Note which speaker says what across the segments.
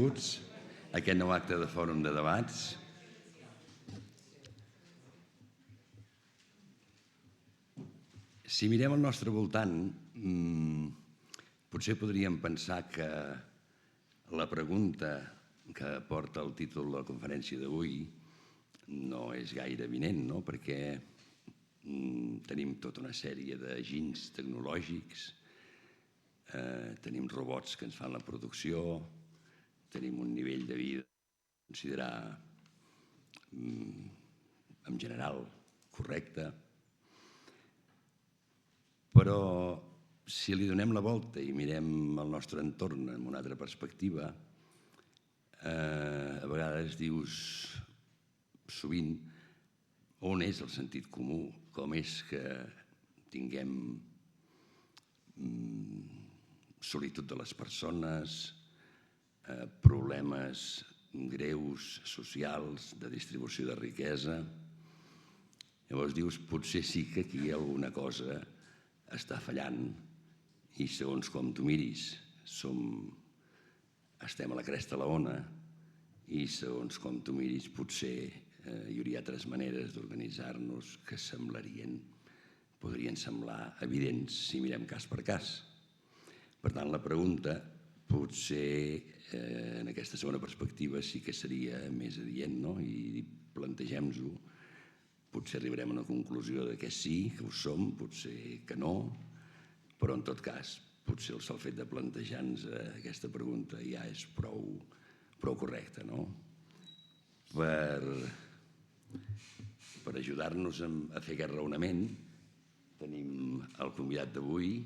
Speaker 1: benvinguts a aquest nou acte de Fòrum de Debats. Si mirem al nostre voltant, potser podríem pensar que la pregunta que porta el títol de la conferència d'avui no és gaire evident, no? Perquè tenim tota una sèrie de ginys tecnològics, tenim robots que ens fan la producció, tenim un nivell de vida a considerar en general correcte, però si li donem la volta i mirem el nostre entorn amb una altra perspectiva, a vegades dius sovint on és el sentit comú, com és que tinguem solitud de les persones, problemes greus socials, de distribució de riquesa. Llavors dius, potser sí que aquí alguna cosa està fallant i segons com tu miris estem a la cresta de l'ona i segons com tu miris potser hi hauria altres maneres d'organitzar-nos que podrien semblar evidents si mirem cas per cas. Per tant, la pregunta potser en aquesta segona perspectiva sí que seria més adient, no? I plantegem-nos-ho. Potser arribarem a una conclusió que sí, que ho som, potser que no, però en tot cas potser el sol fet de plantejar-nos aquesta pregunta ja és prou correcte, no? Per ajudar-nos a fer aquest raonament tenim el convidat d'avui,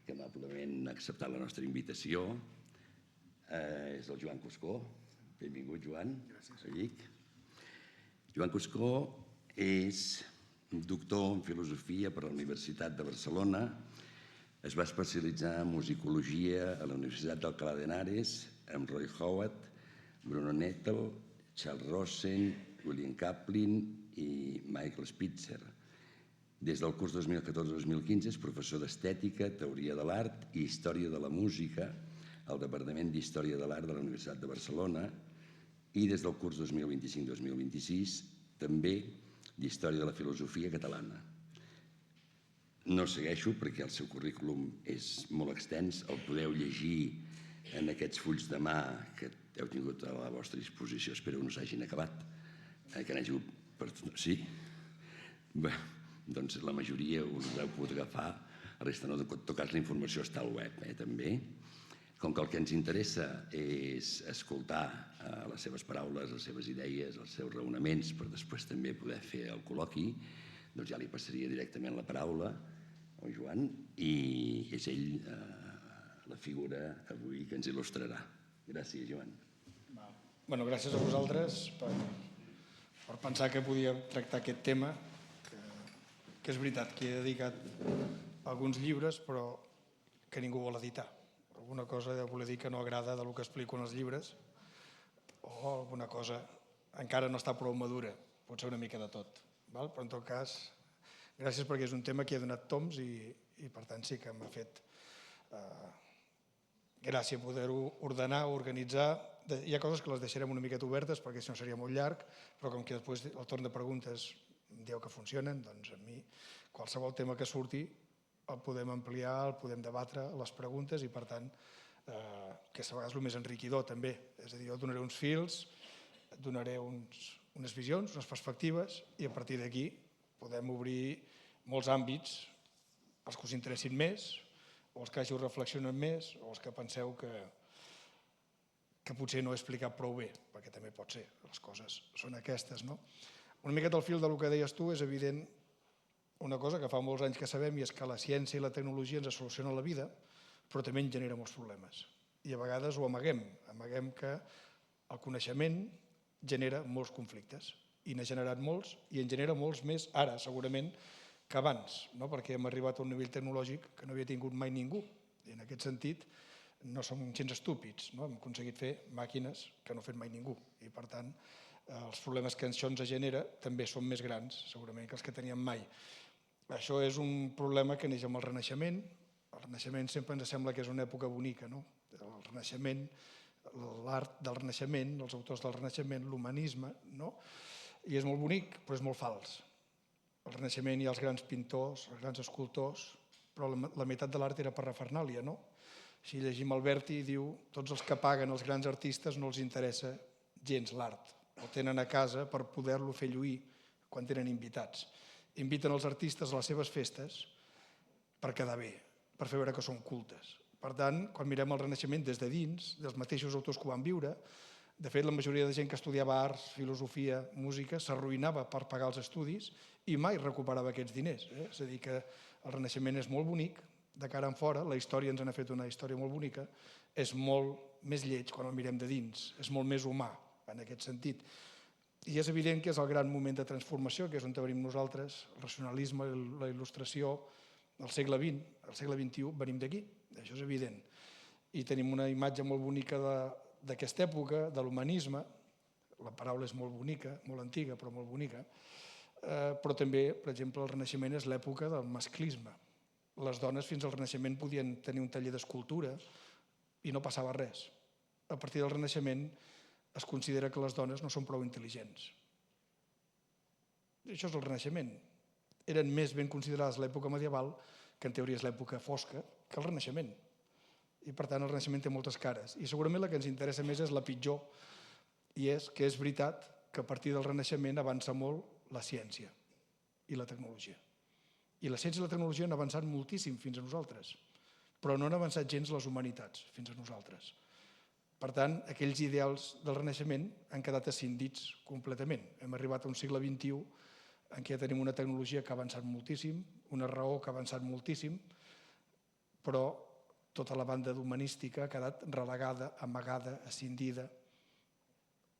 Speaker 1: que amablement ha acceptat la nostra invitació. És el Joan Cuscó. Benvingut, Joan. Gràcies. Joan Cuscó és doctor en filosofia per la Universitat de Barcelona. Es va especialitzar en musicologia a la Universitat d'Alcalá de Henares amb Roy Howard, Bruno Nettel, Charles Rosen, William Kaplan i Michael Spitzer. Des del curs 2014-2015 és professor d'Estètica, Teoria de l'Art i Història de la Música al Departament d'Història de l'Art de la Universitat de Barcelona i des del curs 2025-2026 també d'Història de la Filosofia Catalana. No segueixo perquè el seu currículum és molt extens, el podeu llegir en aquests fulls de mà que heu tingut a la vostra disposició, espero que no s'hagin acabat, que n'hàgiu per... Sí? Bé, doncs la majoria us heu pogut agafar, la resta no, en tot cas la informació està al web també. Com que el que ens interessa és escoltar les seves paraules, les seves idees, els seus raonaments, per després també poder fer el col·loqui, doncs ja li passaria directament la paraula al Joan i és ell la figura avui que ens il·lustrarà. Gràcies, Joan.
Speaker 2: Gràcies a vosaltres per pensar que podíem tractar aquest tema, que és veritat que he dedicat alguns llibres però que ningú vol editar. Alguna cosa deu voler dir que no agrada del que explico en els llibres o alguna cosa encara no està prou madura, potser una mica de tot. Però en tot cas, gràcies perquè és un tema que he donat toms i per tant sí que m'ha fet gràcia poder-ho ordenar, organitzar. Hi ha coses que les deixarem una miqueta obertes perquè si no seria molt llarg, però com que després el torn de preguntes dieu que funcionen, doncs a mi qualsevol tema que surti el podem ampliar, el podem debatre, les preguntes i per tant que a vegades és el més enriquidor també. És a dir, jo donaré uns fils, donaré unes visions, unes perspectives i a partir d'aquí podem obrir molts àmbits, els que us interessin més o els que hàgiu reflexionat més o els que penseu que potser no he explicat prou bé, perquè també pot ser, les coses són aquestes, no? Una miqueta al fil del que deies tu, és evident una cosa que fa molts anys que sabem i és que la ciència i la tecnologia ens solucionen la vida, però també en genera molts problemes. I a vegades ho amaguem que el coneixement genera molts conflictes i n'ha generat molts i en genera molts més ara, segurament, que abans, perquè hem arribat a un nivell tecnològic que no havia tingut mai ningú. I en aquest sentit no som gens estúpids, hem aconseguit fer màquines que no ha fet mai ningú i per tant els problemes que això ens genera també són més grans segurament que els que teníem mai. Això és un problema que neix amb el Renaixement. El Renaixement sempre ens sembla que és una època bonica, no? El Renaixement, l'art del Renaixement, els autors del Renaixement, l'humanisme, no? I és molt bonic, però és molt fals. Al Renaixement hi ha els grans pintors, els grans escultors, però la meitat de l'art era per refernàlia, no? Si llegim Alberti, diu tots els que paguen els grans artistes no els interessa gens l'art. El tenen a casa per poder-lo fer lluir quan tenen invitats. Inviten els artistes a les seves festes per quedar bé, per fer veure que són cultes. Per tant, quan mirem el Renaixement des de dins, dels mateixos autors que ho van viure, de fet, la majoria de gent que estudiava arts, filosofia, música, s'arruïnava per pagar els estudis i mai recuperava aquests diners. És a dir, que el Renaixement és molt bonic, de cara en fora, la història ens n'ha fet una història molt bonica, és molt més lleig quan el mirem de dins, és molt més humà en aquest sentit. I és evident que és el gran moment de transformació, que és on venim nosaltres, el racionalisme, la il·lustració, el segle XX, el segle XXI, venim d'aquí, això és evident. I tenim una imatge molt bonica d'aquesta època, de l'humanisme, la paraula és molt bonica, molt antiga, però molt bonica, però també, per exemple, el Renaixement és l'època del masclisme. Les dones fins al Renaixement podien tenir un taller d'escultura i no passava res. A partir del Renaixement es considera que les dones no són prou intel·ligents. Això és el Renaixement. Eren més ben considerades l'època medieval, que en teoria és l'època fosca, que el Renaixement. I per tant el Renaixement té moltes cares. I segurament la que ens interessa més és la pitjor, i és que és veritat que a partir del Renaixement avança molt la ciència i la tecnologia. I la ciència i la tecnologia han avançat moltíssim fins a nosaltres, però no han avançat gens les humanitats fins a nosaltres. Per tant, aquells ideals del Renaixement han quedat escindits completament. Hem arribat a un segle XXI en què ja tenim una tecnologia que ha avançat moltíssim, una raó que ha avançat moltíssim, però tota la banda d'humanística ha quedat relegada, amagada, escindida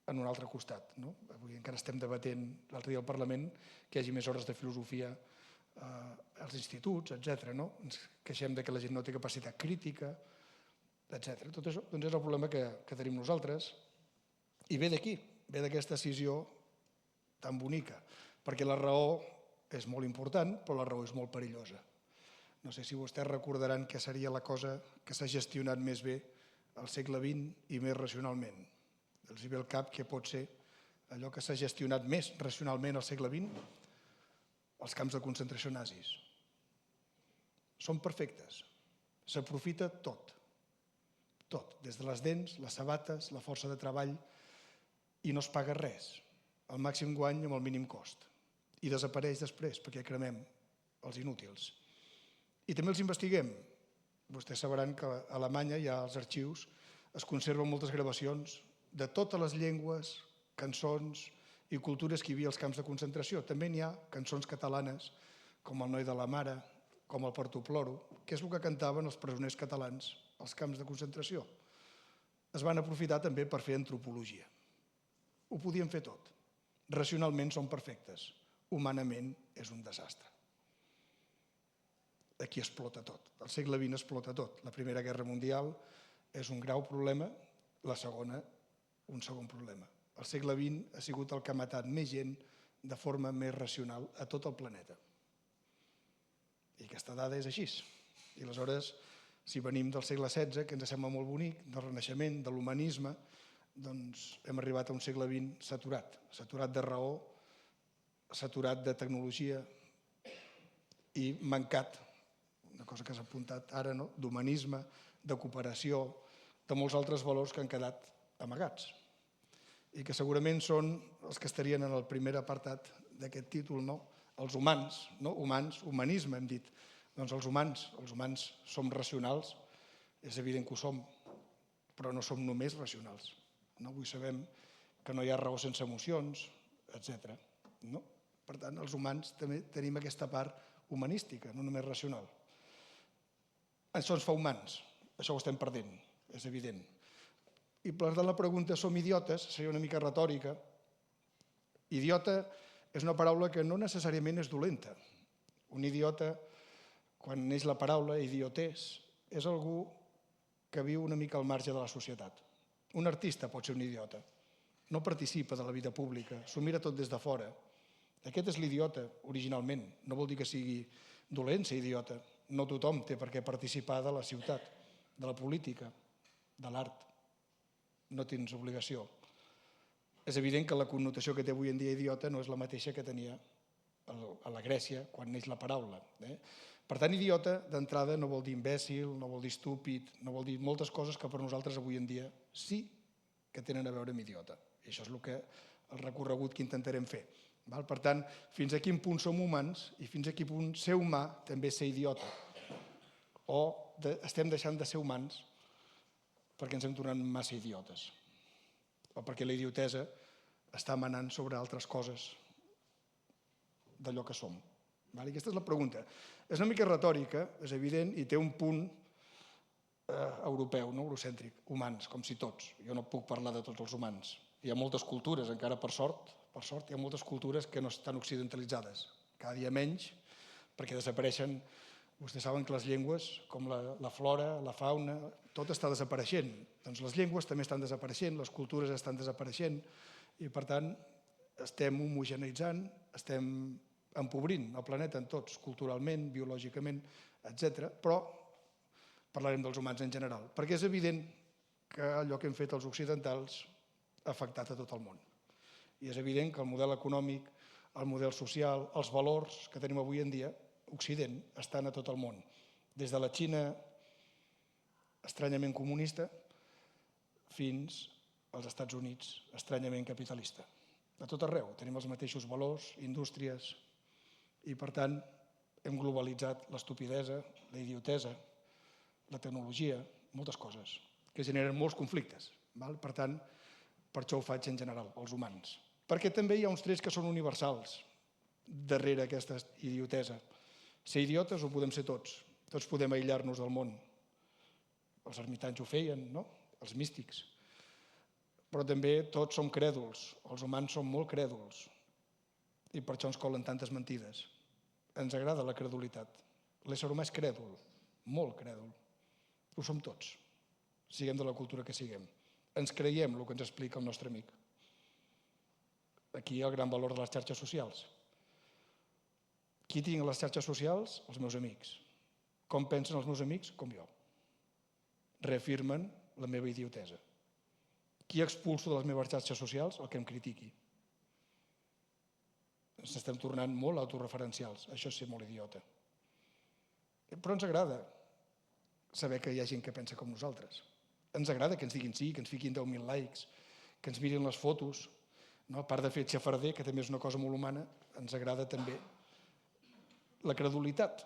Speaker 2: en un altre costat. Avui encara estem debatent, l'altre dia al Parlament, que hi hagi més hores de filosofia als instituts, etc. Ens queixem que la gent no té capacitat crítica, etc. Tot això és el problema que tenim nosaltres i ve d'aquí, ve d'aquesta escissió tan bonica, perquè la raó és molt important, però la raó és molt perillosa. No sé si vostès recordaran què seria la cosa que s'ha gestionat més bé al segle XX i més racionalment. Els hi ve al cap què pot ser allò que s'ha gestionat més racionalment al segle XX? Els camps de concentració nazis. Són perfectes. S'aprofita tot. Tot. Des de les dents, les sabates, la força de treball, i no es paga res. El màxim guany amb el mínim cost. I desapareix després, perquè cremem els inútils. I també els investiguem. Vostès sabran que a Alemanya hi ha els arxius, es conserven moltes gravacions de totes les llengües, cançons i cultures que hi havia als camps de concentració. També n'hi ha cançons catalanes, com El noi de la mare, com el Porto Ploro, que és el que cantaven els presoners catalans als camps de concentració. Es van aprofitar també per fer antropologia. Ho podien fer tot. Racionalment són perfectes. Humanament és un desastre. Aquí explota tot. Al segle XX explota tot. La Primera Guerra Mundial és un greu problema, la segona un segon problema. El segle XX ha sigut el que ha matat més gent de forma més racional a tot el planeta. I aquesta dada és així. I aleshores, si venim del segle XVI, que ens sembla molt bonic, del Renaixement, de l'humanisme, doncs hem arribat a un segle XX saturat. Saturat de raó, saturat de tecnologia i mancat, una cosa que s'ha apuntat ara, d'humanisme, de cooperació, de molts altres valors que han quedat amagats i que segurament són els que estarien en el primer apartat d'aquest títol, els humans, humanisme hem dit. Doncs els humans som racionals, és evident que ho som, però no som només racionals. Avui sabem que no hi ha raó sense emocions, etc. Per tant, els humans també tenim aquesta part humanística, no només racional. Això ens fa humans, això ho estem perdent, és evident. I per tant la pregunta, som idiotes? Seria una mica retòrica. Idiota és una paraula que no necessàriament és dolenta. Un idiota, quan neix la paraula idiotès, és algú que viu una mica al marge de la societat. Un artista pot ser un idiota. No participa de la vida pública, s'ho mira tot des de fora. Aquest és l'idiota, originalment. No vol dir que sigui dolent ser idiota. No tothom té per què participar de la ciutat, de la política, de l'art. no tens obligació. És evident que la connotació que té avui en dia idiota no és la mateixa que tenia a la Grècia quan neix la paraula. Per tant, idiota, d'entrada, no vol dir imbècil, no vol dir estúpid, no vol dir moltes coses que per nosaltres avui en dia sí que tenen a veure amb idiota. I això és el recorregut que intentarem fer. Per tant, fins a quin punt som humans i fins a quin punt ser humà també és ser idiota. O estem deixant de ser humans perquè ens hem tornat massa idiotes. O perquè la idiotesa està manant sobre altres coses d'allò que som. I aquesta és la pregunta. És una mica retòrica, és evident, i té un punt europeu, eurocèntric, humans, com si tots. Jo no puc parlar de tots els humans. Hi ha moltes cultures, encara per sort, hi ha moltes cultures que no estan occidentalitzades. Cada dia menys, perquè desapareixen. Vostès saben que les llengües, com la flora, la fauna, tot està desapareixent. Doncs les llengües també estan desapareixent, les cultures estan desapareixent, i per tant estem homogeneïtzant, estem empobrint el planeta en tots, culturalment, biològicament, etc. Però parlarem dels humans en general, perquè és evident que allò que hem fet els occidentals ha afectat a tot el món. I és evident que el model econòmic, el model social, els valors que tenim avui en dia, Occident, estan a tot el món. Des de la Xina estranyament comunista fins als Estats Units estranyament capitalista. A tot arreu tenim els mateixos valors, indústries, i per tant hem globalitzat l'estupidesa, la idiotesa, la tecnologia, moltes coses, que generen molts conflictes. Per tant, per això ho faig en general, els humans. Perquè també hi ha uns trets que són universals darrere aquesta idiotesa. Ser idiotes ho podem ser tots. Tots podem aïllar-nos del món. Els ermitans ho feien, no? Els místics. Però també tots som crèduls. Els humans som molt crèduls. I per això ens colen tantes mentides. Ens agrada la credulitat. L'ésser humà és crèdul, molt crèdul. Ho som tots, siguem de la cultura que siguem. Ens creiem el que ens explica el nostre amic. Aquí hi ha el gran valor de les xarxes socials. Qui tinc a les xarxes socials? Els meus amics. Com pensen els meus amics? Com jo. Reafirmen la meva idiotesa. Qui expulso de les meves xarxes socials? El que em critiqui. Ens estem tornant molt autoreferencials. Això és ser molt idiota. Però ens agrada saber que hi ha gent que pensa com nosaltres. Ens agrada que ens diguin sí, que ens fiquin 10.000 likes, que ens mirin les fotos. A part de fer xafarder, que també és una cosa molt humana, ens agrada també la credulitat.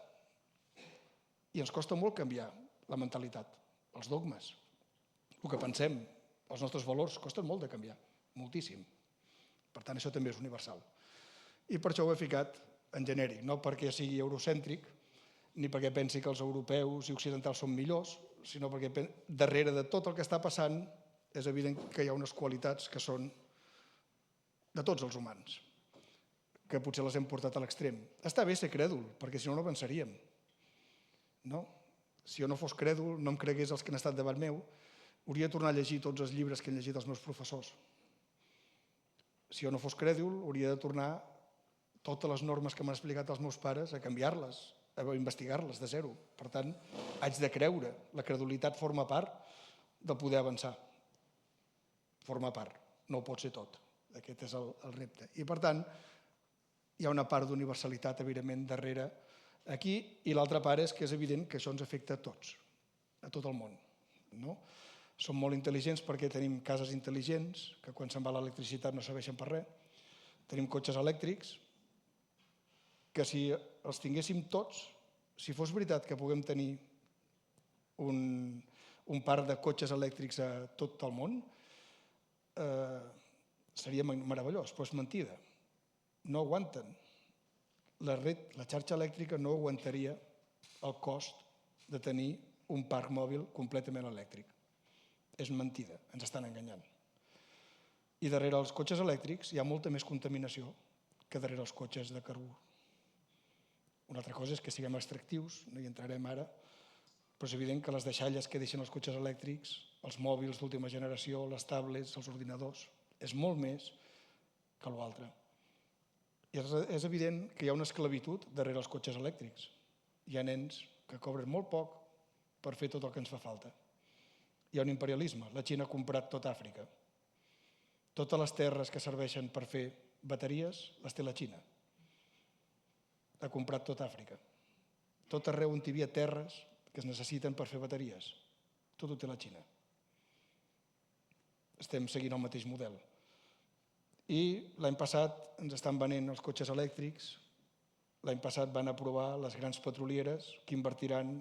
Speaker 2: I ens costa molt canviar la mentalitat, els dogmes, el que pensem, els nostres valors, costen molt de canviar, moltíssim. Per tant, això també és universal. I per això ho he ficat en genèric, no perquè sigui eurocèntric, ni perquè pensi que els europeus i occidentals són millors, sinó perquè darrere de tot el que està passant és evident que hi ha unes qualitats que són de tots els humans, que potser les hem portat a l'extrem. Està bé ser crèdul, perquè si no, no avançaríem. No? Si jo no fos crèdul, no em cregués els que han estat davant meu, hauria de tornar a llegir tots els llibres que han llegit els meus professors. Si jo no fos crèdul, hauria de tornar totes les normes que m'han explicat els meus pares a canviar-les, a investigar-les de zero. Per tant, haig de creure. La credulitat forma part de poder avançar. Forma part. No ho pot ser tot. Aquest és el repte. I per tant, hi ha una part d'universalitat, evidentment, darrere aquí, i l'altra part és que és evident que això ens afecta a tots, a tot el món. Som molt intel·ligents perquè tenim cases intel·ligents, que quan se'n va l'electricitat no serveixen per res. Tenim cotxes elèctrics, que si els tinguéssim tots, si fos veritat que puguem tenir un parc de cotxes elèctrics a tot el món, seria meravellós, però és mentida. No aguanten. La xarxa elèctrica no aguantaria el cost de tenir un parc mòbil completament elèctric. És mentida, ens estan enganyant. I darrere els cotxes elèctrics hi ha molta més contaminació que darrere els cotxes de carbó. Una altra cosa és que siguem extractius, no hi entrarem ara, però és evident que les deixalles que deixen els cotxes elèctrics, els mòbils d'última generació, les tablets, els ordinadors, és molt més que l'altre. I és evident que hi ha una esclavitud darrere els cotxes elèctrics. Hi ha nens que cobren molt poc per fer tot el que ens fa falta. hi ha un imperialisme. La Xina ha comprat tot Àfrica. Totes les terres que serveixen per fer bateries les té la Xina. Ha comprat tot Àfrica. Tot arreu on hi havia terres que es necessiten per fer bateries, tot ho té la Xina. Estem seguint el mateix model. I l'any passat ens estan venent els cotxes elèctrics, l'any passat van aprovar les grans petrolieres que invertiran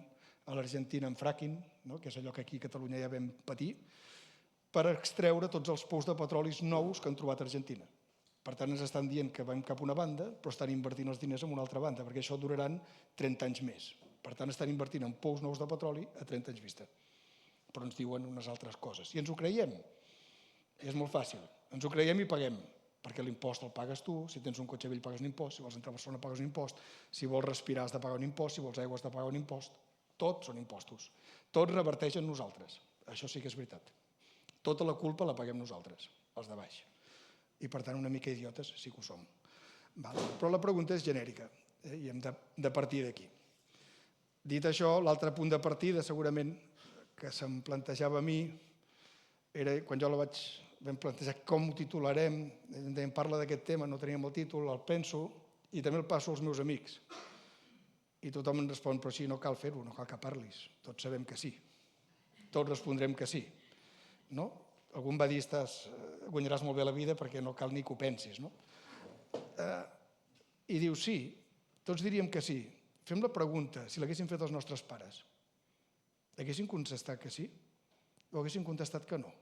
Speaker 2: a l'Argentina en fracking, que és allò que aquí a Catalunya ja vam patir, per extreure tots els pous de petrolis nous que han trobat a Argentina. Per tant, ens estan dient que vam cap a una banda, però estan invertint els diners en una altra banda, perquè això duraran 30 anys més. Per tant, estan invertint en pous nous de petroli a 30 anys vista. Però ens diuen unes altres coses. I ens ho creiem. I és molt fàcil. Ens ho creiem i paguem, perquè l'impost el pagues tu, si tens un cotxe vell pagues un impost, si vols entrar a Barcelona pagues un impost, si vols respirar has de pagar un impost, si vols aigua has de pagar un impost. Tot són impostos. Tot reverteix en nosaltres. Això sí que és veritat. Tota la culpa la paguem nosaltres, els de baix. I per tant una mica idiotes sí que ho som. Però la pregunta és genèrica i hem de partir d'aquí. Dit això, l'altre punt de partida segurament que se'm plantejava a mi era, quan jo vam plantejar com ho titularem, em parla d'aquest tema, no teníem el títol, el penso i també el passo als meus amics. I tothom em respon, però sí, no cal fer-ho, no cal que parlis, tots sabem que sí, tots respondrem que sí. No? Algú em va dir, guanyaràs molt bé la vida perquè no cal ni que ho pensis. No? I diu, sí, tots diríem que sí. Fem la pregunta, si l'haguessin fet els nostres pares, haguessin contestat que sí o haguessin contestat que no?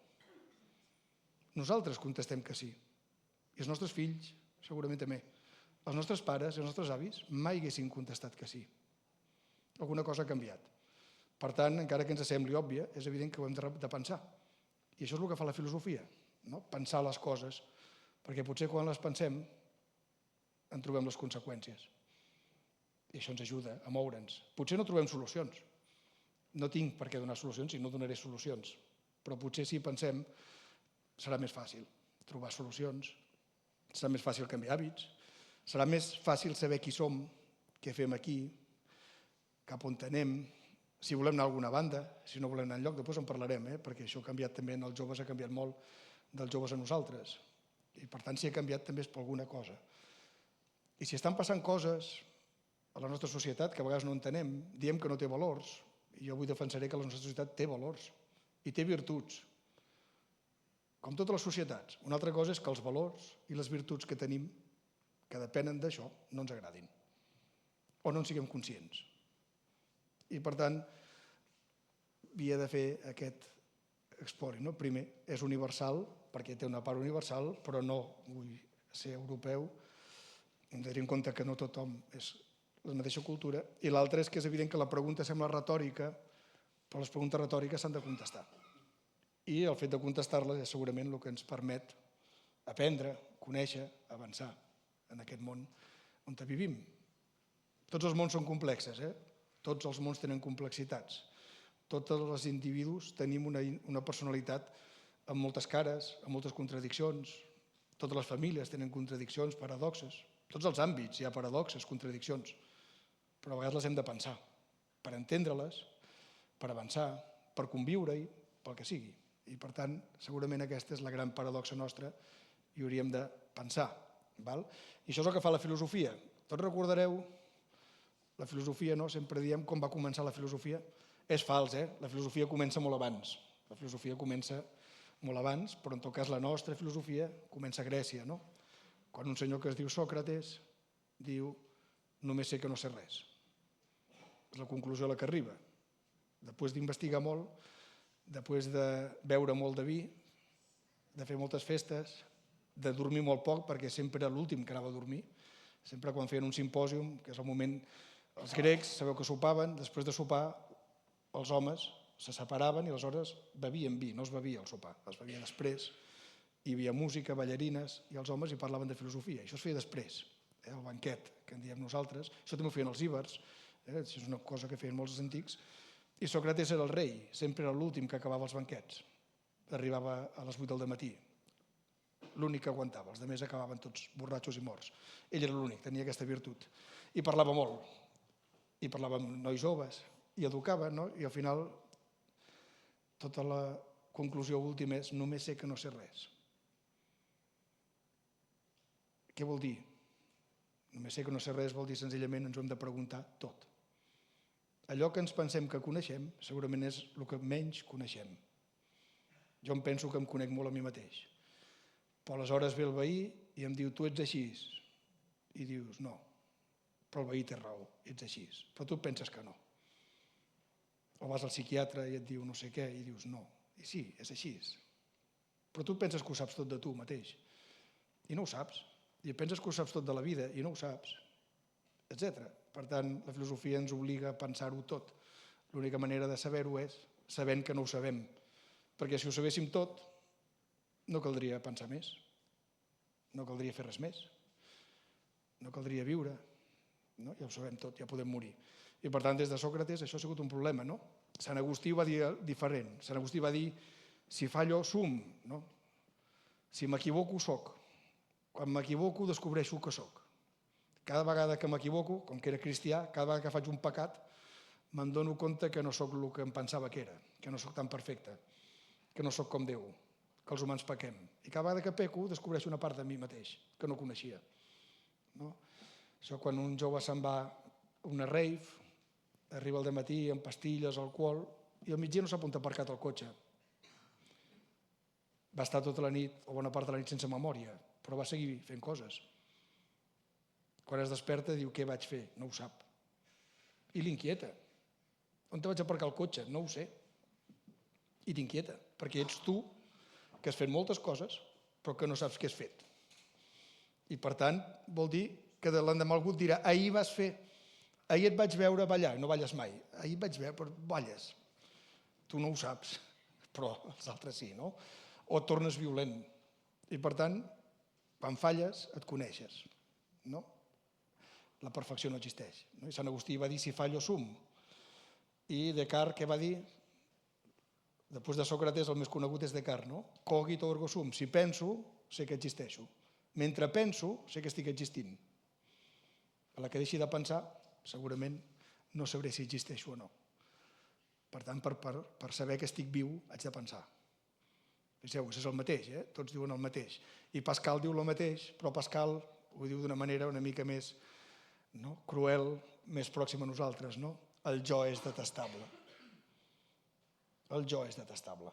Speaker 2: Nosaltres contestem que sí. I els nostres fills, segurament també. Els nostres pares i els nostres avis mai haguessin contestat que sí. Alguna cosa ha canviat. Per tant, encara que ens sembli òbvia, és evident que ho hem de pensar. I això és el que fa la filosofia, no? Pensar les coses, perquè potser quan les pensem en trobem les conseqüències. I això ens ajuda a moure'ns. Potser no trobem solucions. No tinc per què donar solucions i no donaré solucions. Però potser si pensem serà més fàcil trobar solucions, serà més fàcil canviar hàbits, serà més fàcil saber qui som, què fem aquí, cap on anem, si volem anar a alguna banda, si no volem anar enlloc, després en parlarem, perquè això ha canviat també en els joves, ha canviat molt dels joves a nosaltres. I per tant, si ha canviat també és per alguna cosa. I si estan passant coses a la nostra societat que a vegades no entenem, diem que no té valors, i jo avui defensaré que la nostra societat té valors i té virtuts, com totes les societats. Una altra cosa és que els valors i les virtuts que tenim, que depenen d'això, no ens agradin o no en siguem conscients. I, per tant, havia de fer aquest exploring. Primer, és universal, perquè té una part universal, però no vull ser europeu. Hem de tenir en compte que no tothom és la mateixa cultura. I l'altre és que és evident que la pregunta sembla retòrica, però les preguntes retòriques s'han de contestar. I el fet de contestar-les és segurament el que ens permet aprendre, conèixer, avançar en aquest món on vivim. Tots els mons són complexes, Tots els mons tenen complexitats. Tots els individus tenim una personalitat amb moltes cares, amb moltes contradiccions. Totes les famílies tenen contradiccions, paradoxes. Tots els àmbits hi ha paradoxes, contradiccions. Però a vegades les hem de pensar, per entendre-les, per avançar, per conviure-hi, pel que sigui. I per tant, segurament aquesta és la gran paradoxa nostra i hauríem de pensar. I això és el que fa la filosofia. Tots recordareu la filosofia, sempre diem com va començar la filosofia. És fals, la filosofia comença molt abans. La filosofia comença molt abans, però en tot cas la nostra filosofia comença a Grècia. Quan un senyor que es diu Sòcrates diu només sé que no sé res. És la conclusió a la que arriba. Després d'investigar molt, després de beure molt de vi, de fer moltes festes, de dormir molt poc, perquè sempre era l'últim que anava a dormir, sempre quan feien un simpòsium, que és el moment. Els grecs, sabeu que sopaven, després de sopar els homes se separaven i aleshores bevien vi, no es bevia al sopar, es bevia després, hi havia música, ballarines, i els homes hi parlaven de filosofia. Això es feia després, el banquet, que en diem nosaltres. Això també ho feien els íbers, això és una cosa que feien molts els antics, i Sòcrates era el rei, sempre era l'últim que acabava els banquets. Arribava a les 8 del matí, l'únic que aguantava, els altres acabaven tots borratxos i morts. Ell era l'únic, tenia aquesta virtut. I parlava molt. I parlava amb nois joves, i educava, i al final tota la conclusió última és només sé que no sé res. Què vol dir? Només sé que no sé res vol dir senzillament ens ho hem de preguntar tot. Allò que ens pensem que coneixem segurament és el que menys coneixem. Jo em penso que em conec molt a mi mateix. Però aleshores ve el veí i em diu tu ets així. I dius no, però el veí té raó, ets així. Però tu penses que no. O vas al psiquiatre i et diu no sé què i dius no. I sí, és així. Però tu penses que ho saps tot de tu mateix. I no ho saps. I penses que ho saps tot de la vida i no ho saps. Etc. Per tant, la filosofia ens obliga a pensar-ho tot. L'única manera de saber-ho és sabent que no ho sabem. Perquè si ho sabéssim tot, no caldria pensar més. No caldria fer res més. No caldria viure. No? Ja ho sabem tot, ja podem morir. I per tant, des de Sòcrates, això ha sigut un problema, no? Sant Agustí ho va dir diferent. Sant Agustí va dir, si fallo, sum. No? Si m'equivoco, soc. Quan m'equivoco, descobreixo que soc. Cada vegada que m'equivoco, com que era cristià, cada vegada que faig un pecat, me'n dono compte que no soc el que em pensava que era, que no soc tan perfecte, que no soc com Déu, que els humans pequem. I cada vegada que peco, descobreixo una part de mi mateix, que no coneixia. No? Això quan un jove se'n va a una rave, arriba al dematí amb pastilles, alcohol, i al migdia no sap on ha aparcat el cotxe. Va estar tota la nit, o bona part de la nit, sense memòria, però va seguir fent coses. Quan es desperta diu, què vaig fer? No ho sap. I l'inquieta. On te vaig aparcar el cotxe? No ho sé. I t'inquieta, perquè ets tu que has fet moltes coses, però que no saps què has fet. I per tant, vol dir que de l'endemà algú et dirà, ahir vas fer, ahir et vaig veure ballar, no balles mai, ahir et vaig veure, però balles. Tu no ho saps, però els altres sí, no? O et tornes violent. I per tant, quan falles, et coneixes, no? La perfecció no existeix. No? I Sant Agustí va dir, si fallo, sum. I Descartes, què va dir? Després de Sòcrates, el més conegut és Descartes, no? Cogito ergo sum. Si penso, sé que existeixo. Mentre penso, sé que estic existint. A la que deixi de pensar, segurament no sabré si existeixo o no. Per tant, per saber que estic viu, haig de pensar. Penseu, és el mateix, tots diuen el mateix. I Pascal diu el mateix, però Pascal ho diu d'una manera una mica més cruel, més pròxima a nosaltres. No? El jo és detestable. El jo és detestable.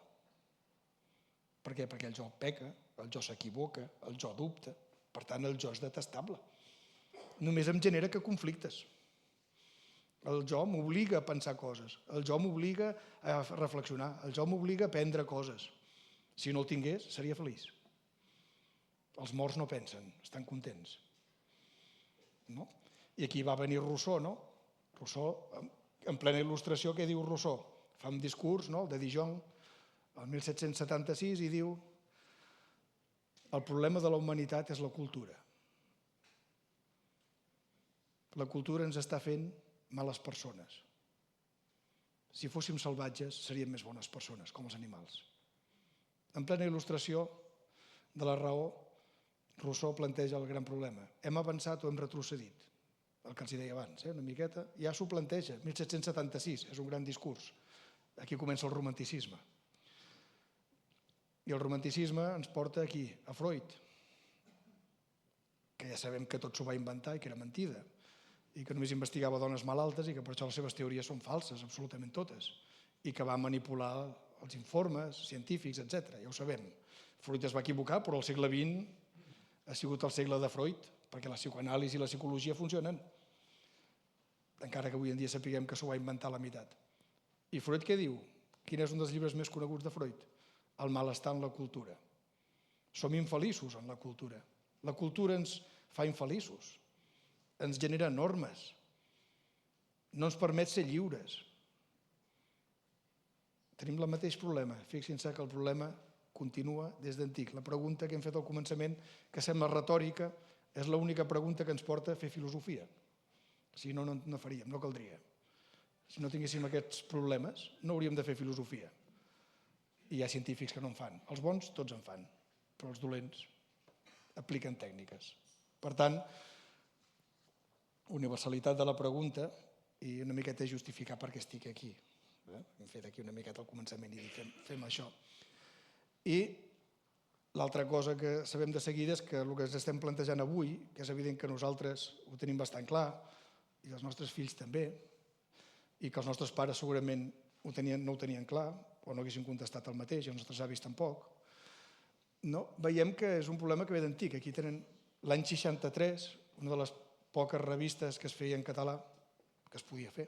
Speaker 2: Per què? Perquè el jo peca, el jo s'equivoca, el jo dubta. Per tant, el jo és detestable. Només em genera que conflictes. El jo m'obliga a pensar coses. El jo m'obliga a reflexionar. El jo m'obliga a aprendre coses. Si no el tingués, seria feliç. Els morts no pensen, estan contents. No? I aquí va venir Rousseau, no? Rousseau, en plena il·lustració, què diu Rousseau? Fa un discurs, no? El de Dijon, el 1776, i diu el problema de la humanitat és la cultura. La cultura ens està fent males persones. Si fóssim salvatges, seríem més bones persones, com els animals. En plena il·lustració de la raó, Rousseau planteja el gran problema. Hem avançat o hem retrocedit? El que els deia abans, una miqueta. Ja s'ho planteja, 1776, és un gran discurs. Aquí comença el romanticisme. I el romanticisme ens porta aquí, a Freud, que ja sabem que tot s'ho va inventar i que era mentida, i que només investigava dones malaltes i que per això les seves teories són falses, absolutament totes, i que va manipular els informes científics, etc. Ja ho sabem. Freud es va equivocar, però el segle XX ha sigut el segle de Freud, perquè la psicoanàlisi i la psicologia funcionen, encara que avui en dia sapiguem que s'ho va inventar a la meitat. I Freud què diu? Quin és un dels llibres més coneguts de Freud? El malestar en la cultura. Som infeliços en la cultura. La cultura ens fa infeliços, ens genera normes, no ens permet ser lliures. Tenim el mateix problema. Fixin-se que el problema continua des d'antic. La pregunta que hem fet al començament, que sembla retòrica, és l'única pregunta que ens porta a fer filosofia. Si no, no faríem, no caldria. Si no tinguéssim aquests problemes, no hauríem de fer filosofia. I hi ha científics que no en fan. Els bons, tots en fan, però els dolents apliquen tècniques. Per tant, universalitat de la pregunta i una miqueta justificar per què estic aquí. Hem fet aquí una miqueta al començament i dic, fem això. I l'altra cosa que sabem de seguida és que el que ens estem plantejant avui, que és evident que nosaltres ho tenim bastant clar, i els nostres fills també, i que els nostres pares segurament no ho tenien clar, o no haguessin contestat el mateix, i els nostres avis tampoc, veiem que és un problema que ve d'antic. Aquí tenen l'any 63, una de les poques revistes que es feia en català, que es podia fer,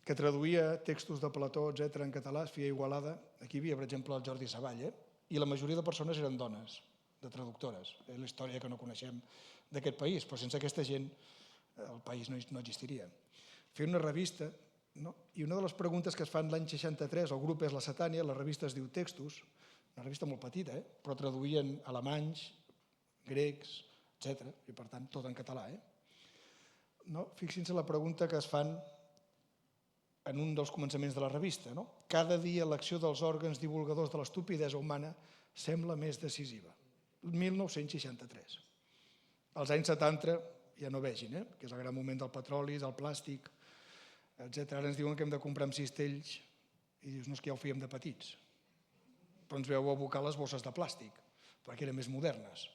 Speaker 2: que traduïa textos de Plató, etc. en català, es feia a Igualada. Aquí hi havia, per exemple, el Jordi Savall, i la majoria de persones eren dones, de traductores. És la història que no coneixem d'aquest país, però sense aquesta gent el país no existiria. Feia una revista, i una de les preguntes que es fan l'any 63, el grup és la Setània, la revista es diu Textos, una revista molt petita, però traduïen alemanys, grecs, etc. I per tant, tot en català. Fixin-se la pregunta que es fan en un dels començaments de la revista. Cada dia l'acció dels òrgans divulgadors de l'estupidesa humana sembla més decisiva. 1963. Als anys 70, ja no vegin, que és el gran moment del petroli, del plàstic, etc. Ara ens diuen que hem de comprar amb cistells i dius, no, és que ja ho fèiem de petits. Però ens veu abocar les bosses de plàstic, perquè eren més modernes.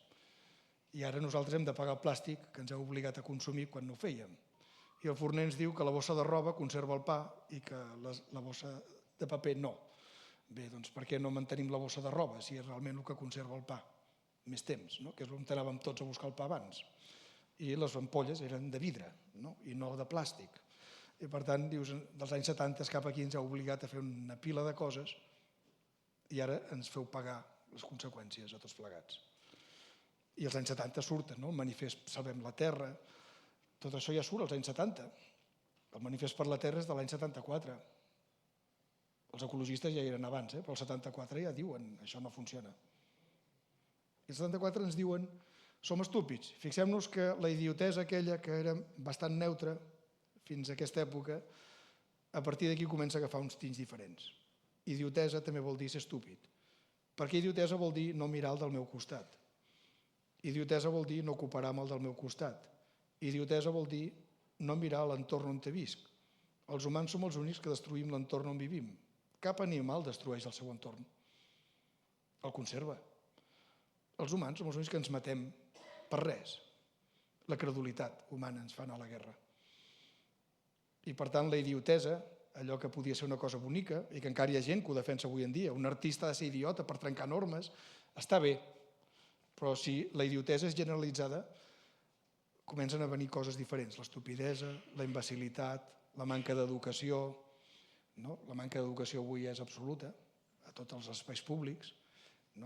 Speaker 2: I ara nosaltres hem de pagar el plàstic que ens heu obligat a consumir quan no ho fèiem. I el forner ens diu que la bossa de roba conserva el pa i que la bossa de paper no. Bé, doncs per què no mantenim la bossa de roba si és realment el que conserva el pa? Més temps, que és on anàvem tots a buscar el pa abans. I les ampolles eren de vidre i no de plàstic. I per tant, dius, dels anys 70 cap aquí ens heu obligat a fer una pila de coses i ara ens feu pagar les conseqüències a tots plegats. I els anys 70 surten, el manifest Salvem la Terra, tot això ja surt als anys 70. El manifest per la Terra és de l'any 74. Els ecologistes ja hi eren abans, però el 74 ja diuen això no funciona. I el 74 ens diuen som estúpids. Fixem-nos que la idiotesa aquella que era bastant neutra fins a aquesta època, a partir d'aquí comença a agafar uns tints diferents. Idiotesa també vol dir ser estúpid. Perquè idiotesa vol dir no mirar el del meu costat. Idiotesa vol dir no cooperar amb el del meu costat. Idiotesa vol dir no mirar l'entorn on te visc. Els humans som els únics que destruïm l'entorn on vivim. Cap animal destrueix el seu entorn. El conserva. Els humans som els únics que ens matem per res. La credulitat humana ens fa anar a la guerra. I per tant la idiotesa, allò que podia ser una cosa bonica i que encara hi ha gent que ho defensa avui en dia, un artista ha de ser idiota per trencar normes, està bé, però si la idiotesa és generalitzada, comencen a venir coses diferents, l'estupidesa, la imbecilitat, la manca d'educació. La manca d'educació avui és absoluta a tots els espais públics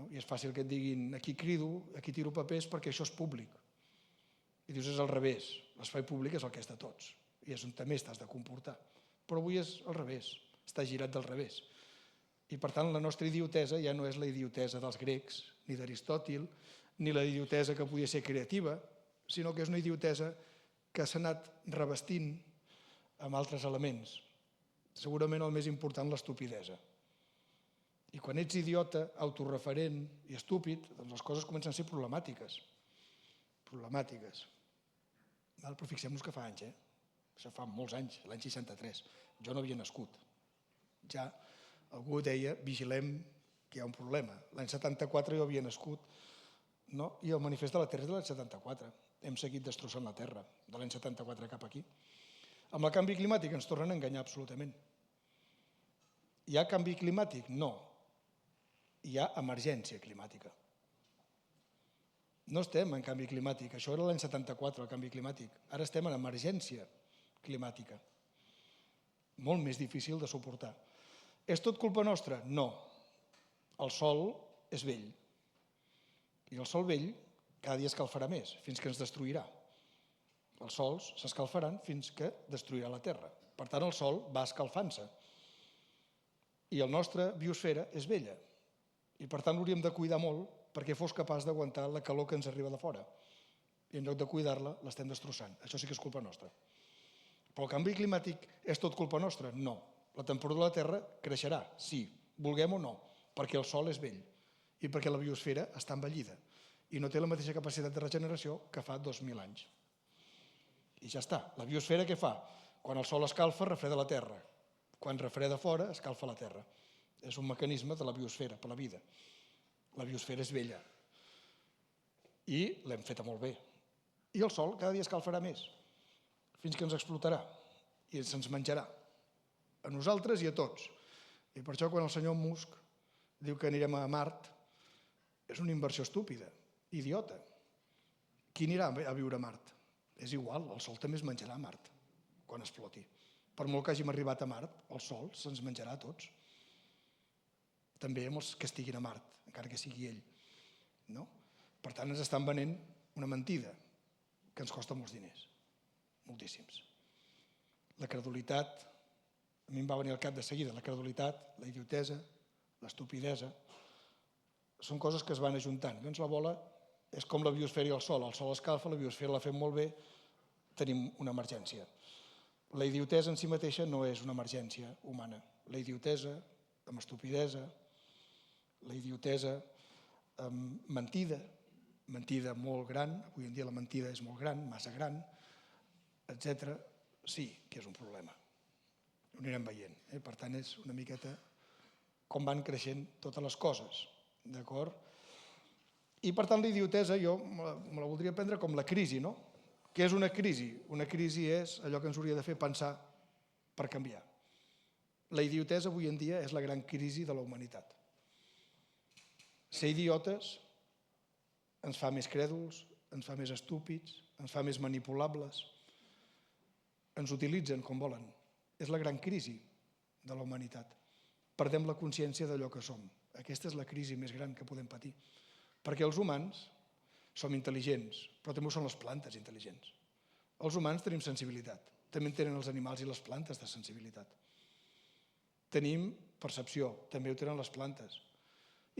Speaker 2: i és fàcil que et diguin aquí crido, aquí tiro papers perquè això és públic. I dius és al revés, l'espai públic és el que és de tots i és on també t'has de comportar. Però avui és al revés, està girat del revés. I per tant la nostra idiotesa ja no és la idiotesa dels grecs, ni d'Aristòtil, ni la idiotesa que podia ser creativa, sinó que és una idiotesa que s'ha anat revestint amb altres elements. Segurament el més important, l'estupidesa. I quan ets idiota, autorreferent i estúpid, doncs les coses comencen a ser problemàtiques. Problemàtiques. Però fixem-nos que fa anys, Això fa molts anys, l'any 63. Jo no havia nascut. Ja algú deia, vigilem que hi ha un problema. L'any 74 jo havia nascut, i el manifest de la Terra és de l'any 74. Hem seguit destrossant la Terra, de l'any 74 cap aquí. Amb el canvi climàtic ens tornen a enganyar absolutament. Hi ha canvi climàtic? No. Hi ha emergència climàtica. No estem en canvi climàtic. Això era l'any 74, el canvi climàtic. Ara estem en emergència climàtica. Molt més difícil de suportar. És tot culpa nostra? No. El sol és vell. I el sol vell cada dia escalfarà més, fins que ens destruirà. Els sols s'escalfaran fins que destruirà la Terra. Per tant, el sol va escalfant-se. I la nostra biosfera és vella. I per tant l'hauríem de cuidar molt perquè fos capaç d'aguantar la calor que ens arriba de fora. I en lloc de cuidar-la, l'estem destrossant. Això sí que és culpa nostra. Però el canvi climàtic és tot culpa nostra? No. La temperatura de la Terra creixerà, sí, vulguem o no, perquè el sol és vell i perquè la biosfera està envellida i no té la mateixa capacitat de regeneració que fa 2.000 anys. I ja està. La biosfera què fa? Quan el sol escalfa, refreda la Terra. Quan refreda fora, escalfa la terra. És un mecanisme de la biosfera, per la vida. La biosfera és vella. I l'hem feta molt bé. I el sol cada dia escalfarà més, fins que ens explotarà i se'ns menjarà. A nosaltres i a tots. I per això quan el senyor Musk diu que anirem a Mart, és una inversió estúpida, idiota. Qui anirà a viure a Mart? És igual, el sol també es menjarà a Mart, quan exploti. Per molt que hàgim arribat a Mart, el sol se'ns menjarà a tots. També amb els que estiguin a Mart, encara que sigui ell. No? Per tant, ens estan venent una mentida que ens costa molts diners, moltíssims. La credulitat, a mi em va venir al cap de seguida, la credulitat, la idiotesa, l'estupidesa, són coses que es van ajuntant. Llavors la bola és com la biosfera i el sol escalfa, la biosfera la fem molt bé, tenim una emergència. La idiotesa en si mateixa no és una emergència humana. La idiotesa amb estupidesa, la idiotesa amb mentida, mentida molt gran, avui en dia la mentida és molt gran, massa gran, etc. Sí que és un problema. Ho anirem veient. Per tant, és una miqueta com van creixent totes les coses. D'acord? I per tant, la idiotesa jo me la voldria prendre com la crisi, no? Què és una crisi? Una crisi és allò que ens hauria de fer pensar per canviar. La idiotesa avui en dia és la gran crisi de la humanitat. Ser idiotes ens fa més crèduls, ens fa més estúpids, ens fa més manipulables, ens utilitzen com volen. És la gran crisi de la humanitat. Perdem la consciència d'allò que som. Aquesta és la crisi més gran que podem patir. Perquè els humans som intel·ligents, però també ho són les plantes intel·ligents. Els humans tenim sensibilitat. També en tenen els animals i les plantes de sensibilitat. Tenim percepció, també ho tenen les plantes.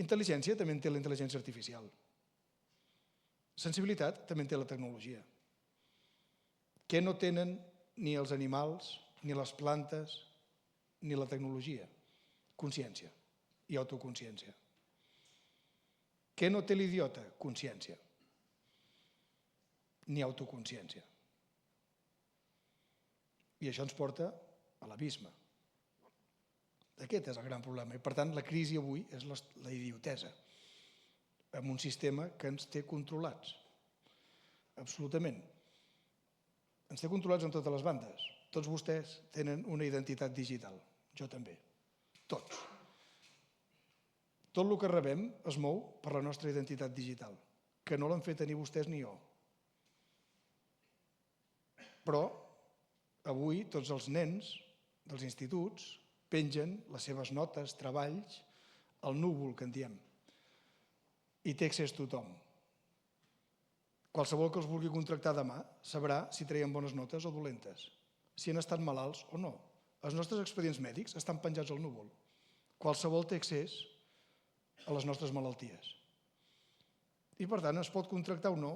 Speaker 2: Intel·ligència també en té la intel·ligència artificial. Sensibilitat també en té la tecnologia. Què no tenen ni els animals, ni les plantes, ni la tecnologia? Consciència i autoconsciència. Què no té l'idiota? Consciència. Ni autoconsciència. I això ens porta a l'abisme. Aquest és el gran problema. I per tant, la crisi avui és la idiotesa, amb un sistema que ens té controlats. Absolutament. Ens té controlats en totes les bandes. Tots vostès tenen una identitat digital. Jo també. Tots. Tot el que rebem es mou per la nostra identitat digital, que no l'han fet ni vostès ni jo. Però avui tots els nens dels instituts pengen les seves notes, treballs, al núvol, que en diem. I té accés tothom. Qualsevol que els vulgui contractar demà sabrà si treien bones notes o dolentes, si han estat malalts o no. Els nostres expedients mèdics estan penjats al núvol. Qualsevol té accés a les nostres malalties. I per tant es pot contractar o no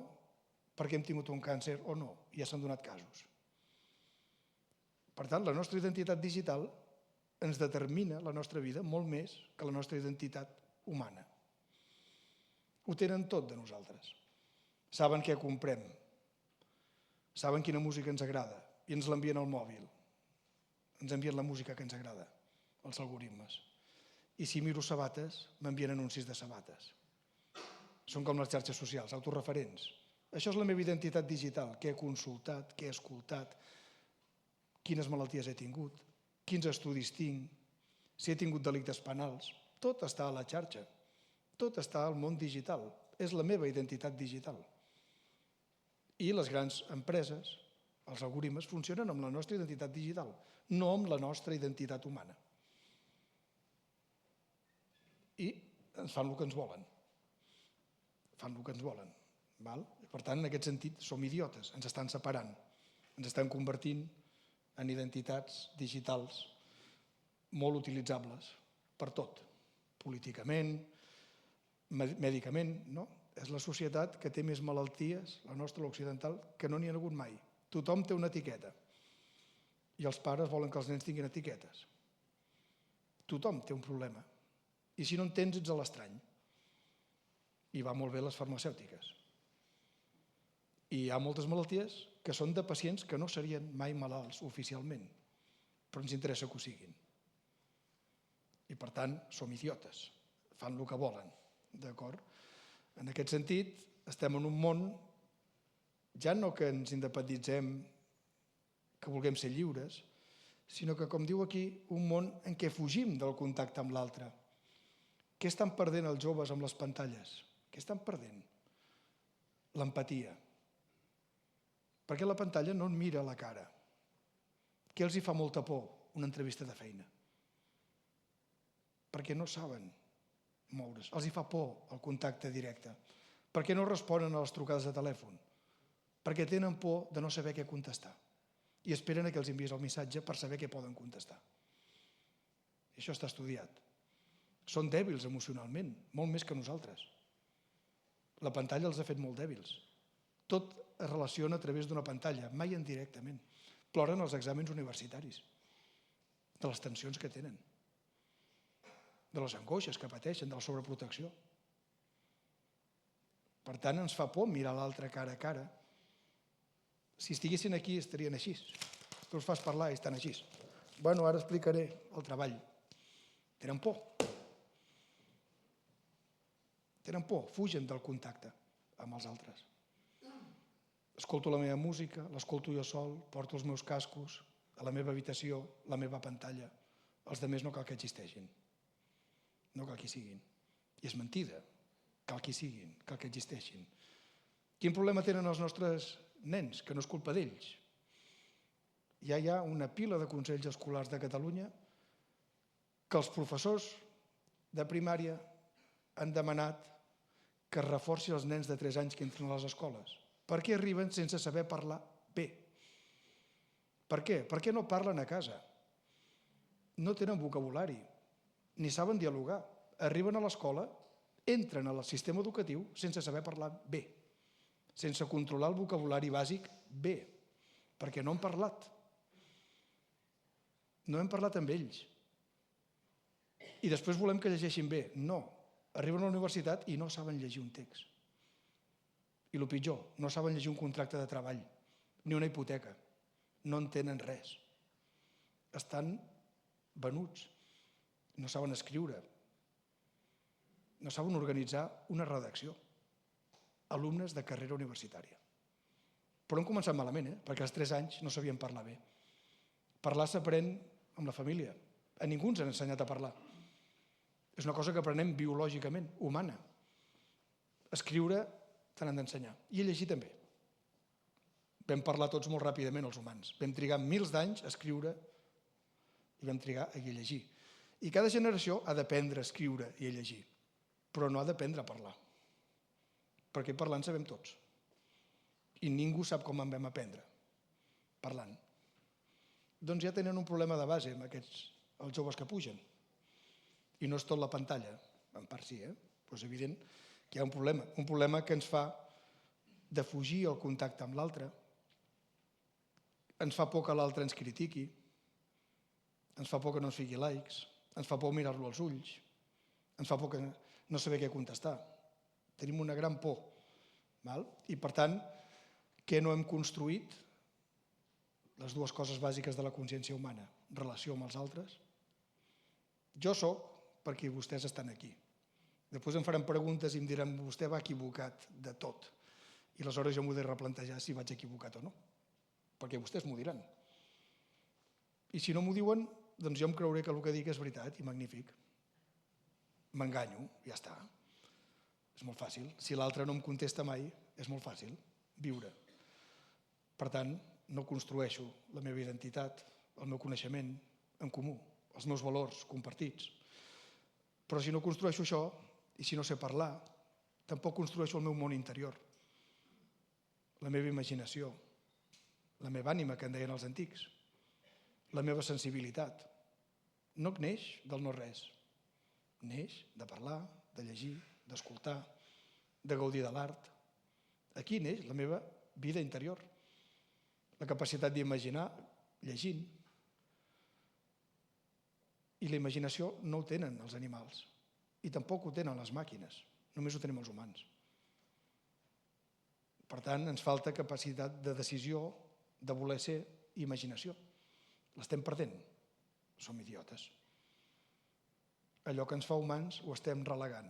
Speaker 2: perquè hem tingut un càncer o no. Ja s'han donat casos. Per tant, la nostra identitat digital ens determina la nostra vida molt més que la nostra identitat humana. Ho tenen tot de nosaltres. Saben què comprem, saben quina música ens agrada i ens l'envien al mòbil. Ens envien la música que ens agrada, els algoritmes. I si miro sabates, m'envien anuncis de sabates. Són com les xarxes socials, autorreferents. Això és la meva identitat digital, què he consultat, què he escoltat, quines malalties he tingut, quins estudis tinc, si he tingut delictes penals. Tot està a la xarxa, tot està al món digital. És la meva identitat digital. I les grans empreses, els algoritmes, funcionen amb la nostra identitat digital, no amb la nostra identitat humana. I ens fan el que ens volen. Fan el que ens volen. Per tant, en aquest sentit, som idiotes, ens estan separant, ens estan convertint en identitats digitals molt utilitzables per tot, políticament, mèdicament, no? És la societat que té més malalties, la nostra, l'occidental, que no n'hi ha hagut mai. Tothom té una etiqueta i els pares volen que els nens tinguin etiquetes. Tothom té un problema. I si no en tens, ets a l'estrany. I va molt bé les farmacèutiques. I hi ha moltes malalties que són de pacients que no serien mai malalts oficialment, però ens interessa que ho siguin. i per tant som idiotes, fan el que volen, d'acord? En aquest sentit, estem en un món, ja no que ens independitzem, que vulguem ser lliures, sinó que, com diu aquí, un món en què fugim del contacte amb l'altre. Què estan perdent els joves amb les pantalles? Què estan perdent? L'empatia. Perquè la pantalla no et mira a la cara. Què els hi fa molta por? Una entrevista de feina. Perquè no saben moure's. Els hi fa por el contacte directe. Per què no responen a les trucades de telèfon? Perquè tenen por de no saber què contestar. I esperen que els envies el missatge per saber què poden contestar. I això està estudiat. Són dèbils emocionalment, molt més que nosaltres. La pantalla els ha fet molt dèbils. Tot es relaciona a través d'una pantalla, mai indirectament. Ploren els exàmens universitaris, de les tensions que tenen, de les angoixes que pateixen, de la sobreprotecció. Per tant, ens fa por mirar l'altre cara a cara. Si estiguessin aquí, estarien així. Tu els fas parlar i estan així. Bueno, ara explicaré el treball. Tenen por. Tenen por, fugen del contacte amb els altres. Escolto la meva música, l'escolto jo sol, porto els meus cascos a la meva habitació, la meva pantalla. Els altres no cal que existeixin. No cal que hi siguin. I és mentida. Cal que hi siguin, cal que existeixin. Quin problema tenen els nostres nens? Que no és culpa d'ells. Ja hi ha una pila de consells escolars de Catalunya que els professors de primària han demanat que es reforci els nens de 3 anys que entren a les escoles. Per què arriben sense saber parlar bé? Per què? Per què no parlen a casa? No tenen vocabulari, ni saben dialogar. Arriben a l'escola, entren al sistema educatiu sense saber parlar bé, sense controlar el vocabulari bàsic bé, perquè no han parlat. No hem parlat amb ells. I després volem que llegeixin bé. No. Arriben a la universitat i no saben llegir un text. I el pitjor, no saben llegir un contracte de treball, ni una hipoteca. No entenen res. Estan venuts. No saben escriure. No saben organitzar una redacció. Alumnes de carrera universitària. Però han començat malament, perquè als 3 anys no sabien parlar bé. Parlar s'aprèn amb la família. A ningú ens han ensenyat a parlar. És una cosa que aprenem biològicament, humana. Escriure te n'han d'ensenyar. I a llegir també. Vam parlar tots molt ràpidament, els humans. Vam trigar milers d'anys a escriure i vam trigar a llegir. I cada generació ha d'aprendre a escriure i a llegir, però no ha d'aprendre a parlar. Perquè parlant sabem tots. I ningú sap com en vam aprendre. Parlant. Doncs ja tenen un problema de base amb aquests, els joves que pugen. I no és tot la pantalla, en part sí, però és evident que hi ha un problema que ens fa defugir el contacte amb l'altre, ens fa por que l'altre ens critiqui, ens fa por que no ens fiqui likes, ens fa por mirar-lo als ulls, ens fa por que no saber què contestar. Tenim una gran por. I per tant, què no hem construït? Les dues coses bàsiques de la consciència humana, relació amb els altres. Jo sóc perquè vostès estan aquí. Després em faran preguntes i em diran vostè va equivocat de tot. I aleshores jo m'ho he de replantejar si vaig equivocat o no. Perquè vostès m'ho diran. I si no m'ho diuen, doncs jo em creuré que el que dic és veritat i magnífic. M'enganyo, ja està. És molt fàcil. Si l'altre no em contesta mai, és molt fàcil viure. Per tant, no construeixo la meva identitat, el meu coneixement en comú, els meus valors compartits. Però si no construeixo això, i si no sé parlar, tampoc construeixo el meu món interior, la meva imaginació, la meva ànima, que en deien els antics, la meva sensibilitat. No neix del no-res. Neix de parlar, de llegir, d'escoltar, de gaudir de l'art. Aquí neix la meva vida interior, la capacitat d'imaginar llegint. I la imaginació no ho tenen els animals i tampoc ho tenen les màquines, només ho tenim els humans. Per tant, ens falta capacitat de decisió, de voler ser i imaginació. L'estem perdent. Som idiotes. allò que ens fa humans ho estem relegant.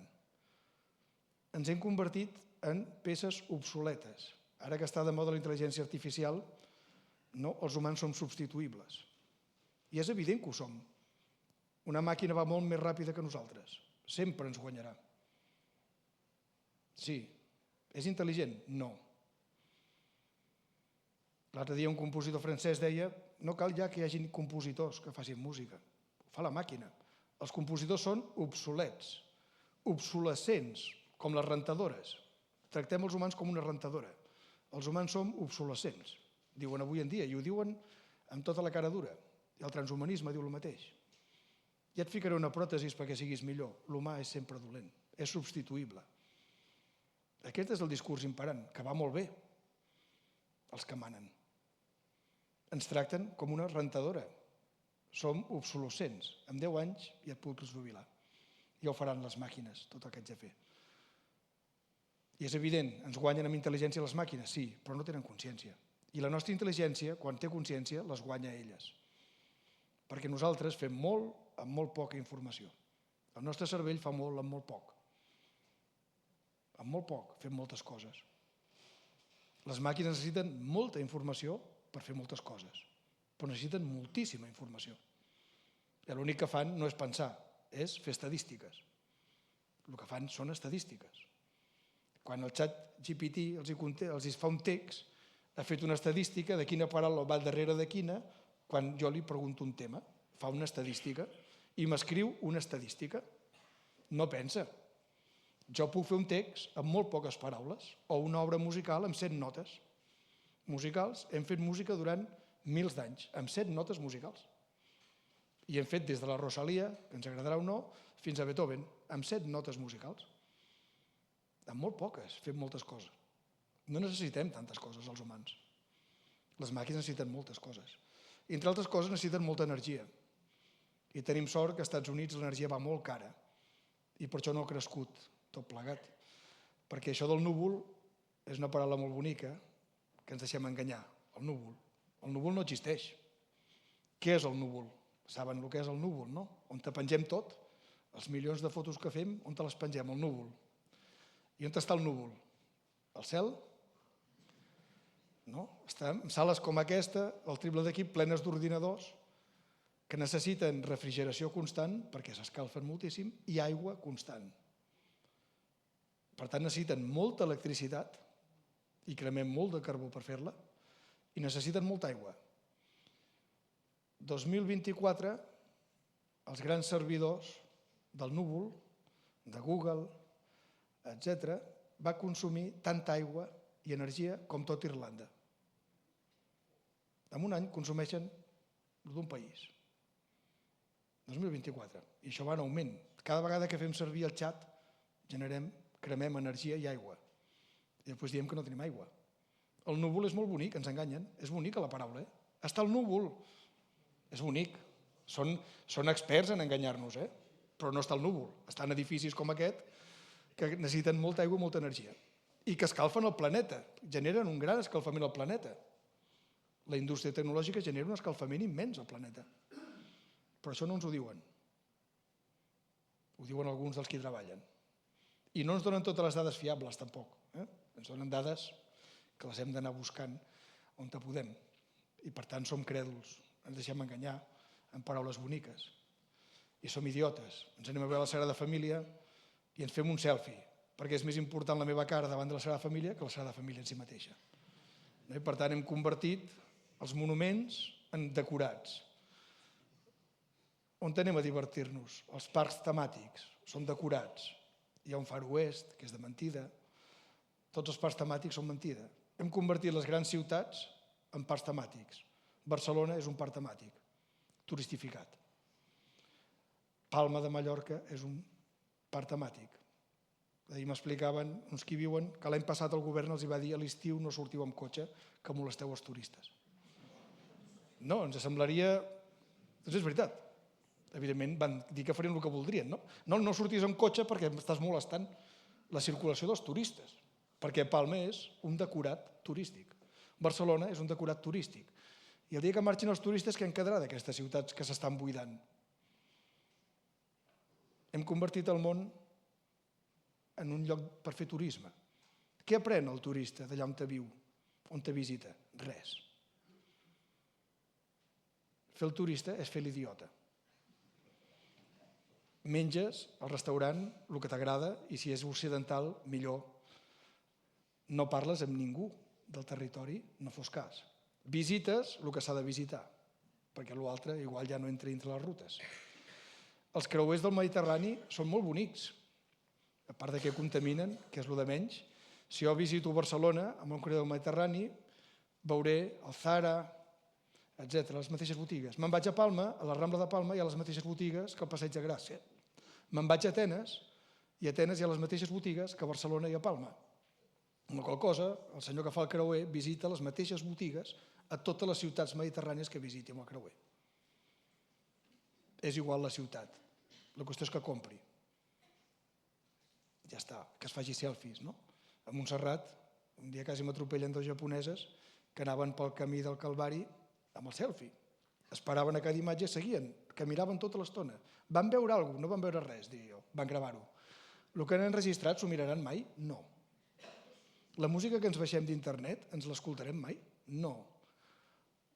Speaker 2: Ens hem convertit en peces obsoletes. Ara que està de moda la intel·ligència artificial, no, els humans som substituïbles. I és evident que ho som. Una màquina va molt més ràpida que nosaltres. Sempre ens guanyarà. Sí. És intel·ligent? No. L'altre dia un compositor francès deia no cal ja que hi hagi compositors que facin música. Ho fa la màquina. Els compositors són obsolets, obsolescents, com les rentadores. Tractem els humans com una rentadora. Els humans som obsolescents, diuen avui en dia, i ho diuen amb tota la cara dura. I el transhumanisme diu el mateix. Ja et ficaré una pròtesi perquè siguis millor. L'humà és sempre dolent, és substituïble. Aquest és el discurs imperant, que va molt bé, els que manen. Ens tracten com una rentadora. Som obsolescents. En 10 anys ja et puc jubilar. Ja ho faran les màquines, tot el que haig de fer. I és evident, ens guanyen amb intel·ligència les màquines, sí, però no tenen consciència. I la nostra intel·ligència, quan té consciència, les guanya a elles. Perquè nosaltres fem molt amb molt poca informació. El nostre cervell fa molt amb molt poc. Amb molt poc fem moltes coses. Les màquines necessiten molta informació per fer moltes coses, però necessiten moltíssima informació. I l'únic que fan no és pensar, és fer estadístiques. El que fan són estadístiques. Quan el xat GPT els fa un text, ha fet una estadística de quina paraula va darrere de quina, quan jo li pregunto un tema, fa una estadística i m'escriu una estadística. No pensa. Jo puc fer un text amb molt poques paraules o una obra musical amb 100 notes musicals. Hem fet música durant mils d'anys, amb 100 notes musicals. I hem fet des de la Rosalia, que ens agradarà o no, fins a Beethoven, amb 100 notes musicals. Amb molt poques fem moltes coses. No necessitem tantes coses els humans. Les màquines necessiten moltes coses. I entre altres coses necessiten molta energia. I tenim sort que als Estats Units l'energia va molt cara i per això no ha crescut tot plegat. Perquè això del núvol és una paraula molt bonica que ens deixem enganyar. El núvol. El núvol no existeix. Què és el núvol? Saben el que és el núvol, no? On te pengem tot. Els milions de fotos que fem, on te les pengem? El núvol. I on està el núvol? Al cel? No? Està en sales com aquesta, el triple d'equip, plenes d'ordinadors que necessiten refrigeració constant perquè s'escalfen moltíssim i aigua constant. Per tant, necessiten molta electricitat i cremem molt de carbó per fer-la i necessiten molta aigua. 2024, els grans servidors del núvol, de Google, etc., va consumir tanta aigua i energia com tot Irlanda. En un any consumeixen d'un país. 2024. I això va en augment. Cada vegada que fem servir el xat cremem energia i aigua. I després diem que no tenim aigua. El núvol és molt bonic, ens enganyen. És bonica la paraula, eh? Està el núvol. És bonic. Són experts en enganyar-nos, eh? Però no està el núvol. Estan edificis com aquest que necessiten molta aigua i molta energia. I que escalfen el planeta. Generen un gran escalfament al planeta. La indústria tecnològica genera un escalfament immens al planeta. Però això no ens ho diuen. Ho diuen alguns dels que hi treballen. I no ens donen totes les dades fiables, tampoc. Ens donen dades que les hem d'anar buscant on podem. I per tant som crèduls, ens deixem enganyar amb paraules boniques. I som idiotes. Ens anem a veure la Sagrada Família i ens fem un selfie, perquè és més important la meva cara davant de la Sagrada Família que la Sagrada Família en si mateixa. I per tant hem convertit els monuments en decorats. On anem a divertir-nos? Els parcs temàtics són decorats. Hi ha un Far West, que és de mentida. Tots els parcs temàtics són mentida. Hem convertit les grans ciutats en parcs temàtics. Barcelona és un parc temàtic, turistificat. Palma de Mallorca és un parc temàtic. Ahir m'explicaven uns que hi viuen que l'any passat el govern els va dir a l'estiu no sortiu amb cotxe que molesteu els turistes. No, ens semblaria... Doncs és veritat. Evidentment van dir que farien el que voldrien, no? No sortis amb cotxe perquè estàs molestant la circulació dels turistes, perquè Palma és un decorat turístic. Barcelona és un decorat turístic. I el dia que marxin els turistes, què en quedarà d'aquestes ciutats que s'estan buidant? Hem convertit el món en un lloc per fer turisme. Què aprèn el turista d'allà on te viu, on te visita? Res. Fer el turista és fer l'idiota. Menges al restaurant el que t'agrada i si és occidental, millor. No parles amb ningú del territori, no fos cas. Visites el que s'ha de visitar, perquè l'altre igual ja no entra dintre les rutes. Els creuers del Mediterrani són molt bonics, a part de que contaminen, que és el de menys. Si jo visito Barcelona, amb un creuer del Mediterrani, veuré el Zara, etc., les mateixes botigues. Me'n vaig a Palma, a la Rambla de Palma, hi ha les mateixes botigues que al Passeig de Gràcia. Me'n vaig a Atenes, i a Atenes hi ha les mateixes botigues que a Barcelona i a Palma. Amb la qual cosa, el senyor que fa el creuer visita les mateixes botigues a totes les ciutats mediterrànies que visiti amb el creuer. És igual la ciutat. La qüestió és que compri. Ja està, que es faci selfies, no? A Montserrat, un dia quasi m'atropellen dos japoneses que anaven pel camí del Calvari amb el selfie. Esperaven a cada imatge i seguien, que miraven tota l'estona. Van veure alguna cosa, no van veure res, diria jo, van gravar-ho. El que han enregistrat s'ho miraran mai? No. La música que ens baixem d'internet, ens l'escoltarem mai? No.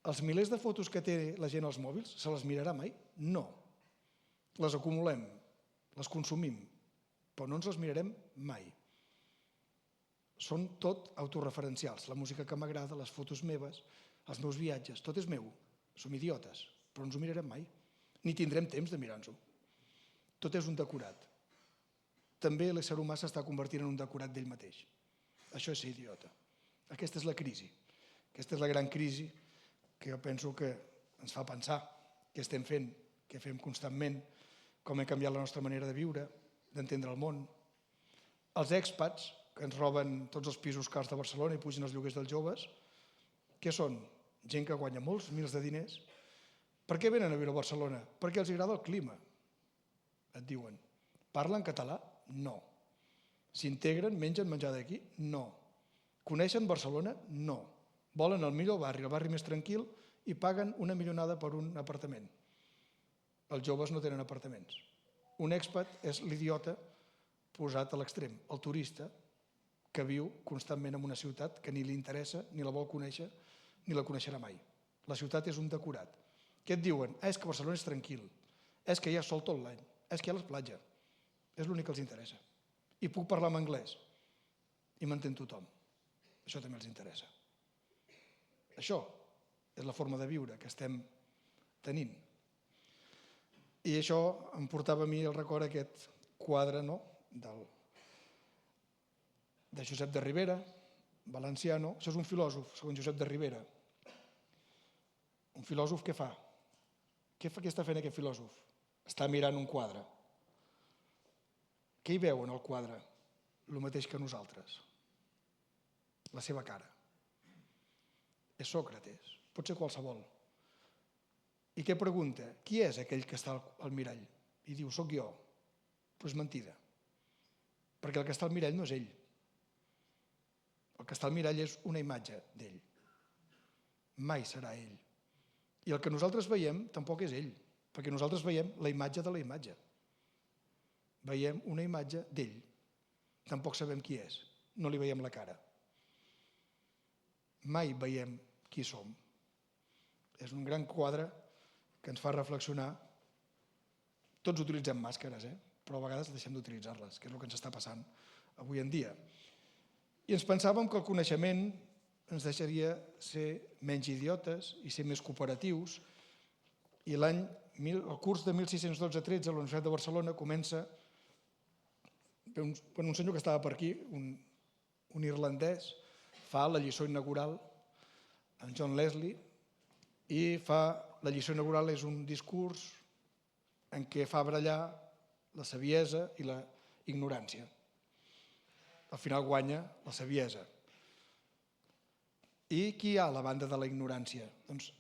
Speaker 2: Els milers de fotos que té la gent als mòbils, se les mirarà mai? No. Les acumulem, les consumim, però no ens les mirarem mai. Són tot autorreferencials. La música que m'agrada, les fotos meves, els meus viatges, tot és meu. Som idiotes, però no ens ho mirarem mai. Ni tindrem temps de mirar-nos-ho. Tot és un decorat. També l'ésser humà s'està convertint en un decorat d'ell mateix. Això és ser idiota. Aquesta és la crisi. Aquesta és la gran crisi que jo penso que ens fa pensar què estem fent, què fem constantment, com hem canviat la nostra manera de viure, d'entendre el món. Els expats, que ens roben tots els pisos cars de Barcelona i pugen els lloguers dels joves, què són? Gent que guanya molts mils de diners. Per què venen a viure a Barcelona? Perquè els agrada el clima, et diuen. Parlen català? No. S'integren, mengen menjar d'aquí? No. Coneixen Barcelona? No. Volen el millor barri, el barri més tranquil, i paguen una milionada per un apartament. Els joves no tenen apartaments. Un expat és l'idiota posat a l'extrem, el turista que viu constantment en una ciutat que ni li interessa, ni la vol conèixer, ni la coneixerà mai. La ciutat és un decorat. Què et diuen? És que Barcelona és tranquil, és que hi ha sol tot l'any, és que hi ha la platja. És l'únic que els interessa. I puc parlar en anglès i m'entén tothom. Això també els interessa. Això és la forma de viure que estem tenint. I això em portava a mi el record aquest quadre, no?, de Josep de Ribera, valenciano. Això és un filòsof, segons Josep de Ribera. Un filòsof què fa? Què està fent aquest filòsof? Està mirant un quadre. Què hi veu en el quadre? El mateix que nosaltres. La seva cara. És Sòcrates, pot ser qualsevol. I què pregunta? Qui és aquell que està al mirall? I diu, soc jo. Però és mentida. Perquè el que està al mirall no és ell. El que està al mirall és una imatge d'ell. Mai serà ell. I el que nosaltres veiem tampoc és ell, perquè nosaltres veiem la imatge de la imatge. Veiem una imatge d'ell. Tampoc sabem qui és. No li veiem la cara. Mai veiem qui som. És un gran quadre que ens fa reflexionar. Tots utilitzem màscares, però a vegades deixem d'utilitzar-les, que és el que ens està passant avui en dia. I ens pensàvem que el coneixement ens deixaria ser menys idiotes i ser més cooperatius. I el curs de 1612-13 a la Universitat de Barcelona comença un senyor que estava per aquí, un irlandès, fa la lliçó inaugural, en John Leslie, i la lliçó inaugural és un discurs en què fa brallar la saviesa i la ignorància. Al final guanya la saviesa. I qui hi ha a la banda de la ignorància? Doncs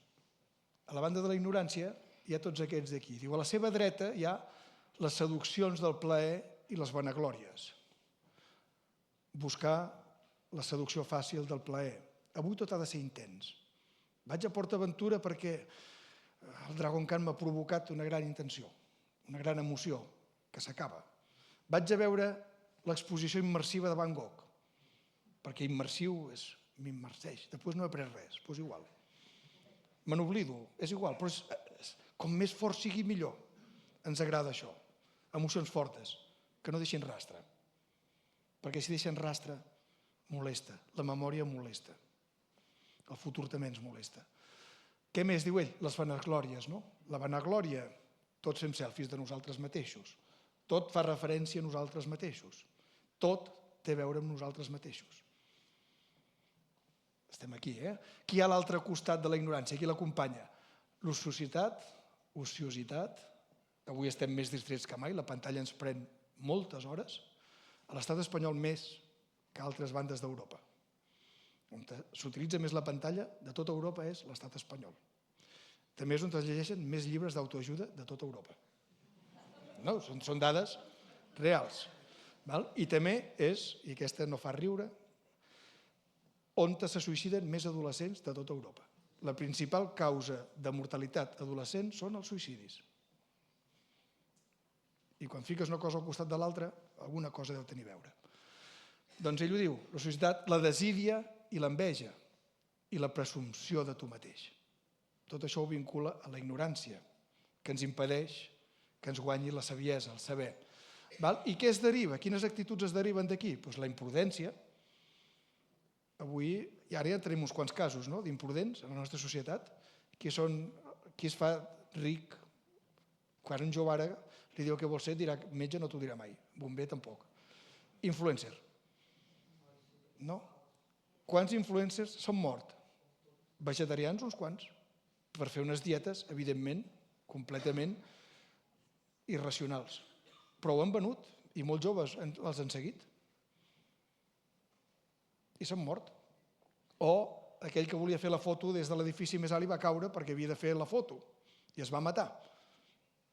Speaker 2: a la banda de la ignorància hi ha tots aquests d'aquí. Diu, a la seva dreta hi ha les seduccions del plaer i les vanaglòries. Buscar la seducció fàcil del plaer. Avui tot ha de ser intens. Vaig a Port Aventura perquè el Dragon Khan m'ha provocat una gran intenció, una gran emoció. que s'acaba. Vaig a veure l'exposició immersiva de Van Gogh, perquè immersiu m'immerseix, després no he après res, doncs igual. Me n'oblido, és igual, però com més fort sigui millor. Ens agrada això, emocions fortes, que no deixin rastre. Perquè si deixen rastre, molesta, la memòria molesta, el futur també ens molesta. Què més diu ell? Les vanaglòries, no? La vanaglòria, tots fem selfies de nosaltres mateixos, tot fa referència a nosaltres mateixos, tot té a veure amb nosaltres mateixos. Estem aquí, eh? Qui hi ha a l'altre costat de la ignorància? Qui l'acompanya? L'ociositat, avui estem més distrets que mai, la pantalla ens pren moltes hores, a l'estat espanyol més que altres bandes d'Europa. On s'utilitza més la pantalla de tota Europa és l'estat espanyol. També és on es llegeixen més llibres d'autoajuda de tota Europa. No, són dades reals. I també és, i aquesta no fa riure, on se suïciden més adolescents de tota Europa. La principal causa de mortalitat adolescent són els suïcidis. I quan fiques una cosa al costat de l'altra, alguna cosa deu tenir a veure. Doncs ell ho diu, la societat, la desídia i l'enveja i la presumpció de tu mateix. Tot això ho vincula a la ignorància, que ens impedeix que ens guanyi la saviesa, el saber. I què es deriva? Quines actituds es deriven d'aquí? Doncs la imprudència. Avui, i ara ja tenim uns quants casos d'imprudents en la nostra societat, qui es fa ric, quan un jove ara li diu què vol ser, dirà metge no t'ho dirà mai, bomber tampoc. Influencer. No? Quants influencers s'han mort? Vegetarians, uns quants, per fer unes dietes, evidentment, completament irracionals. Però ho han venut, i molts joves els han seguit. I s'han mort. O aquell que volia fer la foto des de l'edifici més alt i va caure perquè havia de fer la foto i es va matar,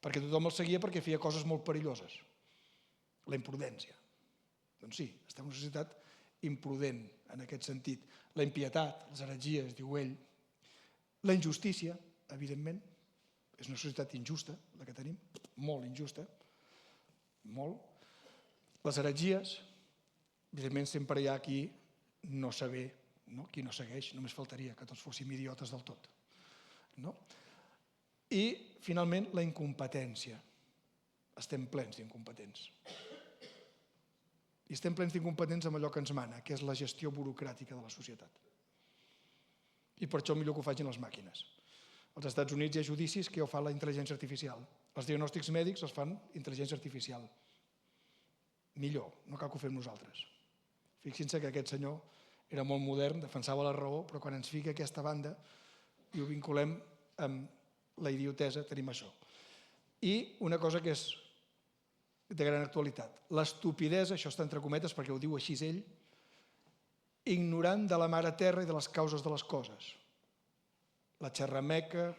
Speaker 2: perquè tothom el seguia perquè feia coses molt perilloses. La imprudència. Doncs sí, estem en una societat imprudent en aquest sentit. La impietat, les heretgies, diu ell. La injustícia, evidentment. És una societat injusta, la que tenim, molt injusta, molt. Les heretgies, evidentment sempre hi ha qui no saber, qui no segueix, només faltaria que tots fóssim idiotes del tot. I, finalment, la incompetència. Estem plens d'incompetents. I estem plens d'incompetents amb allò que ens mana, que és la gestió burocràtica de la societat. I per això millor que ho facin les màquines. Als Estats Units hi ha judicis que ho fa la intel·ligència artificial. Els diagnòstics mèdics els fan intel·ligència artificial. Millor, no cal que ho fem nosaltres. Fixin-se que aquest senyor era molt modern, defensava la raó, però quan ens fica aquesta banda i ho vinculem amb la idiotesa, tenim això. I una cosa que és de gran actualitat. L'estupidesa, això està entre cometes perquè ho diu així ell, ignorant de la mare terra i de les causes de les coses. La xerrameca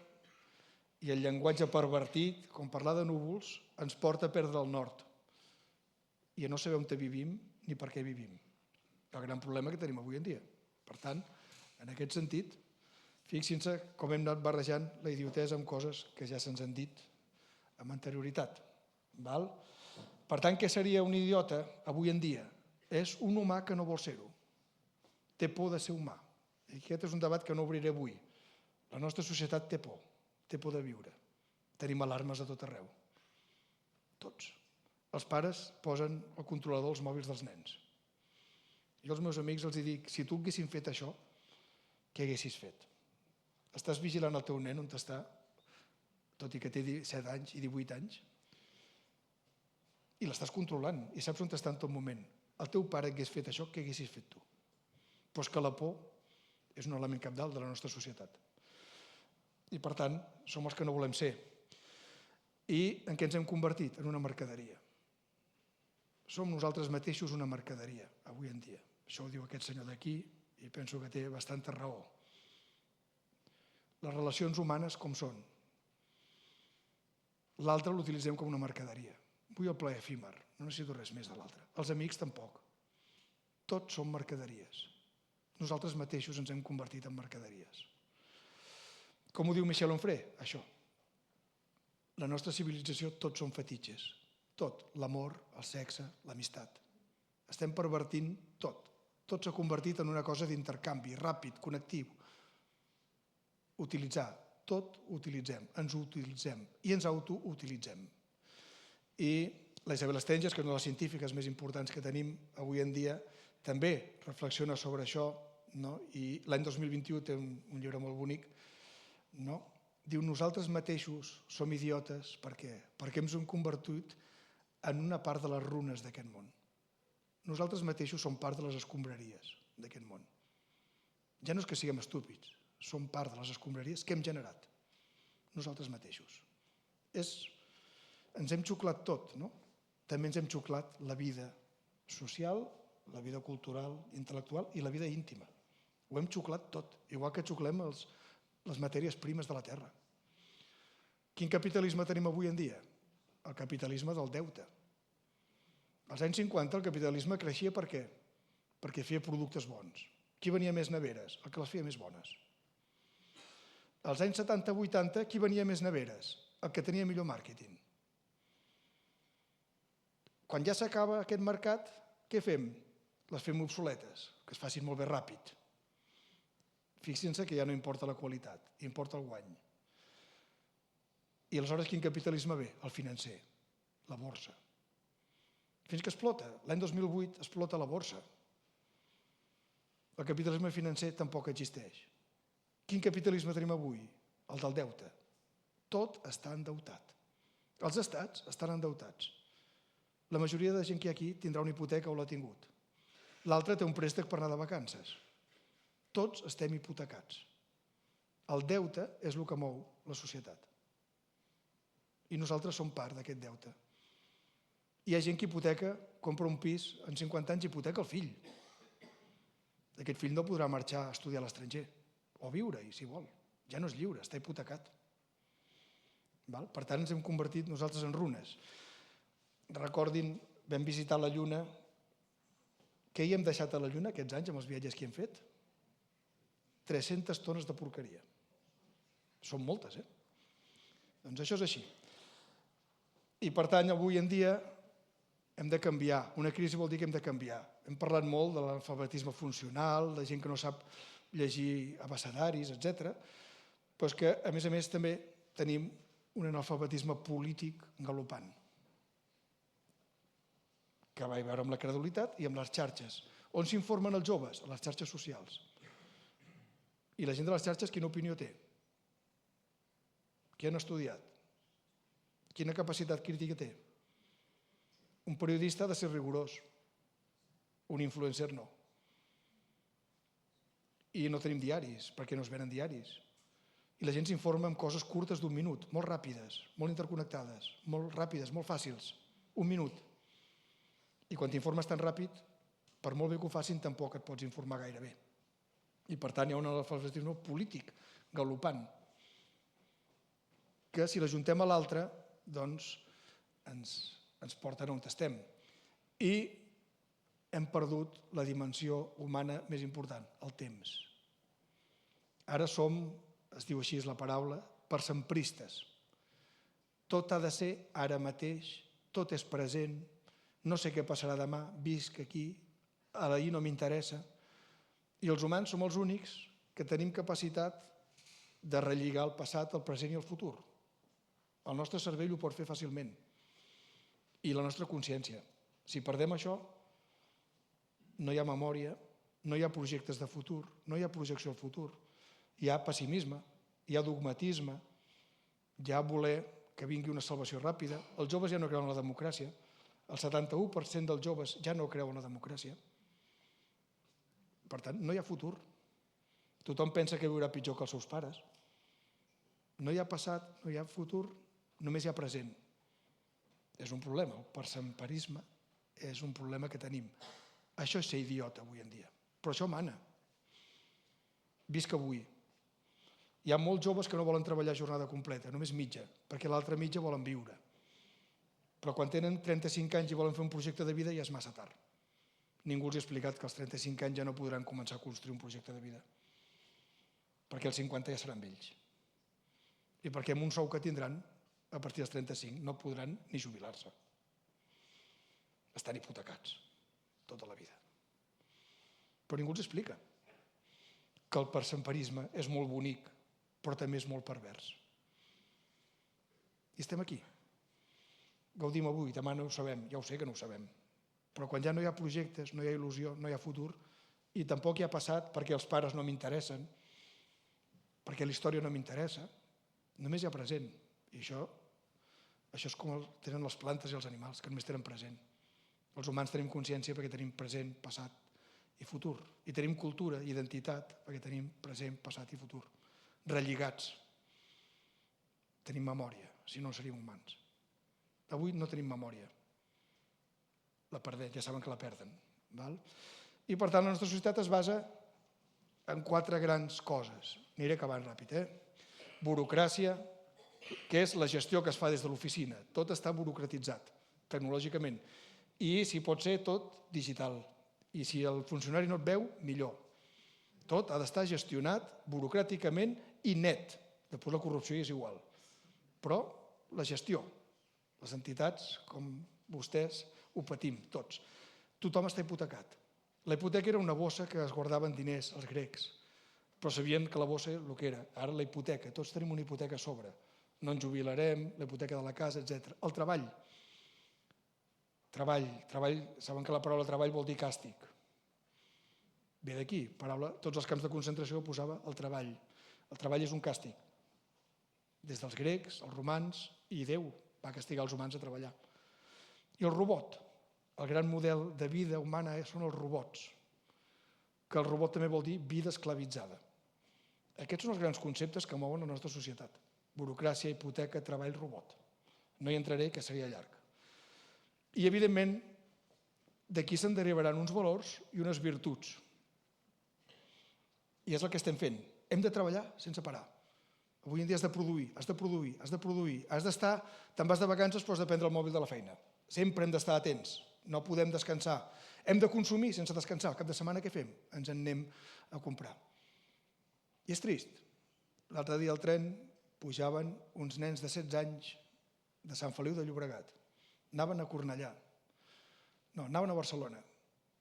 Speaker 2: i el llenguatge pervertit, com parlar de núvols, ens porta a perdre el nord i a no saber on vivim ni per què vivim. El gran problema que tenim avui en dia. Per tant, en aquest sentit, fixin-se com hem anat barrejant la idiotesa amb coses que ja se'ns han dit amb anterioritat. Per tant, què seria un idiota avui en dia? És un humà que no vol ser-ho. Té por de ser humà. I aquest és un debat que no obriré avui. La nostra societat té por de viure. Tenim alarmes a tot arreu. Tots. Els pares posen el controlador als mòbils dels nens. Jo als meus amics els dic, si tu haguessin fet això, què haguessis fet? Estàs vigilant el teu nen on està, tot i que té 7 anys i 18 anys, i l'estàs controlant i saps on està en tot moment. El teu pare hagués fet això, què haguessis fet tu? Però és que la por és un element cabdal de la nostra societat. I per tant, som els que no volem ser. I en què ens hem convertit? En una mercaderia. Som nosaltres mateixos una mercaderia, avui en dia. Això ho diu aquest senyor d'aquí i penso que té bastanta raó. Les relacions humanes com són? L'altre l'utilitzem com una mercaderia. Vull el plaer efímer, no necessito res més de l'altre. Els amics tampoc. Tots som mercaderies. Nosaltres mateixos ens hem convertit en mercaderies. Com ho diu Michel Onfray, això. La nostra civilització tots són fetitxes. tot, l'amor, el sexe, l'amistat. Estem pervertint tot. Tot s'ha convertit en una cosa d'intercanvi, ràpid, connectiu. Utilitzar, tot ho utilitzem, ens ho utilitzem i ens autoutilitzem. I la Isabel Stenges, que és una de les científiques més importants que tenim avui en dia, també reflexiona sobre això, i l'any 2021 té un llibre molt bonic, diu: nosaltres mateixos som idiotes, per què? Perquè ens hem convertit en una part de les runes d'aquest món. Nosaltres mateixos som part de les escombraries d'aquest món. Ja no és que siguem estúpids, som part de les escombraries que hem generat, nosaltres mateixos. Ens hem xuclat tot, no? També ens hem xuclat la vida social, la vida cultural, intel·lectual i la vida íntima. Ho hem xuclat tot, igual que xuclem les matèries primes de la terra. Quin capitalisme tenim avui en dia? El capitalisme del deute. Als anys 50 el capitalisme creixia per què? Perquè feia productes bons. Qui venia més neveres? El que les feia més bones. Als anys 70-80 qui venia més neveres? El que tenia millor màrqueting. Quan ja s'acaba aquest mercat, què fem? Les fem obsoletes, que es facin molt bé ràpid. Fixin-se que ja no importa la qualitat, importa el guany. I aleshores quin capitalisme ve? El financer, la borsa. Fins que explota. L'any 2008 explota la borsa. El capitalisme financer tampoc existeix. Quin capitalisme tenim avui? El del deute. Tot està endeutat. Els estats estan endeutats. La majoria de gent que hi ha aquí tindrà una hipoteca o l'ha tingut. L'altre té un préstec per anar de vacances. Tots estem hipotecats. El deute és el que mou la societat. I nosaltres som part d'aquest deute. Hi ha gent que hipoteca, compra un pis, en 50 anys hipoteca el fill. Aquest fill no podrà marxar a estudiar a l'estranger, o viure-hi, si vol. Ja no és lliure, està hipotecat. Per tant, ens hem convertit nosaltres en runes. Recordin, vam visitar la Lluna. Què hi hem deixat a la Lluna aquests anys amb els viatges que hem fet? 300 tones de porqueria. Són moltes, Doncs això és així. I per tant, avui en dia hem de canviar. Una crisi vol dir que hem de canviar. Hem parlat molt de l'analfabetisme funcional, de gent que no sap llegir abecedaris, etc. Però és que, a més, també tenim un analfabetisme polític galopant, que va a veure amb la credulitat i amb les xarxes. On s'informen els joves? A les xarxes socials. I la gent de les xarxes quina opinió té? Què han estudiat? Quina capacitat crítica té? Un periodista ha de ser rigorós. Un influencer no. I no tenim diaris, perquè no es venen diaris. I la gent s'informa amb coses curtes d'un minut, molt ràpides, molt interconnectades, molt ràpides, molt fàcils. Un minut. I quan t'informes tan ràpid, per molt bé que ho facin, tampoc et pots informar gaire bé. I per tant hi ha un analfabetisme polític galopant, que si l'ajuntem a l'altre, doncs ens porten on estem. I hem perdut la dimensió humana més important, el temps. Ara som, es diu així és la paraula, persempristes. Tot ha de ser ara mateix, tot és present, no sé què passarà demà, visc aquí, ahir no m'interessa. I els humans som els únics que tenim capacitat de relligar el passat, el present i el futur. El nostre cervell ho pot fer fàcilment. I la nostra consciència. Si perdem això, no hi ha memòria, no hi ha projectes de futur, no hi ha projecció al futur. Hi ha pessimisme, hi ha dogmatisme, hi ha voler que vingui una salvació ràpida. Els joves ja no creuen en la democràcia. El 71% dels joves ja no creuen en la democràcia. Per tant, no hi ha futur. Tothom pensa que viurà pitjor que els seus pares. No hi ha passat, no hi ha futur, només hi ha present. És un problema, el persemperisme és un problema que tenim. Això és ser idiota avui en dia, però això mana. Visc avui. Hi ha molts joves que no volen treballar jornada completa, només mitja, perquè l'altra mitja volen viure. Però quan tenen 35 anys i volen fer un projecte de vida ja és massa tard. Ningú els ha explicat que als 35 anys ja no podran començar a construir un projecte de vida, perquè als 50 ja seran vells. I perquè amb un sou que tindran, a partir dels 35 no podran ni jubilar-se. estan hipotecats tota la vida. Però ningú els explica que el persemperisme és molt bonic, però també és molt pervers. I estem aquí. Gaudim avui, demà no ho sabem, ja ho sé que no ho sabem. Però quan ja no hi ha projectes, no hi ha il·lusió, no hi ha futur, i tampoc hi ha passat perquè els pares no m'interessen, perquè la història no m'interessa, només hi ha present. I això és com tenen les plantes i els animals, que només tenen present. Els humans tenim consciència perquè tenim present, passat i futur. I tenim cultura i identitat perquè tenim present, passat i futur. Relligats. Tenim memòria, si no seríem humans. Avui no tenim memòria. La perdem, ja saben que la perden. I per tant la nostra societat es basa en 4 grans coses. Aniré acabant ràpid. Burocràcia, que és la gestió que es fa des de l'oficina. Tot està burocratitzat, tecnològicament. I si pot ser tot digital. I si el funcionari no et veu, millor. Tot ha d'estar gestionat burocràticament i net. Després la corrupció hi és igual. Però la gestió, les entitats com vostès ho patim tots. Tothom està hipotecat. La hipoteca era una bossa que es guardaven diners els grecs, però sabien que la bossa el que era. Ara la hipoteca, tots tenim una hipoteca a sobre. No ens jubilarem, la hipoteca de la casa, etc. El treball. Treball, saben que la paraula treball vol dir càstig. Ve d'aquí, tots els camps de concentració posava el treball. El treball és un càstig. Des dels grecs, els romans, i Déu va castigar els humans a treballar. I el robot, el gran model de vida humana són els robots, que el robot també vol dir vida esclavitzada. Aquests són els grans conceptes que mouen la nostra societat. Burocràcia, hipoteca, treball, robot. No hi entraré, que seria llarg. I, evidentment, d'aquí se'n derivaran uns valors i unes virtuts. I és el que estem fent. Hem de treballar sense parar. Avui en dia has de produir, has d'estar, te'n vas de vacances però has de prendre el mòbil de la feina. Sempre hem d'estar atents, no podem descansar. Hem de consumir sense descansar. El cap de setmana què fem? Ens en anem a comprar. I és trist. L'altre dia al tren pujaven uns nens de 16 anys de Sant Feliu de Llobregat. Anaven a Cornellà. No, anaven a Barcelona,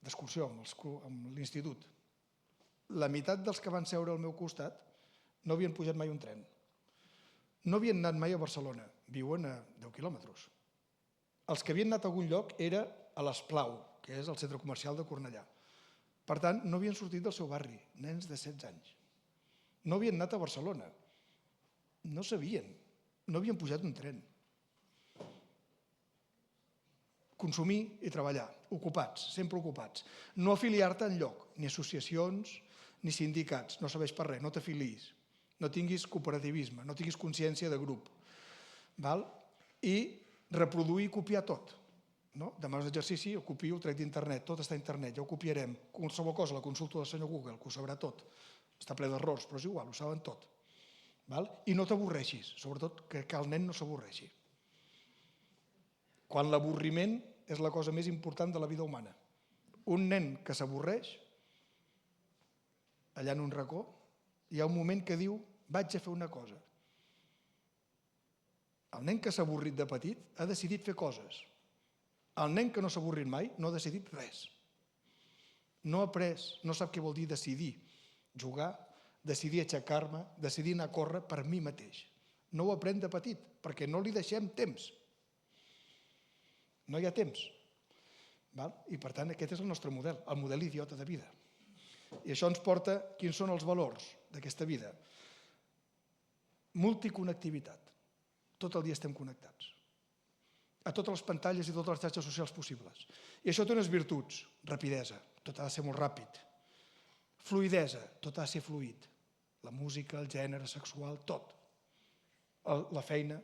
Speaker 2: d'excursió amb l'institut. La meitat dels que van seure al meu costat no havien pujat mai un tren. No havien anat mai a Barcelona. Viuen a 10 quilòmetres. Els que havien anat a algun lloc era a l'Esplau, que és el centre comercial de Cornellà. Per tant, no havien sortit del seu barri, nens de 16 anys. No havien anat a Barcelona. No sabien. No havien pujat un tren. Consumir i treballar, ocupats, sempre ocupats. No afiliar-te enlloc, ni associacions, ni sindicats, no serveix per res, no t'afiliïs, no tinguis cooperativisme, no tinguis consciència de grup. I reproduir i copiar tot. Demà és un exercici, ho copio, ho trec d'internet, tot està a internet, ja ho copiarem. Qualsevol cosa la consulto del senyor Google, que ho sabrà tot. Està ple d'errors, però és igual, ho saben tot. I no t'avorreixis, sobretot que el nen no s'avorreixi. Quan l'avorriment és la cosa més important de la vida humana. Un nen que s'avorreix, allà en un racó, hi ha un moment que diu, vaig a fer una cosa. El nen que s'ha avorrit de petit ha decidit fer coses. El nen que no s'ha avorrit mai no ha decidit res. No ha après, no sap què vol dir decidir. Jugar, decidir aixecar-me, decidir anar a córrer per mi mateix. No ho aprèn de petit, perquè no li deixem temps. No hi ha temps. I per tant aquest és el nostre model, el model idiota de vida. I això ens porta, quins són els valors d'aquesta vida? Multiconnectivitat. Tot el dia estem connectats. A totes les pantalles i totes les xarxes socials possibles. I això té unes virtuts. Rapidesa, tot ha de ser molt ràpid. Fluïdesa, tot ha de ser fluid. La música, el gènere sexual, tot. La feina,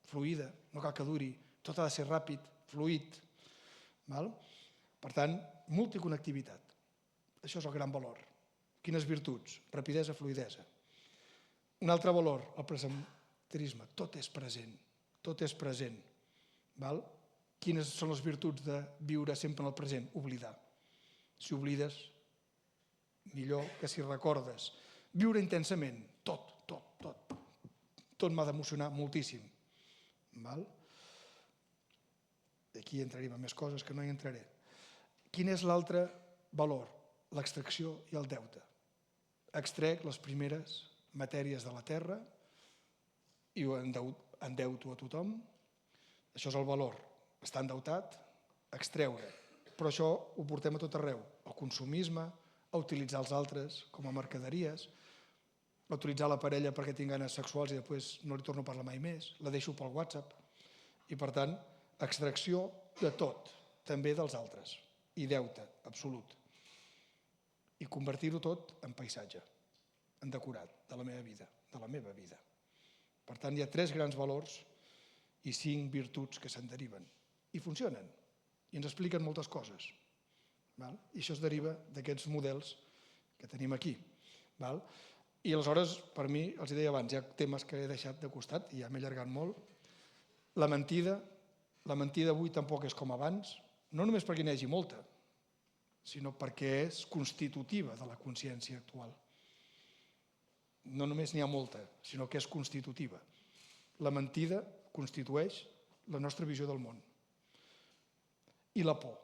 Speaker 2: fluida, no cal que duri. Tot ha de ser ràpid, fluid. Per tant, multiconnectivitat. Això és el gran valor. Quines virtuts? Rapidesa, fluïdesa. Un altre valor, el presenterisme. Tot és present. Tot és present. Quines són les virtuts de viure sempre en el present? Oblidar. Si oblides, millor que si recordes. Viure intensament. Tot. Tot m'ha d'emocionar moltíssim. aquí entraríem en més coses que no hi entraré. Quin és l'altre valor? L'extracció i el deute. Extrec les primeres matèries de la terra i ho endeuto a tothom. Això és el valor. Estar endeutat, extreure. Però això ho portem a tot arreu. Al consumisme, a utilitzar els altres com a mercaderies, a utilitzar la parella perquè tinc ganes sexuals i després no li torno a parlar mai més, la deixo pel WhatsApp. I per tant, extracció de tot, també dels altres. I deute, absolut. I convertir-ho tot en paisatge, en decorat de la meva vida. Per tant, hi ha 3 grans valors i 5 virtuts que se'n deriven. I funcionen. I ens expliquen moltes coses. I això es deriva d'aquests models que tenim aquí. I aleshores, per mi, els deia abans, hi ha temes que he deixat de costat i ja m'he allargat molt. La mentida avui tampoc és com abans, no només perquè n'hi hagi molta, sinó perquè és constitutiva de la consciència actual. No només n'hi ha molta, sinó que és constitutiva. La mentida constitueix la nostra visió del món. I la por.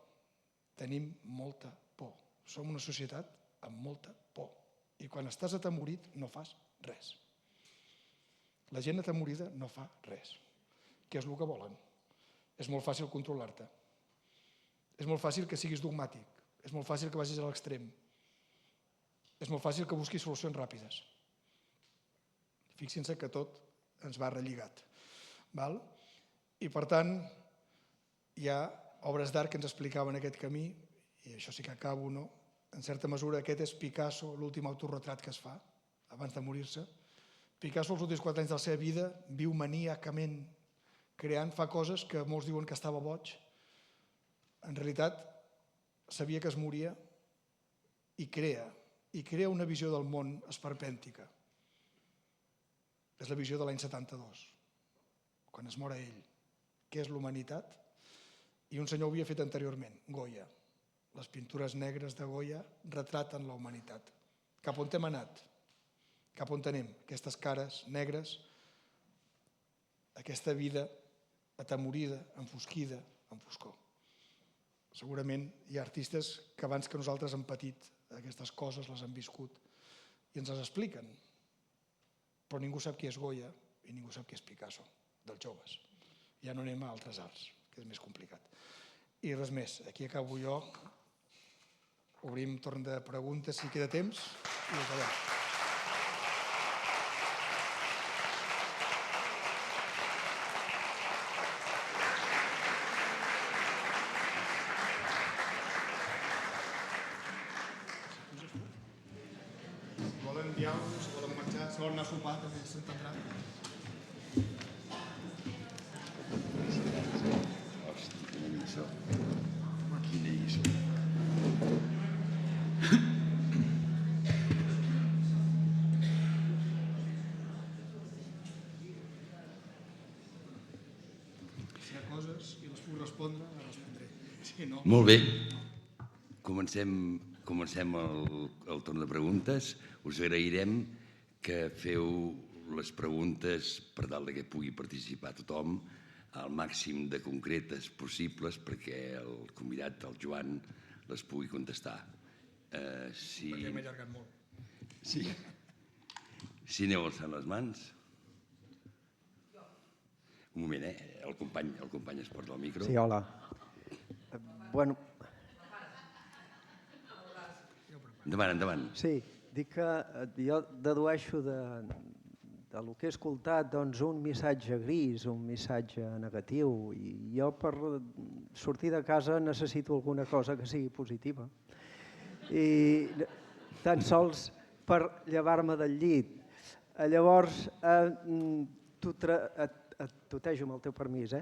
Speaker 2: Tenim molta por. Som una societat amb molta por. I quan estàs atemorit no fas res. La gent atemorida no fa res. Què és el que volen? És molt fàcil controlar-te. És molt fàcil que siguis dogmàtic. És molt fàcil que vagis a l'extrem. És molt fàcil que busquis solucions ràpides. Fixin-se que tot ens va relligat. I per tant, hi ha obres d'art que ens explicaven aquest camí, i això sí que acabo, no? En certa mesura aquest és Picasso, l'últim autorretrat que es fa, abans de morir-se. Picasso, els últims 4 anys de la seva vida, viu maníacament creant, fa coses que molts diuen que estava boig. En realitat, sabia que es moria i crea una visió del món esperpèntica. És la visió de l'any 72, quan es mor ell. Què és l'humanitat? I un senyor ho havia fet anteriorment, Goya. Les pintures negres de Goya retraten la humanitat. Cap on hem anat? Cap on anem? Aquestes cares negres, aquesta vida atemorida, enfosquida, en foscor. Segurament hi ha artistes que abans que nosaltres han patit aquestes coses, les han viscut i ens les expliquen. Però ningú sap qui és Goya i ningú sap qui és Picasso, dels joves. Ja no anem a altres arts, que és més complicat. I res més, aquí acabo jo. Obrim torn de preguntes si queda temps i acabem. Volen diàlegs, volen menjar, si volen anar a sopar també s'entendrà.
Speaker 1: Hosti, quina lliçó. Quina lliçó.
Speaker 2: Si hi ha coses i les puc respondre, les respondré. Si no...
Speaker 1: Molt bé. Comencem el torn de preguntes. Us agrairem que feu les preguntes per tal que pugui participar tothom al màxim de concretes possibles perquè el convidat, el Joan, les pugui contestar.
Speaker 2: Perquè m'he allargat molt.
Speaker 1: Sí. Si aneu alçant les mans. Un moment, el company es porta el micro.
Speaker 3: Sí, hola. Bueno,
Speaker 1: Endavant.
Speaker 3: sí, dic que jo dedueixo del que he escoltat un missatge gris, un missatge negatiu, i jo per sortir de casa necessito alguna cosa que sigui positiva. I tan sols per llevar-me del llit. Llavors, et tutejo amb el teu permís,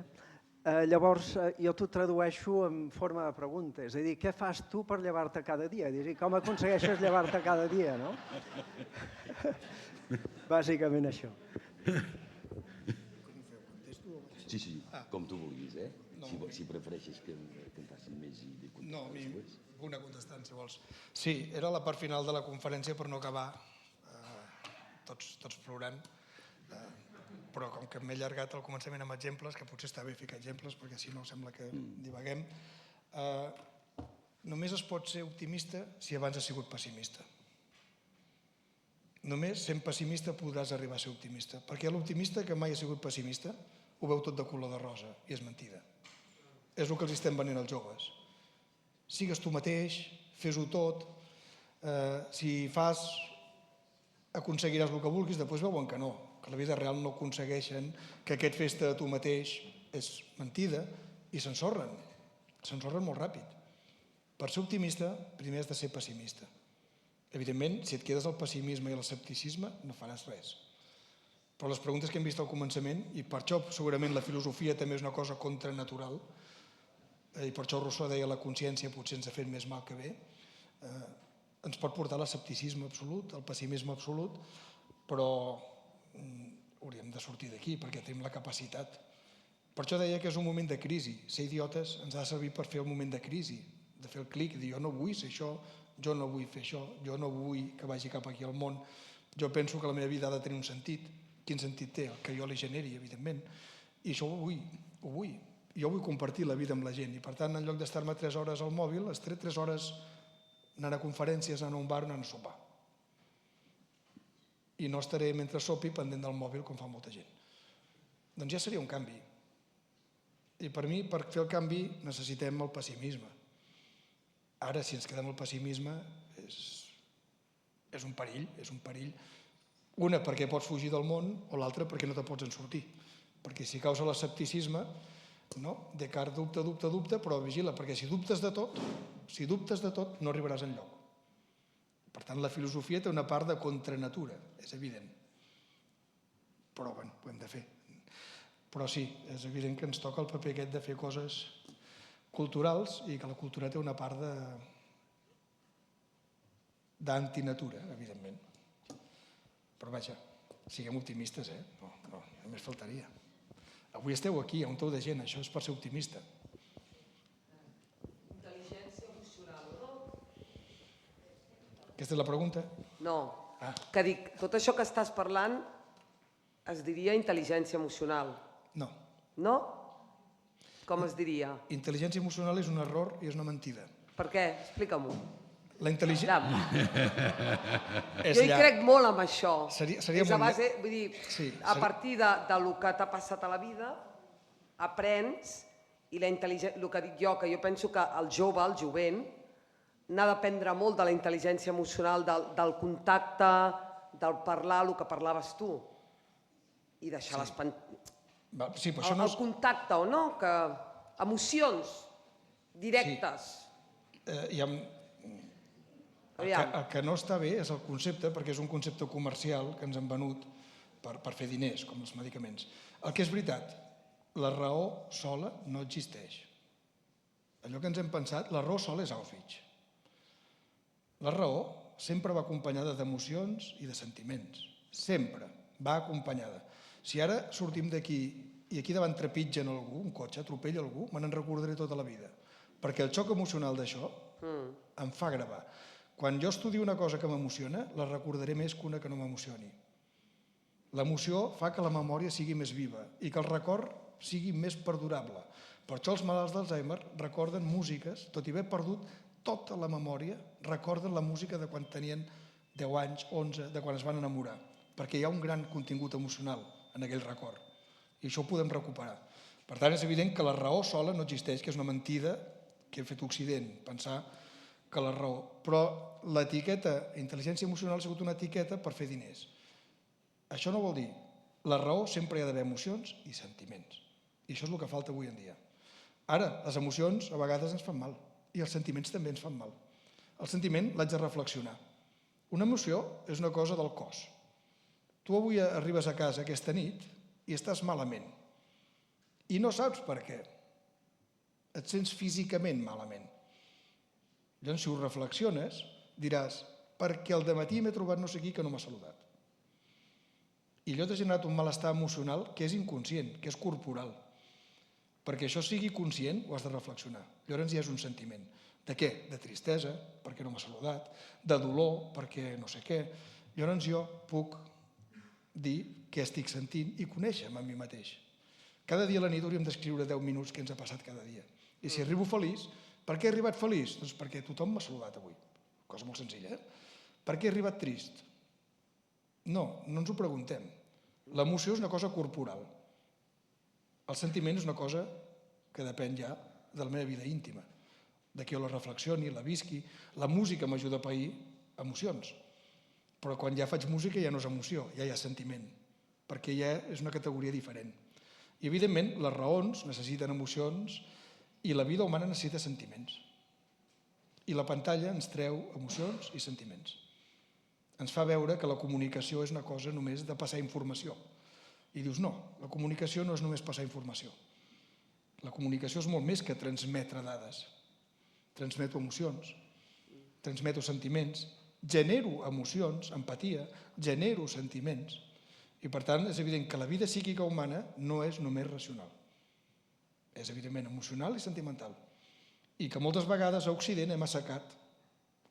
Speaker 3: Llavors, jo t'ho tradueixo en forma de pregunta. És a dir, què fas tu per llevar-te cada dia? És a dir, com aconsegueixes llevar-te cada dia, no? Bàsicament això.
Speaker 1: Sí, com tu vulguis, Si prefereixes que em facin més i li contestar
Speaker 2: No, a mi
Speaker 1: després.
Speaker 2: puc anar contestant, si vols. Sí, era la part final de la conferència per no acabar tots plorant. però com que m'he allargat al començament amb exemples, que potser està bé ficar exemples, perquè si no sembla que divaguem, només es pot ser optimista si abans has sigut pessimista. Només sent pessimista podràs arribar a ser optimista, perquè l'optimista que mai ha sigut pessimista ho veu tot de color de rosa, i és mentida. És el que els estem venent als joves. Sigues tu mateix, fes-ho tot, si fas aconseguiràs el que vulguis, després veuen que no, que la vida real no aconsegueixen, que aquest fes-te a tu mateix és mentida, i s'ensorren molt ràpid. Per ser optimista, primer has de ser pessimista. Evidentment, si et quedes al pessimisme i a l'escepticisme, no faràs res. Però les preguntes que hem vist al començament, i per això segurament la filosofia també és una cosa contranatural, i per això Rousseau deia la consciència potser ens ha fet més mal que bé, ens pot portar a l'escepticisme absolut, al pessimisme absolut, però hauríem de sortir d'aquí perquè tenim la capacitat. Per això deia que és un moment de crisi. Ser idiotes ens ha de servir per fer el moment de crisi, de fer el clic, dir jo no vull ser això, jo no vull fer això, jo no vull que vagi cap aquí al món, jo penso que la meva vida ha de tenir un sentit. Quin sentit té? El que jo li generi, evidentment. I això ho vull. Jo vull compartir la vida amb la gent i per tant en lloc d'estar-me 3 hores al mòbil estaré 3 hores anant a conferències, anant a un bar, anant a sopar. I no estaré mentre sopi pendent del mòbil com fa molta gent. Doncs ja seria un canvi. I per mi, per fer el canvi, necessitem el pessimisme. Ara, si ens quedem al pessimisme, és un perill. Una, perquè pots fugir del món, o l'altra, perquè no te pots en sortir. Perquè si causa l'escepticisme, Descartes dubta, però vigila, perquè si dubtes de tot, no arribaràs enlloc. Per tant, la filosofia té una part de contranatura, és evident. Però, bé, ho hem de fer. Però sí, és evident que ens toca el paper aquest de fer coses culturals i que la cultura té una part d'antinatura, evidentment. Però vaja, siguem optimistes, No, només faltaria. Avui esteu aquí, hi ha un tou de gent, això és per ser optimista.
Speaker 4: Intel·ligència emocional, no?
Speaker 2: Aquesta és la pregunta?
Speaker 4: No, que dic, tot això que estàs parlant es diria intel·ligència emocional.
Speaker 2: No.
Speaker 4: No? Com es diria?
Speaker 2: Intel·ligència emocional és un error i és una mentida.
Speaker 4: Per què? Explica-m'ho.
Speaker 2: La intel·ligència...
Speaker 4: Jo hi crec molt en això.
Speaker 2: Seria
Speaker 4: és a base, vull dir,
Speaker 2: Sí,
Speaker 4: a partir del que t'ha passat a la vida, aprens, i la intel·ligència, el que dic jo, que jo penso que el jove, el jovent, n'ha d'aprendre molt de la intel·ligència emocional, del contacte, del parlar, el que parlaves tu, i deixar les
Speaker 2: Sí, però això no
Speaker 4: el contacte, o no? Emocions directes.
Speaker 2: El que no està bé és el concepte, perquè és un concepte comercial que ens han venut per fer diners, com els medicaments. El que és veritat, la raó sola no existeix. Allò que ens hem pensat, la raó sola és Auschwitz. La raó sempre va acompanyada d'emocions i de sentiments. Sempre va acompanyada. Si ara sortim d'aquí i aquí davant trepitgen algú, un cotxe, atropella algú, me n'en recordaré tota la vida. Perquè el xoc emocional d'això em fa gravar. Quan jo estudio una cosa que m'emociona, la recordaré més que una que no m'emocioni. L'emoció fa que la memòria sigui més viva i que el record sigui més perdurable. Per això els malalts d'Alzheimer recorden músiques, tot i haver perdut tota la memòria, recorden la música de quan tenien 10 anys, 11, de quan es van enamorar, perquè hi ha un gran contingut emocional en aquell record. I això ho podem recuperar. Per tant, és evident que la raó sola no existeix, que és una mentida que hem fet Occident, pensar que la raó. Però l'etiqueta intel·ligència emocional ha sigut una etiqueta per fer diners. Això no vol dir, la raó sempre hi ha d'haver emocions i sentiments. I això és el que falta avui en dia. Ara, les emocions a vegades ens fan mal i els sentiments també ens fan mal. El sentiment l'haig de reflexionar. Una emoció és una cosa del cos. Tu avui arribes a casa aquesta nit i estàs malament. I no saps per què. Et sents físicament malament. Llavors, si ho reflexiones, diràs, perquè al dematí m'he trobat no sé qui que no m'ha saludat. I allò t'ha generat un malestar emocional que és inconscient, que és corporal. Perquè això sigui conscient, ho has de reflexionar. Llavors ja és un sentiment. De què? De tristesa, perquè no m'ha saludat, de dolor, perquè no sé què. Llavors jo puc dir què estic sentint i conèixer-me a mi mateix. Cada dia a la nit hauríem d'escriure 10 minuts què ens ha passat cada dia. I si arribo feliç, per què he arribat feliç? Doncs perquè tothom m'ha saludat avui. Cosa molt senzilla, Per què he arribat trist? No ens ho preguntem. L'emoció és una cosa corporal. El sentiment és una cosa que depèn ja de la meva vida íntima. D'aquí jo la reflexioni, la visqui. La música m'ajuda a pair emocions. Però quan ja faig música ja no és emoció, ja hi ha sentiment, perquè ja és una categoria diferent. I evidentment les raons necessiten emocions i la vida humana necessita sentiments. I la pantalla ens treu emocions i sentiments. Ens fa veure que la comunicació és una cosa només de passar informació. I dius, no, la comunicació no és només passar informació. La comunicació és molt més que transmetre dades. Transmeto emocions, transmeto sentiments, genero emocions, empatia, genero sentiments. I per tant és evident que la vida psíquica humana no és només racional. És evidentment emocional i sentimental. I que moltes vegades a Occident hem assecat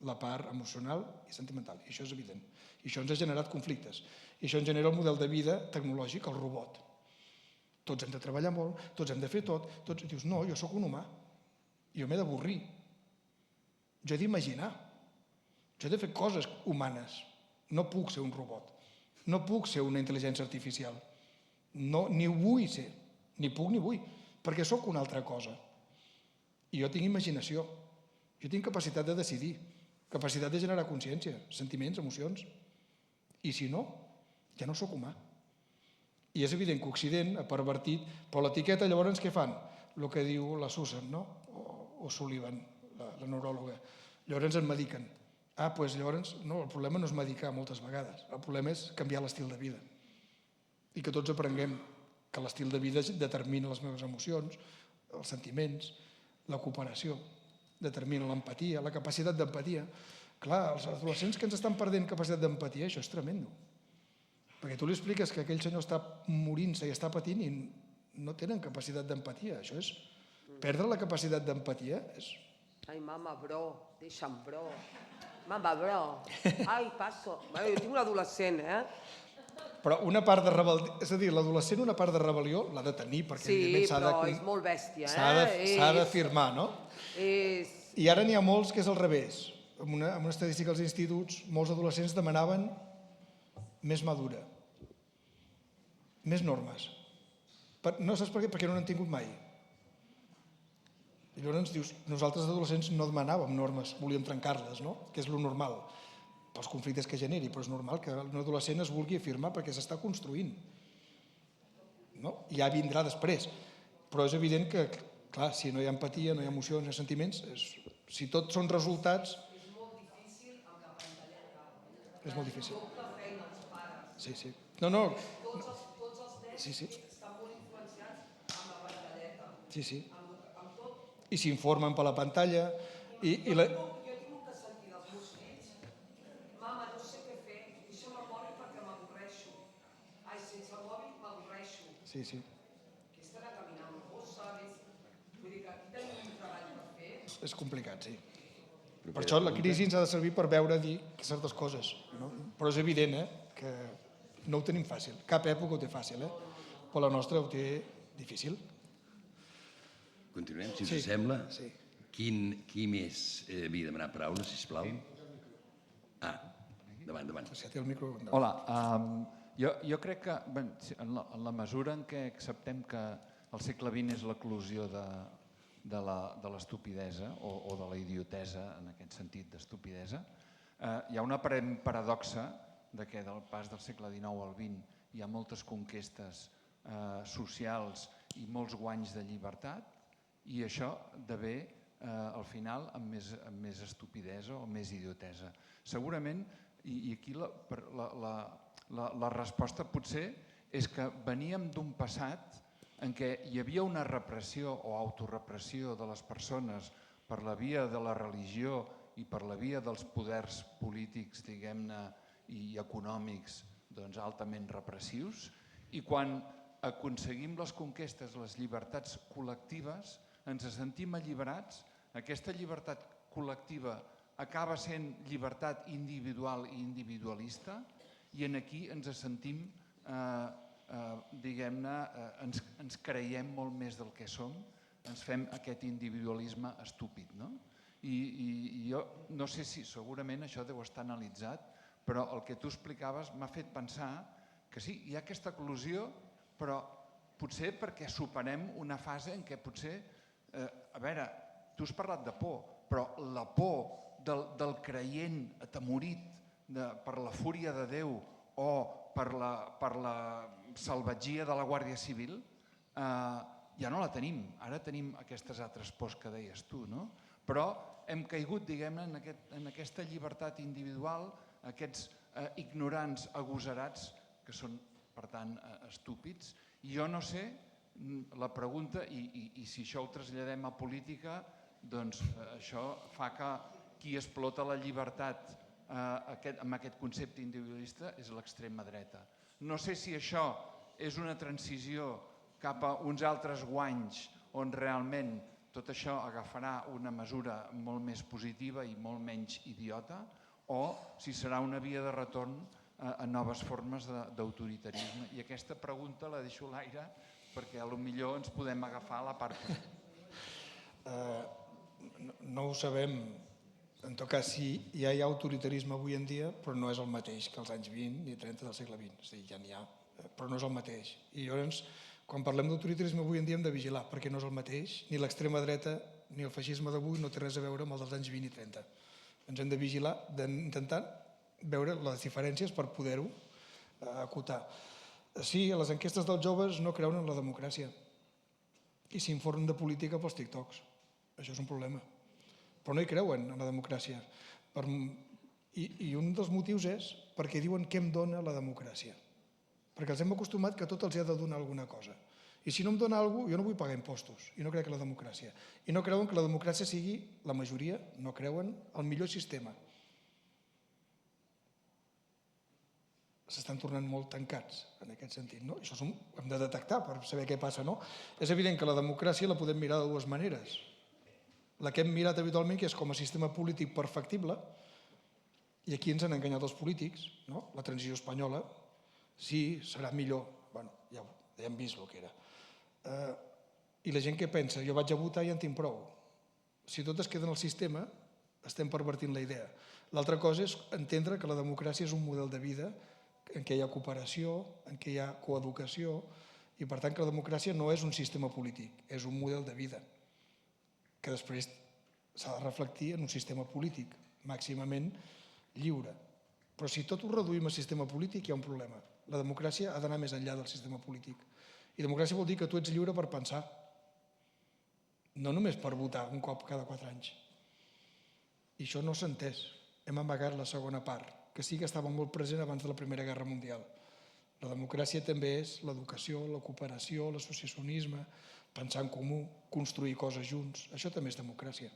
Speaker 2: la part emocional i sentimental. I això és evident. I això ens ha generat conflictes. I això ens genera el model de vida tecnològic, el robot. Tots hem de treballar molt, tots hem de fer tot. I dius, no, jo sóc un humà. Jo m'he d'avorrir. Jo he d'imaginar. Jo he de fer coses humanes. No puc ser un robot. No puc ser una intel·ligència artificial. No, ni ho vull ser. Ni puc ni vull. Perquè sóc una altra cosa. I jo tinc imaginació. Jo tinc capacitat de decidir. Capacitat de generar consciència, sentiments, emocions. I si no, ja no sóc humà. I és evident que Occident ha pervertit, però l'etiqueta llavors què fan? El que diu la Susan, no? O Sullivan, la neuròloga. Llavors ens mediquen. Doncs llavors, no, el problema no és medicar moltes vegades. El problema és canviar l'estil de vida. I que tots aprenguem que l'estil de vida determina les meves emocions, els sentiments, la cooperació, determina l'empatia, la capacitat d'empatia. Clar, els adolescents que ens estan perdent capacitat d'empatia, això és tremendo. Perquè tu li expliques que aquell senyor està morint-se i està patint i no tenen capacitat d'empatia. Això és... Perdre la capacitat d'empatia és...
Speaker 4: Ai, mama, bro, deixa'm, bro. Mama, bro. Ai, passo. Bueno, jo tinc un adolescent,
Speaker 2: Però una part de rebel·lió... És a dir, l'adolescent una part de rebel·lió l'ha de tenir, perquè evidentment s'ha de...
Speaker 4: Sí, però és molt bèstia,
Speaker 2: S'ha d'afirmar, no?
Speaker 4: És...
Speaker 2: I ara n'hi ha molts que és al revés. En una estadística als instituts, molts adolescents demanaven més madura, més normes. No saps per què? Perquè no n'han tingut mai. I llavors ens dius, nosaltres adolescents no demanàvem normes, volíem trencar-les, no? Que és lo normal, pels conflictes que generi, però és normal que un adolescent es vulgui afirmar perquè s'està construint. No? Ja vindrà després. Però és evident que, clar, si no hi ha empatia, no hi ha emocions, no hi ha sentiments, si tot són resultats...
Speaker 4: És molt difícil amb la pantalla.
Speaker 2: És molt difícil.
Speaker 4: Doble feina als pares.
Speaker 2: Sí. No.
Speaker 4: Tots els nens
Speaker 2: Sí.
Speaker 4: estan molt influenciats amb la pantalleta.
Speaker 2: Sí.
Speaker 4: Amb tot.
Speaker 2: I s'informen per la pantalla.
Speaker 4: Jo tinc que sentir dels meus fills, mama, no sé què fer, deixa'm el mòbil perquè m'avorreixo. Ai, sense el mòbil m'avorreixo.
Speaker 2: Sí.
Speaker 4: Que estarà caminant bossa, vull dir que aquí tenim un treball per fer.
Speaker 2: És complicat, sí. Per això la crisi ens ha de servir per veure, dir certes coses. No? Però és evident que no ho tenim fàcil. Cap època ho té fàcil, però la nostra ho té difícil.
Speaker 1: Continuem, si us sembla.
Speaker 2: Sí.
Speaker 1: Qui més havia demanat paraula, sisplau? Davant.
Speaker 2: Si té el micro...
Speaker 5: Hola, jo crec que en la mesura en què acceptem que el segle XX és l'eclosió de l'estupidesa o de la idiotesa, en aquest sentit d'estupidesa, hi ha una aparent paradoxa de que del pas del segle XIX al XX hi ha moltes conquestes socials i molts guanys de llibertat i això de bé al final amb més estupidesa o més idiotesa. Segurament, i aquí la resposta potser és que veníem d'un passat en què hi havia una repressió o autorepressió de les persones per la via de la religió i per la via dels poders polítics, diguem-ne, i econòmics altament repressius, i quan aconseguim les conquestes, les llibertats col·lectives, ens sentim alliberats, aquesta llibertat col·lectiva acaba sent llibertat individual i individualista i aquí ens sentim diguem-ne, ens creiem molt més del que som, ens fem aquest individualisme estúpid, no? I jo no sé si segurament això deu estar analitzat, però el que tu explicaves m'ha fet pensar que sí, hi ha aquesta eclosió, però potser perquè superem una fase en què potser, a veure, tu has parlat de por, però la por del creient atemorit per la fúria de Déu o per la salvatgia de la Guàrdia Civil, ja no la tenim. Ara tenim aquestes altres pors que deies tu, no? Però hem caigut, diguem-ne, en aquesta llibertat individual, aquests ignorants agosarats, que són, per tant, estúpids. I jo no sé, la pregunta, i si això ho traslladem a política, doncs això fa que qui explota la llibertat amb aquest concepte individualista és l'extrema dreta. No sé si això és una transició cap a uns altres guanys on realment tot això agafarà una mesura molt més positiva i molt menys idiota, o si serà una via de retorn a noves formes d'autoritarisme. I aquesta pregunta la deixo a l'aire perquè potser ens podem agafar a la part política.
Speaker 2: No ho sabem. En tot cas, sí, ja hi ha autoritarisme avui en dia, però no és el mateix que als anys 20 ni 30 del segle XX. És a dir, ja n'hi ha, però no és el mateix. I llavors, quan parlem d'autoritarisme avui en dia hem de vigilar, perquè no és el mateix. Ni l'extrema dreta ni el feixisme d'avui no té res a veure amb el dels anys 20 i 30. Ens hem de vigilar, d'intentar veure les diferències per poder-ho acotar. Sí, a les enquestes dels joves no creuen en la democràcia i s'informen de política pels TikToks. Això és un problema. Però no hi creuen en la democràcia. I un dels motius és perquè diuen què em dona la democràcia. Perquè els hem acostumat que tot els ha de donar alguna cosa. I si no em dona alguna cosa, jo no vull pagar impostos. I no crec en la democràcia. I no creuen que la democràcia sigui, la majoria, no creuen el millor sistema. S'estan tornant molt tancats en aquest sentit, no? Això ho hem de detectar per saber què passa, no? És evident que la democràcia la podem mirar de dues maneres. La que hem mirat habitualment, que és com a sistema polític perfectible, i aquí ens han enganyat els polítics, no? La transició espanyola, sí, serà millor. Bueno, ja hem vist el que era. I la gent què pensa? Jo vaig a votar i en tinc prou. Si tot es queda en el sistema, estem pervertint la idea. L'altra cosa és entendre que la democràcia és un model de vida en què hi ha cooperació, en què hi ha coeducació, i per tant que la democràcia no és un sistema polític, és un model de vida, que després s'ha de reflectir en un sistema polític màximament lliure. Però si tot ho reduïm a sistema polític, hi ha un problema. La democràcia ha d'anar més enllà del sistema polític. I democràcia vol dir que tu ets lliure per pensar, no només per votar un cop cada 4 anys. I això no s'ha entès. Hem amagat la segona part, que sí que estava molt present abans de la Primera Guerra Mundial. La democràcia també és l'educació, la cooperació, l'associacionisme, pensar en comú, construir coses junts. Això també és democràcia.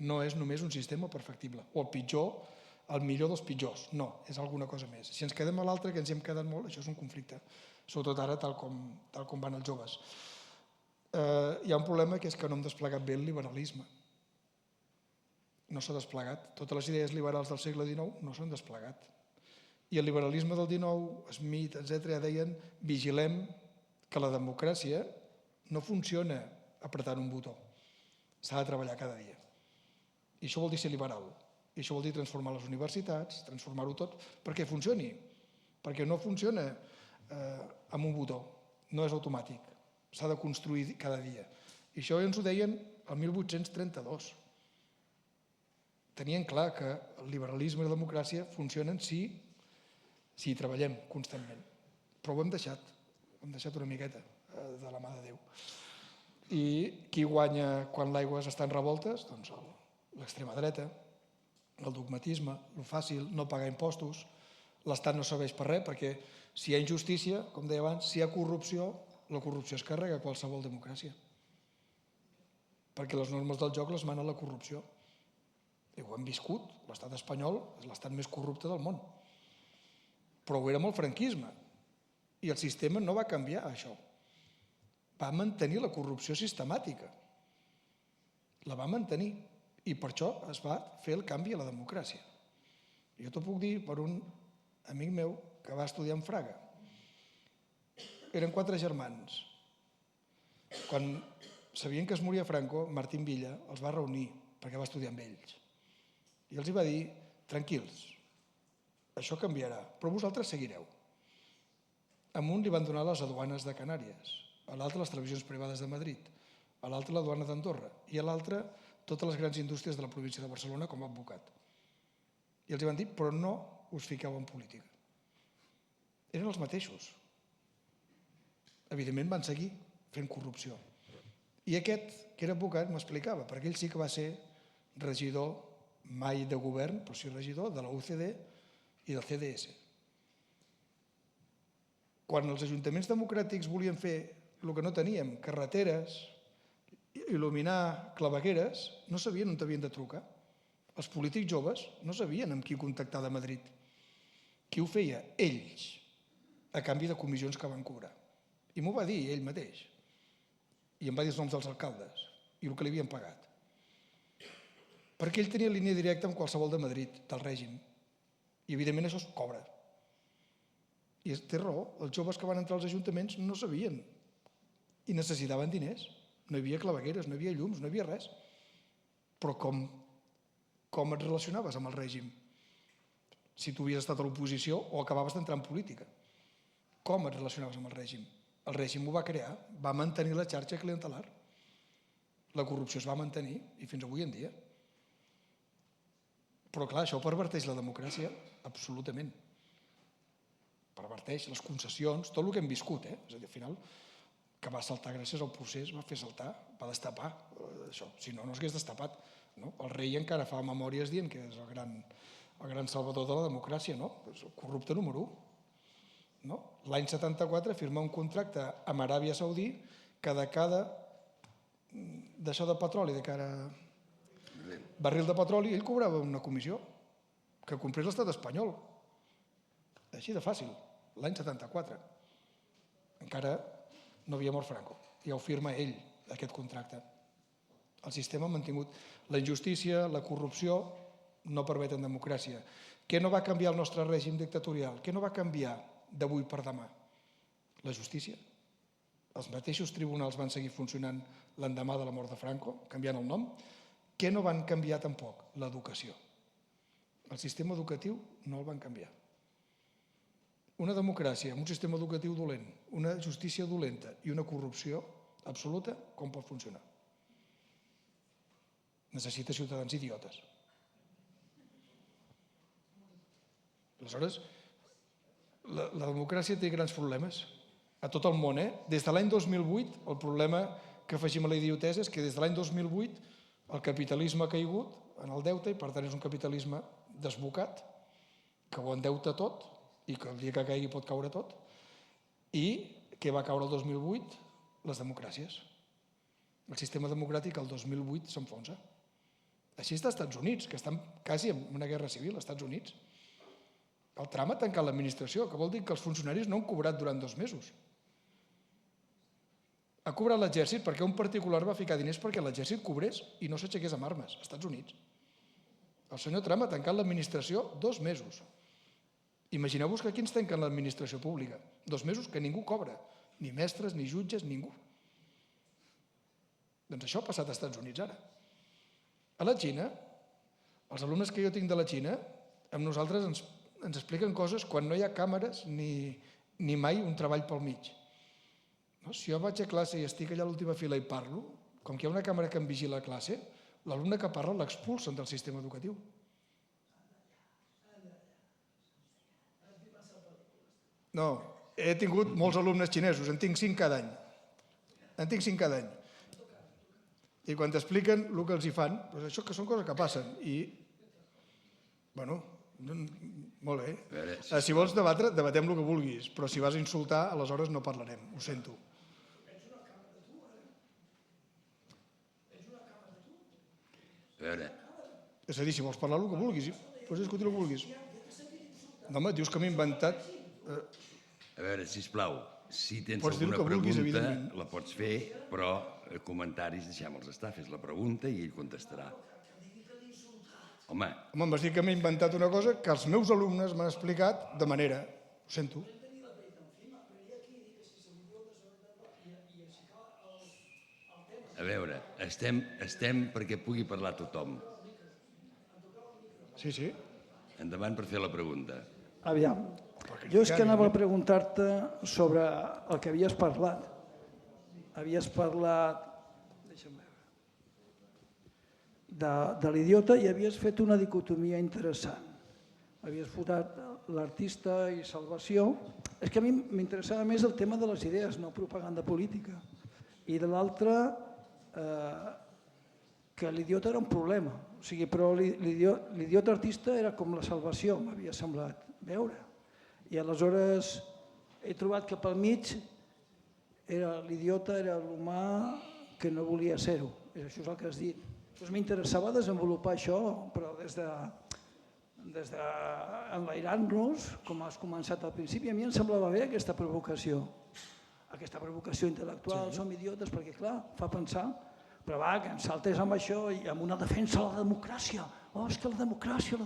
Speaker 2: No és només un sistema perfectible. O el pitjor, el millor dels pitjors. No, és alguna cosa més. Si ens quedem a l'altre, que ens hi hem quedat molt, això és un conflicte. Sobretot ara, tal com van els joves. Hi ha un problema que és que no hem desplegat bé el liberalisme. No s'ha desplegat. Totes les idees liberals del segle XIX no s'han desplegat. I el liberalisme del XIX, Smith, etc., ja deien vigilem que la democràcia no funciona apretant un botó. S'ha de treballar cada dia. I això vol dir ser liberal. I això vol dir transformar les universitats, transformar-ho tot, perquè funcioni. Perquè no funciona amb un botó. No és automàtic. S'ha de construir cada dia. I això ens ho deien el 1832. Tenien clar que el liberalisme i la democràcia funcionen si hi treballem constantment. Però ho hem deixat una miqueta de la mà de Déu. I qui guanya quan l'aigües estan revoltes? Doncs l'extrema dreta, el dogmatisme, el fàcil, no pagar impostos. L'Estat no serveix per res perquè si hi ha injustícia, com deia abans, si hi ha corrupció, la corrupció es carrega qualsevol democràcia. Perquè les normes del joc les mana la corrupció. I ho hem viscut. L'estat espanyol és l'estat més corrupte del món. Però ho era amb el franquisme. I el sistema no va canviar això. Va mantenir la corrupció sistemàtica. La va mantenir. I per això es va fer el canvi a la democràcia. Jo t'ho puc dir per un amic meu que va estudiar en Fraga. eren 4 germans. Quan sabien que es moria Franco, Martín Villa els va reunir perquè va estudiar amb ells. I els va dir, tranquils, això canviarà, però vosaltres seguireu. A un li van donar les aduanes de Canàries, a l'altre les televisions privades de Madrid, a l'altre la duana d'Andorra i a l'altre totes les grans indústries de la província de Barcelona com a advocat. I els van dir, però no us fiqueu en política. Eren els mateixos. Evidentment van seguir fent corrupció. I aquest, que era advocat, m'explicava, perquè ell sí que va ser regidor, mai de govern, però sí regidor de la UCD i del CDS. Quan els ajuntaments democràtics volien fer el que no teníem, carreteres, il·luminar clavegueres, no sabien on havien de trucar. Els polítics joves no sabien amb qui contactar de Madrid. Qui ho feia? Ells, a canvi de comissions que van cobrar. I m'ho va dir ell mateix. I em va dir els noms dels alcaldes i el que li havien pagat. Perquè ell tenia línia directa amb qualsevol de Madrid, del règim. I evidentment això es cobra. I té raó, els joves que van entrar als ajuntaments no sabien i necessitaven diners. No hi havia clavegueres, no hi havia llums, no hi havia res. Però com et relacionaves amb el règim? Si tu havies estat a l'oposició o acabaves d'entrar en política. Com et relacionaves amb el règim? El règim ho va crear, va mantenir la xarxa clientelar. La corrupció es va mantenir i fins avui en dia. Però clar, això perverteix la democràcia, absolutament. Perverteix les concessions, tot el que hem viscut. És a dir, al final, que va saltar gràcies al procés, va fer saltar, va destapar això. Si no, no s'hagués destapat. El rei encara fa memòries dient que és el gran salvador de la democràcia, és el corrupte número 1. L'any 74 firma un contracte amb Aràbia Saudí que de cada d'això de petroli, de cada barril de petroli, ell cobrava una comissió que comprés l'estat espanyol. Així de fàcil, l'any 74. Encara no havia mort Franco. Ja ho firma ell, aquest contracte. El sistema ha mantingut la injustícia, la corrupció, no permeten democràcia. Què no va canviar el nostre règim dictatorial? Què no va canviar d'avui per demà? La justícia. Els mateixos tribunals van seguir funcionant l'endemà de la mort de Franco, canviant el nom. Què no van canviar tampoc? L'educació. El sistema educatiu no el van canviar. Una democràcia amb un sistema educatiu dolent, una justícia dolenta i una corrupció absoluta, com pot funcionar? Necessita ciutadans idiotes. Aleshores, la democràcia té grans problemes a tot el món. Des de l'any 2008, el problema que afegim a la idiotesa és que des de l'any 2008 el capitalisme ha caigut en el deute i per tant és un capitalisme desbocat que ho endeuta tot i que el dia que caigui pot caure tot. I què va caure el 2008? Les democràcies. El sistema democràtic el 2008 s'enfonsa. Així està als Estats Units, que estan quasi en una guerra civil, als Estats Units. El Trump ha tancat l'administració, que vol dir que els funcionaris no han cobrat durant 2 mesos. Ha cobrat l'exèrcit perquè un particular va ficar diners perquè l'exèrcit cobrés i no s'aixequés amb armes, als Estats Units. El senyor Trump ha tancat l'administració 2 mesos. Imagineu-vos que aquí ens tanquen l'administració pública. 2 mesos que ningú cobra, ni mestres, ni jutges, ningú. Doncs això ha passat als Estats Units ara. A la Xina, els alumnes que jo tinc de la Xina, amb nosaltres ens expliquen coses quan no hi ha càmeres ni mai un treball pel mig. Si jo vaig a classe i estic allà a l'última fila i parlo, com que hi ha una càmera que em vigila a classe, l'alumne que parla l'expulsen del sistema educatiu. No, he tingut molts alumnes xinesos, en tinc 5 cada any. En tinc 5 cada any. I quan t'expliquen el que els hi fan, doncs això que són coses que passen. I, bueno, molt bé. Si vols debatre, debatem el que vulguis, però si vas a insultar, aleshores no parlarem, ho sento. És a dir, si vols parlar el que vulguis, pots discutir el que vulguis. No, home, dius que m'he inventat...
Speaker 1: A veure, sisplau, si tens alguna pregunta, la pots fer, però comentaris deixem-los estar. Fes la pregunta i ell contestarà. Home,
Speaker 2: em vas dir que m'he inventat una cosa que els meus alumnes m'han explicat de manera. Ho sento.
Speaker 1: A veure, estem perquè pugui parlar tothom.
Speaker 2: Sí, sí.
Speaker 1: Endavant per fer la pregunta.
Speaker 6: Aviam, jo és que anava a preguntar-te sobre el que havies parlat. Havies parlat, deixa'm veure, de l'idiota i havies fet una dicotomia interessant. Havies posat l'artista i salvació. És que a mi m'interessava més el tema de les idees, no propaganda política. I de l'altre, que l'idiota era un problema. O sigui, però l'idiota artista era com la salvació, m'havia semblat veure. I aleshores he trobat que pel mig l'idiota era l'humà que no volia ser-ho. Això és el que has dit. Doncs m'interessava desenvolupar això, però des d'enlairar-nos, com has començat al principi, a mi em semblava bé aquesta provocació intel·lectual, som idiotes, perquè clar, fa pensar, però va, que em saltés amb això i amb una defensa de la democràcia. Oh, és que la democràcia.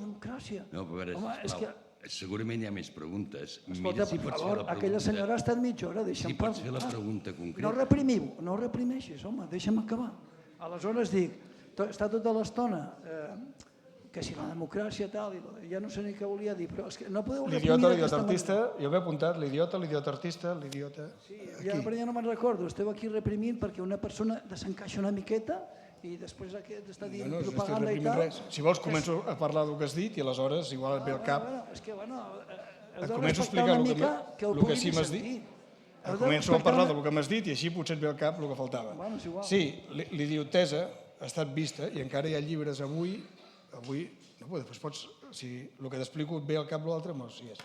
Speaker 1: No, però a veure,
Speaker 6: home, és que...
Speaker 1: segurament hi ha més preguntes.
Speaker 6: Escolta, per favor, aquella senyora ha estat mitja hora, deixa'm parlar.
Speaker 1: Si pots fer la pregunta concreta.
Speaker 6: No reprimeixis, home, deixa'm acabar. Aleshores dic, està tota l'estona que si la democràcia tal, ja no sé ni què volia dir, però és que no podeu reprimir
Speaker 2: L'idiota artista, jo m'he apuntat, l'idiota artista, l'idiota...
Speaker 6: Sí, ja no me'n recordo, esteu aquí reprimint perquè una persona desencaixa una miqueta i després aquest està dient propaganda i tal...
Speaker 2: Si vols començo a parlar del que has dit i aleshores igual et ve al cap.
Speaker 6: És que, bueno,
Speaker 2: Et començo a explicar el que sí m'has dit. Començo a parlar del que m'has dit i així potser et ve al cap el que faltava. Sí, l'idiotesa ha estat vista i encara hi ha llibres avui, després pots, si el que t'explico et ve al cap l'altre, si és.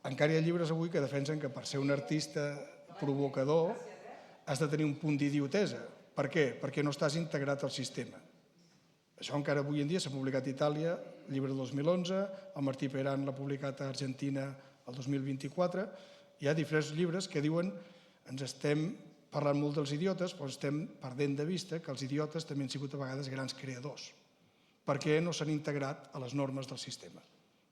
Speaker 2: Encara hi ha llibres avui que defensen que per ser un artista provocador has de tenir un punt d'idiotesa. Per què? Perquè no estàs integrat al sistema. Això encara avui en dia s'ha publicat a Itàlia, llibre del 2011, el Martí Peirán l'ha publicat a Argentina el 2024. Hi ha diferents llibres que diuen ens estem parlant molt dels idiotes, però estem perdent de vista que els idiotes també han sigut a vegades grans creadors, perquè no s'han integrat a les normes del sistema.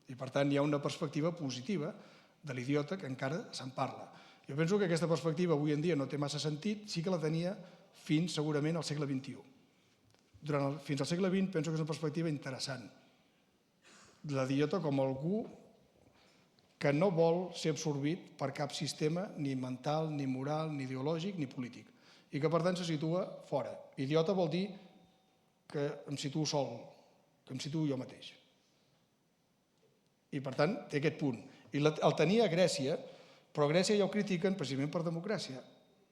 Speaker 2: I per tant hi ha una perspectiva positiva de l'idiota que encara se'n parla. Jo penso que aquesta perspectiva avui en dia no té massa sentit, sí que la tenia fins segurament al segle XXI. Fins al segle XX penso que és una perspectiva interessant. L'idiota com algú que no vol ser absorbit per cap sistema ni mental, ni moral, ni ideològic, ni polític, i que per tant se situa fora. Idiota vol dir que em situo sol, que em situo jo mateix. I per tant té aquest punt. I el tenia a Grècia, però a Grècia ja ho critiquen precisament per democràcia.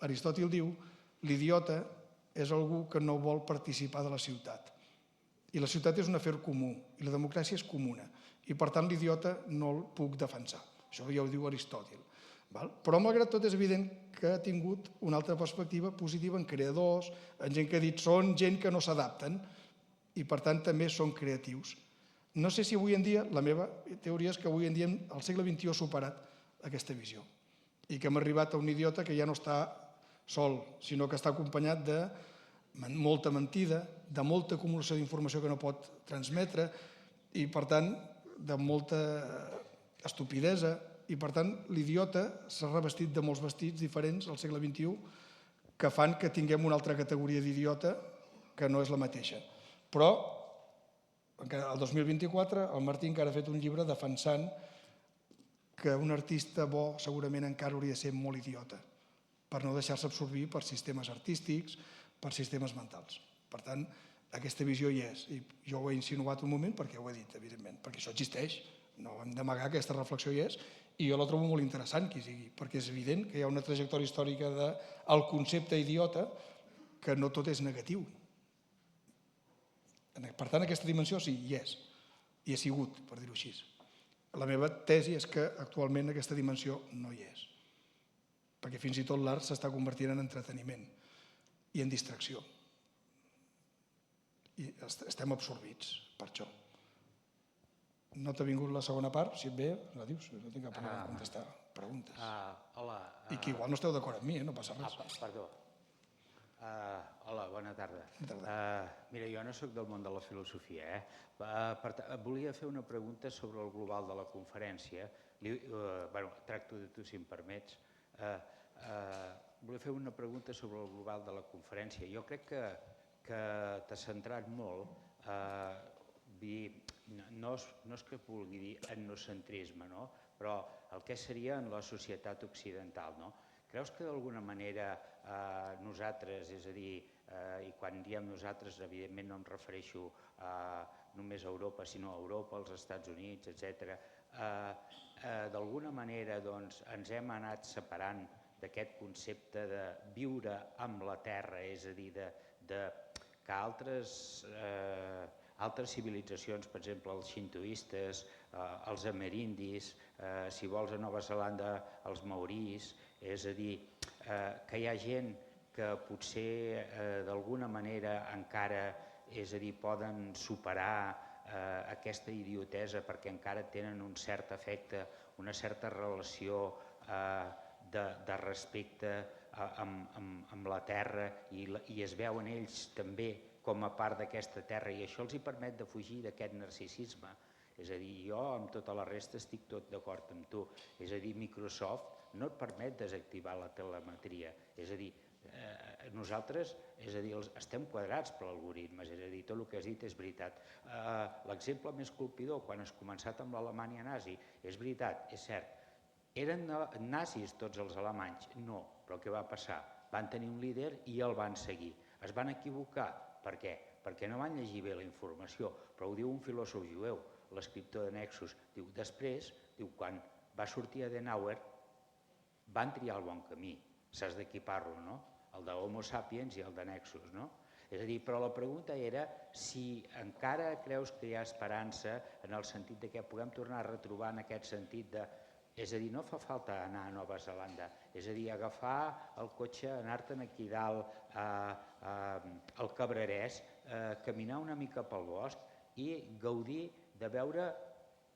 Speaker 2: Aristòtil diu l'idiota és algú que no vol participar de la ciutat. I la ciutat és un afer comú, i la democràcia és comuna. I per tant l'idiota no el puc defensar. Això ja ho diu Aristòtil. Però malgrat tot és evident que ha tingut una altra perspectiva positiva en creadors, en gent que ha dit són gent que no s'adapten i per tant també són creatius. No sé si avui en dia, la meva teoria és que avui en dia el segle XXI ha superat aquesta visió i que hem arribat a un idiota que ja no està sol, sinó que està acompanyat de molta mentida, de molta acumulació d'informació que no pot transmetre i per tant de molta estupidesa i per tant l'idiota s'ha revestit de molts vestits diferents al segle XXI que fan que tinguem una altra categoria d'idiota que no és la mateixa. Però el 2024 el Martí encara ha fet un llibre defensant que un artista bo segurament encara hauria de ser molt idiota per no deixar-se absorbir per sistemes artístics, per sistemes mentals. Per tant, aquesta visió hi és. I jo ho he insinuat un moment perquè ho he dit, evidentment, perquè això existeix. No hem d'amagar que aquesta reflexió hi és i jo la trobo molt interessant que hi sigui, perquè és evident que hi ha una trajectòria històrica del concepte idiota que no tot és negatiu. Per tant, aquesta dimensió sí, hi és. Hi ha sigut, per dir-ho així. La meva tesi és que actualment aquesta dimensió no hi és. Perquè fins i tot l'art s'està convertint en entreteniment i en distracció. I estem absorbits per això. No t'ha vingut la segona part? Si et ve, la dius. No tinc cap problema de contestar preguntes.
Speaker 7: Hola.
Speaker 2: I que igual no esteu d'acord amb mi, no passa res.
Speaker 7: Perdó. Hola, bona tarda. Mira, jo no sóc del món de la filosofia. Volia fer una pregunta sobre el global de la conferència. Tracto de tu, si em permets. Volia fer una pregunta sobre el global de la conferència. Jo crec que t'has centrat molt, no és que vulgui dir etnocentrisme, però el que seria en la societat occidental. Creus que d'alguna manera nosaltres, és a dir, i quan diem nosaltres, evidentment no em refereixo només a Europa, sinó a Europa, als Estats Units, etc., d'alguna manera ens hem anat separant d'aquest concepte de viure amb la terra, és a dir, que altres civilitzacions, per exemple els xintoistes, els amerindis, si vols a Nova Zelanda els maoris, és a dir, que hi ha gent que potser d'alguna manera encara, és a dir, poden superar aquesta idiotesa perquè encara tenen un cert afecte, una certa relació de respecte amb la terra i es veuen ells també com a part d'aquesta terra i això els hi permet de fugir d'aquest narcisisme. És a dir, jo amb tota la resta estic tot d'acord amb tu. És a dir, Microsoft no et permet desactivar la telemetria. És a dir, nosaltres estem quadrats per algoritmes, és a dir, tot el que has dit és veritat. L'exemple més colpidor, quan has començat amb l'Alemanya nazi, és veritat, és cert. Eren nazis tots els alemanys? No, però què va passar? Van tenir un líder i el van seguir. Es van equivocar. Per què? Perquè no van llegir bé la informació, però ho diu un filòsof jueu, l'escriptor de Nexus. Diu, després, quan va sortir Adenauer, van triar el bon camí. S'has d'equipar-lo, no? El de Homo sapiens i el de Nexus, no? És a dir, però la pregunta era si encara creus que hi ha esperança en el sentit que puguem tornar a retrobar en aquest sentit de... És a dir, no fa falta anar a Nova Zelanda, és a dir, agafar el cotxe, anar-te'n aquí dalt al Cabrerès, caminar una mica pel bosc i gaudir de veure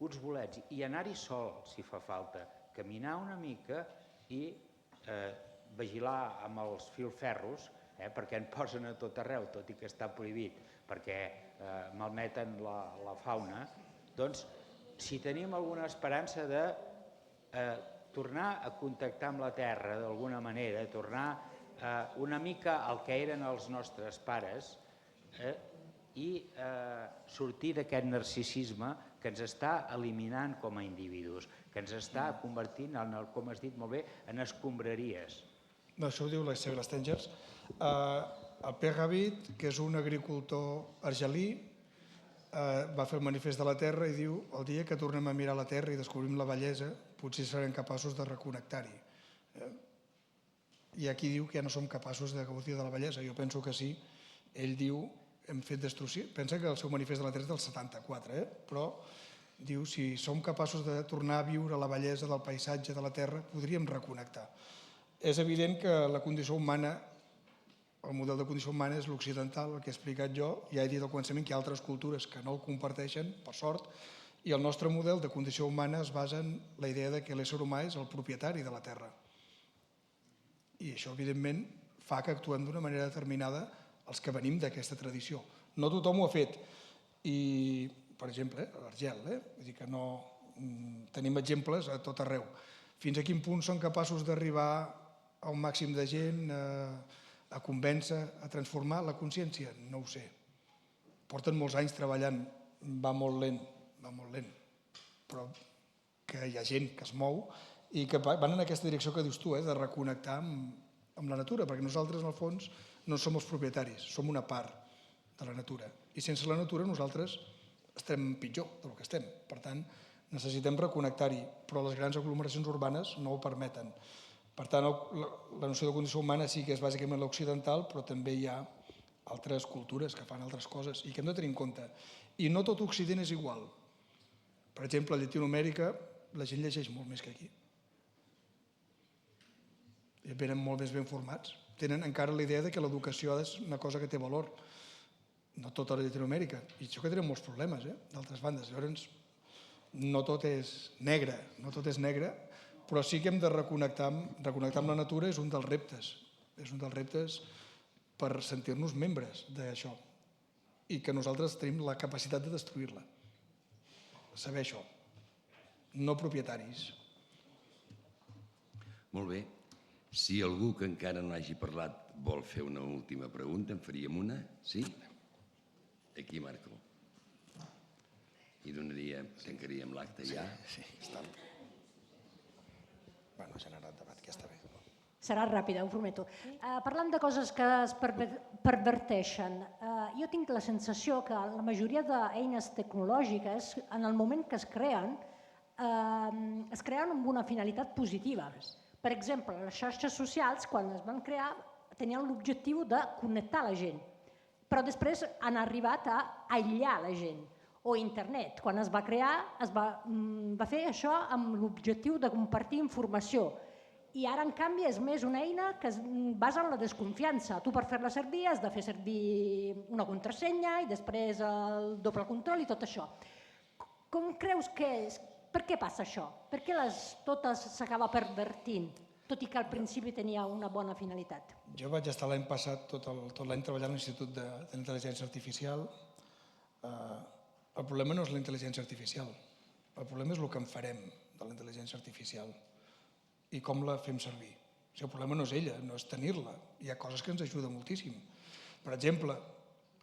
Speaker 7: uns bolets i anar-hi sol, si fa falta, caminar una mica i vigilar amb els filferros, perquè en posen a tot arreu, tot i que està prohibit, perquè malmeten la fauna, doncs si tenim alguna esperança de tornar a contactar amb la terra d'alguna manera, tornar una mica al que eren els nostres pares i sortir d'aquest narcisisme que ens està eliminant com a individus, que ens està convertint, com has dit molt bé, en escombraries.
Speaker 2: Això ho diu la Isabel Stengers. El Pierre Rabhi, que és un agricultor argelí, va fer el manifest de la Terra i diu el dia que tornem a mirar la Terra i descobrim la bellesa, potser serem capaços de reconnectar-hi. I aquí diu que ja no som capaços de gaudir de la bellesa. Jo penso que sí. Ell diu, hem fet destrucció. Pensa que el seu manifest de la Terra és del 74, però diu, si som capaços de tornar a viure la bellesa del paisatge de la Terra, podríem reconnectar. És evident que la condició humana, el model de condició humana és l'occidental, el que he explicat jo. Ja he dit al començament que hi ha altres cultures que no el comparteixen, per sort, i el nostre model de condició humana es basa en la idea que l'ésser humà és el propietari de la terra. I això, evidentment, fa que actuem d'una manera determinada els que venim d'aquesta tradició. No tothom ho ha fet. I, per exemple, l'Argel, vull dir que no... tenim exemples a tot arreu. Fins a quin punt són capaços d'arribar a un màxim de gent, a convèncer, a transformar la consciència? No ho sé. Porten molts anys treballant, va molt lent, però que hi ha gent que es mou i que van en aquesta direcció que dius tu, de reconnectar amb la natura, perquè nosaltres, en el fons, no som els propietaris, som una part de la natura. I sense la natura nosaltres estem pitjor del que estem. Per tant, necessitem reconnectar-hi, però les grans aglomeracions urbanes no ho permeten. Per tant, la noció de condició humana sí que és bàsicament l'occidental, però també hi ha altres cultures que fan altres coses i que hem de tenir en compte. I no tot Occident és igual. Per exemple, a Llatinoamèrica la gent llegeix molt més que aquí. I venen molt més ben formats. Tenen encara la idea que l'educació és una cosa que té valor. No tota la Llatinoamèrica. I això que tenen molts problemes, d'altres bandes. Llavors, no tot és negre, però sí que hem de reconnectar amb la natura, és un dels reptes. És un dels reptes per sentir-nos membres d'això i que nosaltres tenim la capacitat de destruir-la. Saber això. No propietaris.
Speaker 1: Molt bé. Si algú que encara no hagi parlat vol fer una última pregunta, en faríem una? Sí? Aquí, Marco. I tancaríem l'acte ja.
Speaker 2: Sí, està bé. Bueno, generat debat, que està bé.
Speaker 8: Serà ràpida, ho prometo. Parlant de coses que es perverteixen, jo tinc la sensació que la majoria d'eines tecnològiques, en el moment que es creen amb una finalitat positiva. Per exemple, les xarxes socials, quan es van crear, tenien l'objectiu de connectar la gent, però després han arribat a aïllar la gent. O internet, quan es va crear, es va fer això amb l'objectiu de compartir informació. I ara, en canvi, és més una eina que es basa en la desconfiança. Tu, per fer-la servir, has de fer servir una contrasenya i després el doble control i tot això. Com creus que és? Per què passa això? Per què totes s'acaba pervertint, tot i que al principi tenia una bona finalitat?
Speaker 2: Jo vaig estar l'any passat tot l'any treballant a l'Institut d'Intel·ligència Artificial. El problema no és la intel·ligència artificial, el problema és el que en farem de la intel·ligència artificial i com la fem servir. O sigui, el problema no és ella, no és tenir-la. Hi ha coses que ens ajuden moltíssim. Per exemple,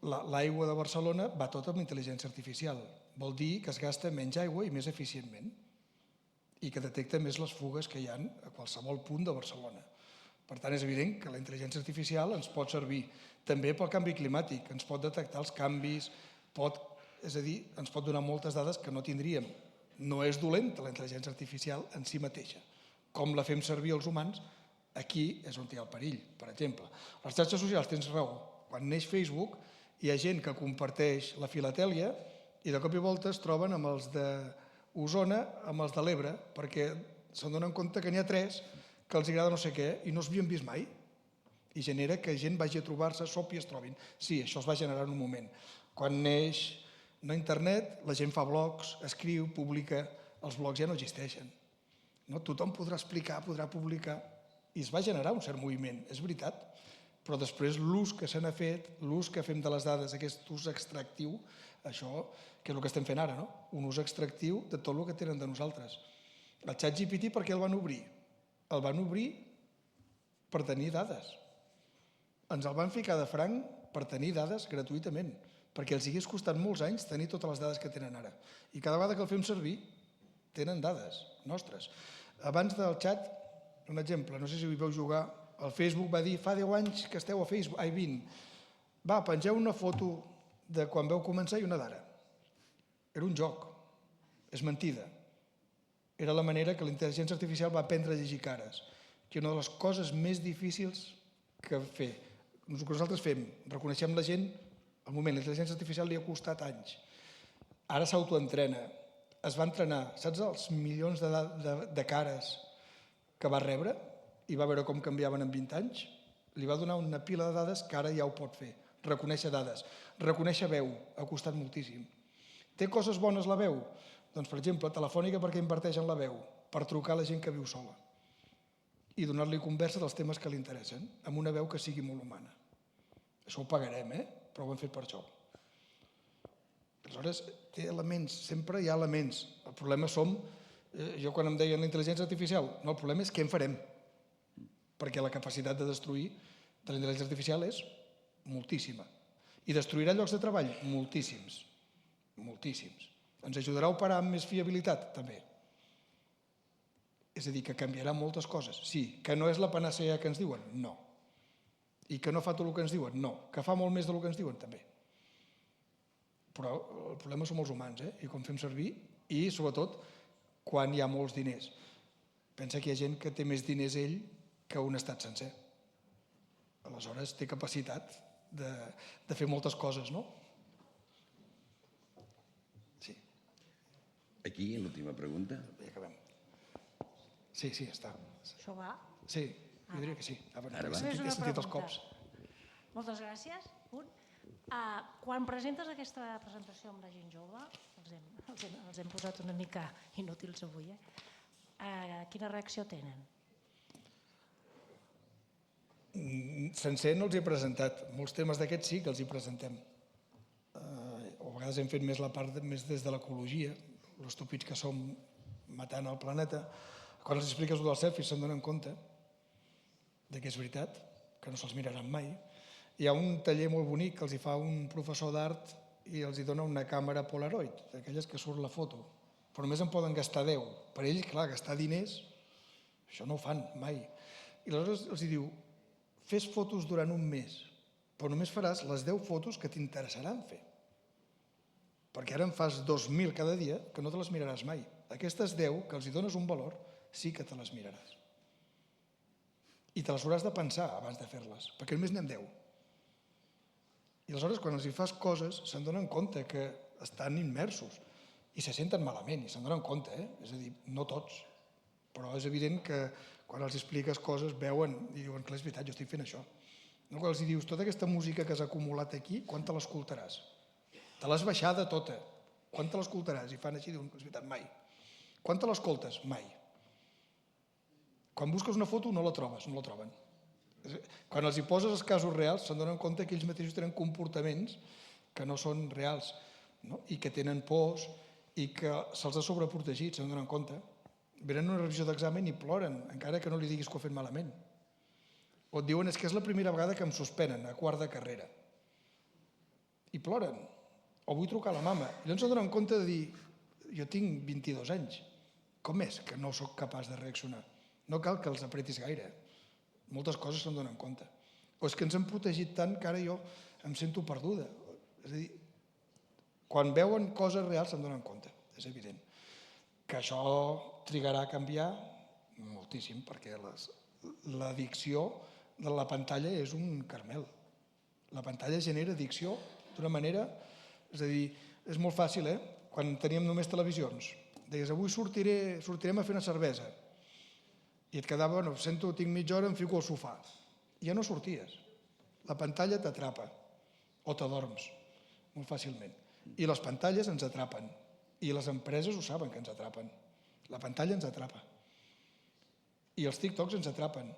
Speaker 2: l'aigua de Barcelona va tota amb intel·ligència artificial. Vol dir que es gasta menys aigua i més eficientment i que detecta més les fugues que hi ha a qualsevol punt de Barcelona. Per tant, és evident que la intel·ligència artificial ens pot servir també pel canvi climàtic, ens pot detectar els canvis, és a dir, ens pot donar moltes dades que no tindríem. No és dolenta la intel·ligència artificial en si mateixa. Com la fem servir els humans, aquí és on hi ha el perill, per exemple. Les xarxes socials, tens raó, quan neix Facebook hi ha gent que comparteix la filatèlia i de cop i volta es troben amb els d'Osona, amb els de l'Ebre, perquè se'n donen compte que n'hi ha 3 que els agrada no sé què i no s'havien vist mai. I genera que gent vagi a trobar-se, sopi i es trobin. Sí, això es va generar en un moment. Quan neix no internet, la gent fa blogs, escriu, publica, els blogs ja no existeixen. Tothom podrà explicar, podrà publicar, i es va generar un cert moviment, és veritat, però després l'ús que se n'ha fet, l'ús que fem de les dades, aquest ús extractiu, això, que és el que estem fent ara, un ús extractiu de tot el que tenen de nosaltres. El ChatGPT per què el van obrir? El van obrir per tenir dades. Ens el van ficar de franc per tenir dades gratuïtament, perquè els hagués costat molts anys tenir totes les dades que tenen ara. I cada vegada que el fem servir, tenen dades nostres. Abans del xat, un exemple, no sé si hi veu jugar, el Facebook va dir, fa 10 anys que esteu a Facebook, 20. Va, pengeu una foto de quan vau començar i una d'ara. Era un joc, és mentida. Era la manera que la intel·ligència artificial va aprendre a llegir cares, que una de les coses més difícils que fer. El que nosaltres fem, reconeixem la gent. Al moment, la intel·ligència artificial li ha costat anys. Ara s'autoentrena. Es va entrenar. Saps els milions de cares que va rebre i va veure com canviaven en 20 anys? Li va donar una pila de dades que ara ja ho pot fer. Reconèixer dades. Reconèixer veu. Ha costat moltíssim. Té coses bones la veu? Doncs, per exemple, Telefònica perquè inverteix en la veu? Per trucar a la gent que viu sola. I donar-li conversa dels temes que li interessen, amb una veu que sigui molt humana. Això ho pagarem, però ho hem fet per això. Aleshores, té elements, sempre hi ha elements. El problema som, jo quan em deien la intel·ligència artificial, no, el problema és què en farem, perquè la capacitat de destruir de la intel·ligència artificial és moltíssima. I destruirà llocs de treball? Moltíssims. Moltíssims. Ens ajudarà a operar amb més fiabilitat? També. És a dir, que canviarà moltes coses. Sí. Que no és la panacea que ens diuen? No. I que no fa tot el que ens diuen? No. Que fa molt més del que ens diuen? També. Però el problema som els humans, i com fem servir, i sobretot quan hi ha molts diners. Pensa que hi ha gent que té més diners ell que un estat sencer. Aleshores té capacitat de fer moltes coses, no? Sí.
Speaker 1: Aquí, l'última pregunta.
Speaker 2: Ja acabem. Sí, està.
Speaker 8: Això va?
Speaker 2: Sí, jo diria que sí.
Speaker 1: Ara va.
Speaker 2: He sentit els cops.
Speaker 9: Moltes gràcies. Quan presentes aquesta presentació amb la gent jove, els hem posat una mica inútils avui, quina reacció tenen?
Speaker 2: Sencer no els he presentat. Molts temes d'aquests sí que els hi presentem. O a vegades hem fet més la part més des de l'ecologia, l'estúpids que som matant el planeta. Quan els expliques el dels selfies se'n donen compte. que és veritat, que no se'ls miraran mai. Hi ha un taller molt bonic que els hi fa un professor d'art i els hi dona una càmera Polaroid, d'aquelles que surt la foto, però només en poden gastar 10. Per ells, clar, gastar diners, això no ho fan mai. I aleshores els diu, fes fotos durant un mes, però només faràs les 10 fotos que t'interessaran fer. Perquè ara en fas 2.000 cada dia que no te les miraràs mai. Aquestes 10, que els hi dones un valor, sí que te les miraràs. I te les hauràs de pensar abans de fer-les, perquè només n'hem 10. I aleshores, quan els hi fas coses, se'n donen compte que estan immersos i se senten malament, i se'n donen compte, és a dir, no tots, però és evident que quan els expliques coses veuen i diuen, clar, és veritat, jo estic fent això. No? Quan els dius, tota aquesta música que has acumulat aquí, quan te l'escoltaràs? Te l'has baixada tota, quan te l'escoltaràs? I fan així, diuen, és veritat, mai. Quan te l'escoltes? Mai. Quan busques una foto no la trobes, no la troben. Quan els hi poses els casos reals se'n donen compte que ells mateixos tenen comportaments que no són reals, no? I que tenen pors i que se'ls ha sobreprotegit, se'n donen compte. Venen a una revisió d'examen i ploren, encara que no li diguis que ho ha fet malament. O et diuen, és que és la primera vegada que em suspenen a quart de carrera. I ploren. O vull trucar a la mama. I llavors se'n donen compte de dir, jo tinc 22 anys, com és que no sóc capaç de reaccionar? No cal que els apretis gaire. Moltes coses se'n donen compte. O és que ens hem protegit tant que ara jo em sento perduda. És a dir, quan veuen coses reals se'n donen compte, és evident. Que això trigarà a canviar moltíssim, perquè l'addicció de la pantalla és un carmel. La pantalla genera addicció d'una manera... És a dir, és molt fàcil, quan teníem només televisions. Deies, avui sortirem a fer una cervesa. I et quedava, bueno, tinc mitja hora, em fico al sofà. I ja no sorties. La pantalla t'atrapa. O t'adorms, molt fàcilment. I les pantalles ens atrapen. I les empreses ho saben que ens atrapen. La pantalla ens atrapa. I els TikToks ens atrapen.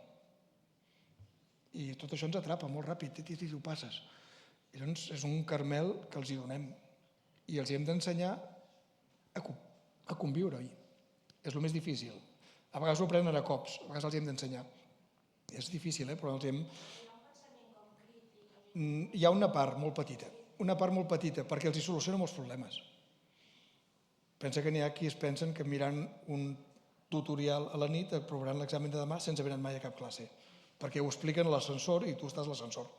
Speaker 2: I tot això ens atrapa molt ràpid, i ho passes. I llavors és un carmel que els hi donem. I els hi hem d'ensenyar a conviure-hi. És el més difícil. A vegades ho aprenen a cops, a vegades els hi hem d'ensenyar. És difícil, però els hi hem... Hi ha una part molt petita, perquè els hi soluciona molts problemes. Pensa que n'hi ha qui es pensen que mirant un tutorial a la nit aprovaran l'examen de demà sense haver anat mai a cap classe, perquè ho expliquen a l'ascensor i tu estàs a l'ascensor.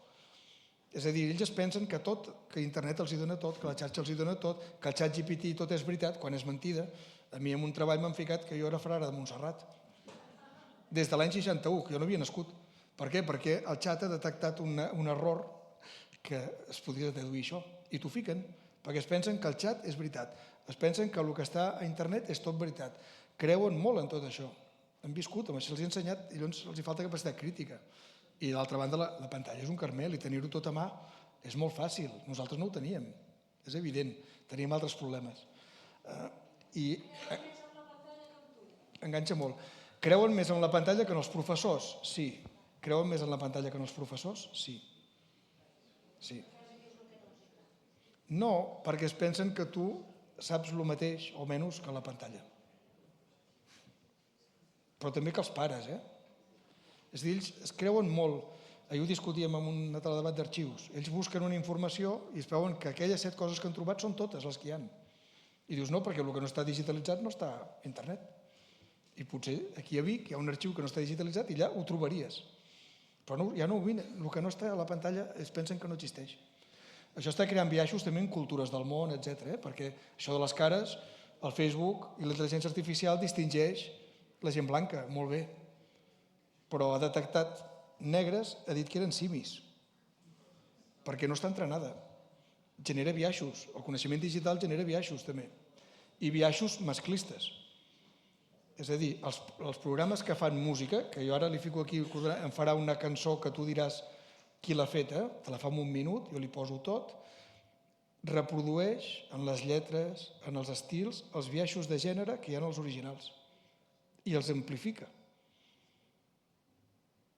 Speaker 2: És a dir, ells es pensen que tot, que internet els hi dona tot, que la xarxa els hi dona tot, que el ChatGPT tot és veritat, quan és mentida. A mi en un treball m'han ficat que jo era frare de Montserrat. Des de l'any 61, que jo no havia nascut. Per què? Perquè el xat ha detectat un error que es podria deduir això. I t'ho fiquen, perquè es pensen que el xat és veritat. Es pensen que el que està a internet és tot veritat. Creuen molt en tot això. Han viscut, amb això els he ensenyat, i llavors els hi falta capacitat crítica. I d'altra banda, la pantalla és un carmel, i tenir-ho tot a mà és molt fàcil. Nosaltres no ho teníem, és evident. Teníem altres problemes. I enganxa molt. Creuen més en la pantalla que en els professors? Sí. Creuen més en la pantalla que en els professors? Sí. Sí. No, perquè es pensen que tu saps el mateix o menys que la pantalla. Però també que els pares, És a dir, ells es creuen molt. Ahir ho discutíem en un teledebat d'arxius. Ells busquen una informació i es veuen que aquelles 7 coses que han trobat són totes les que hi ha. I dius, no, perquè el que no està digitalitzat no està a internet. I potser aquí a Vic hi ha un arxiu que no està digitalitzat i allà ho trobaries. Però ja no ho mira. El que no està a la pantalla es pensen que no existeix. Això està creant biaixos també en cultures del món, etc. Perquè això de les cares, el Facebook i la intel·ligència artificial distingeix la gent blanca, molt bé. Però ha detectat negres, ha dit que eren simis, perquè no està entrenada. Genera biaixos. El coneixement digital genera biaixos, també. I biaixos masclistes. És a dir, els programes que fan música, que jo ara li fico aquí, em farà una cançó que tu diràs qui l'ha feta, te la fa en un minut, jo li poso tot, reprodueix en les lletres, en els estils, els biaixos de gènere que hi ha en els originals. I els amplifica.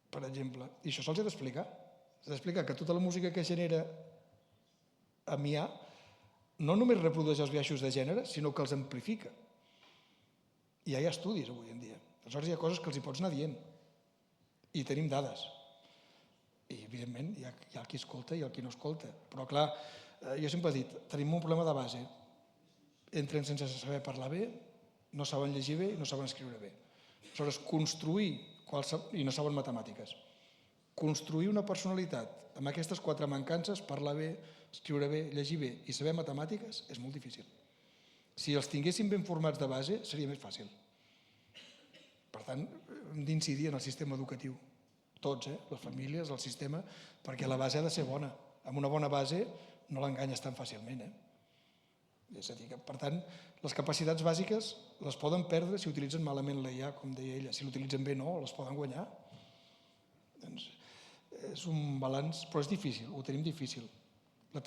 Speaker 2: Per exemple. I això se'ls ha d'explicar. S'ha d'explicar que tota la música que genera amb IA no només reprodueix els biaixos de gènere, sinó que els amplifica. I ja hi ha estudis avui en dia. Aleshores hi ha coses que els hi pots anar dient. I tenim dades. I, evidentment, hi ha qui escolta i el qui no escolta. Però, clar, jo sempre he dit, tenim un problema de base. Entren sense saber parlar bé, no saben llegir bé i no saben escriure bé. Aleshores, construir, i no saben matemàtiques, construir una personalitat amb aquestes 4 mancances, parlar bé, escriure bé, llegir bé i saber matemàtiques, és molt difícil. Si els tinguéssim ben formats de base, seria més fàcil. Per tant, hem d'incidir en el sistema educatiu. Tots, les famílies, el sistema, perquè la base ha de ser bona. Amb una bona base no l'enganyes tan fàcilment. És a dir, que, per tant, les capacitats bàsiques les poden perdre si utilitzen malament la IA, com deia ella. Si l'utilitzen bé, no, les poden guanyar. Doncs és un balanç, però és difícil, ho tenim difícil. La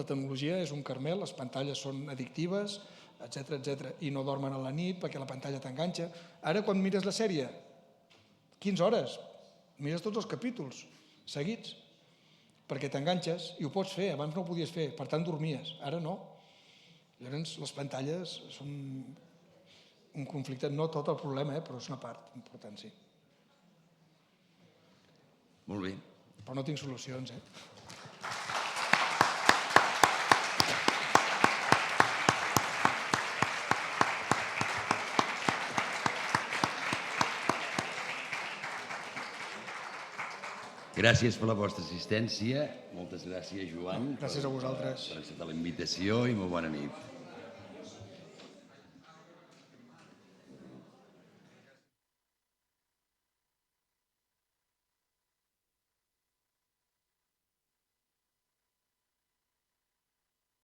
Speaker 2: tecnologia és un carmel, les pantalles són addictives, etc. I no dormen a la nit perquè la pantalla t'enganxa. Ara, quan mires la sèrie, 15 hores, mires tots els capítols seguits, perquè t'enganxes i ho pots fer, abans no ho podies fer, per tant dormies, ara no. Llavors, les pantalles són un conflicte, no tot el problema, però és una part important, sí.
Speaker 1: Molt bé.
Speaker 2: Però no tinc solucions,
Speaker 1: Gràcies per la vostra assistència. Moltes gràcies, Joan.
Speaker 2: Gràcies a vosaltres.
Speaker 1: Per acceptar la invitació i molt bona nit.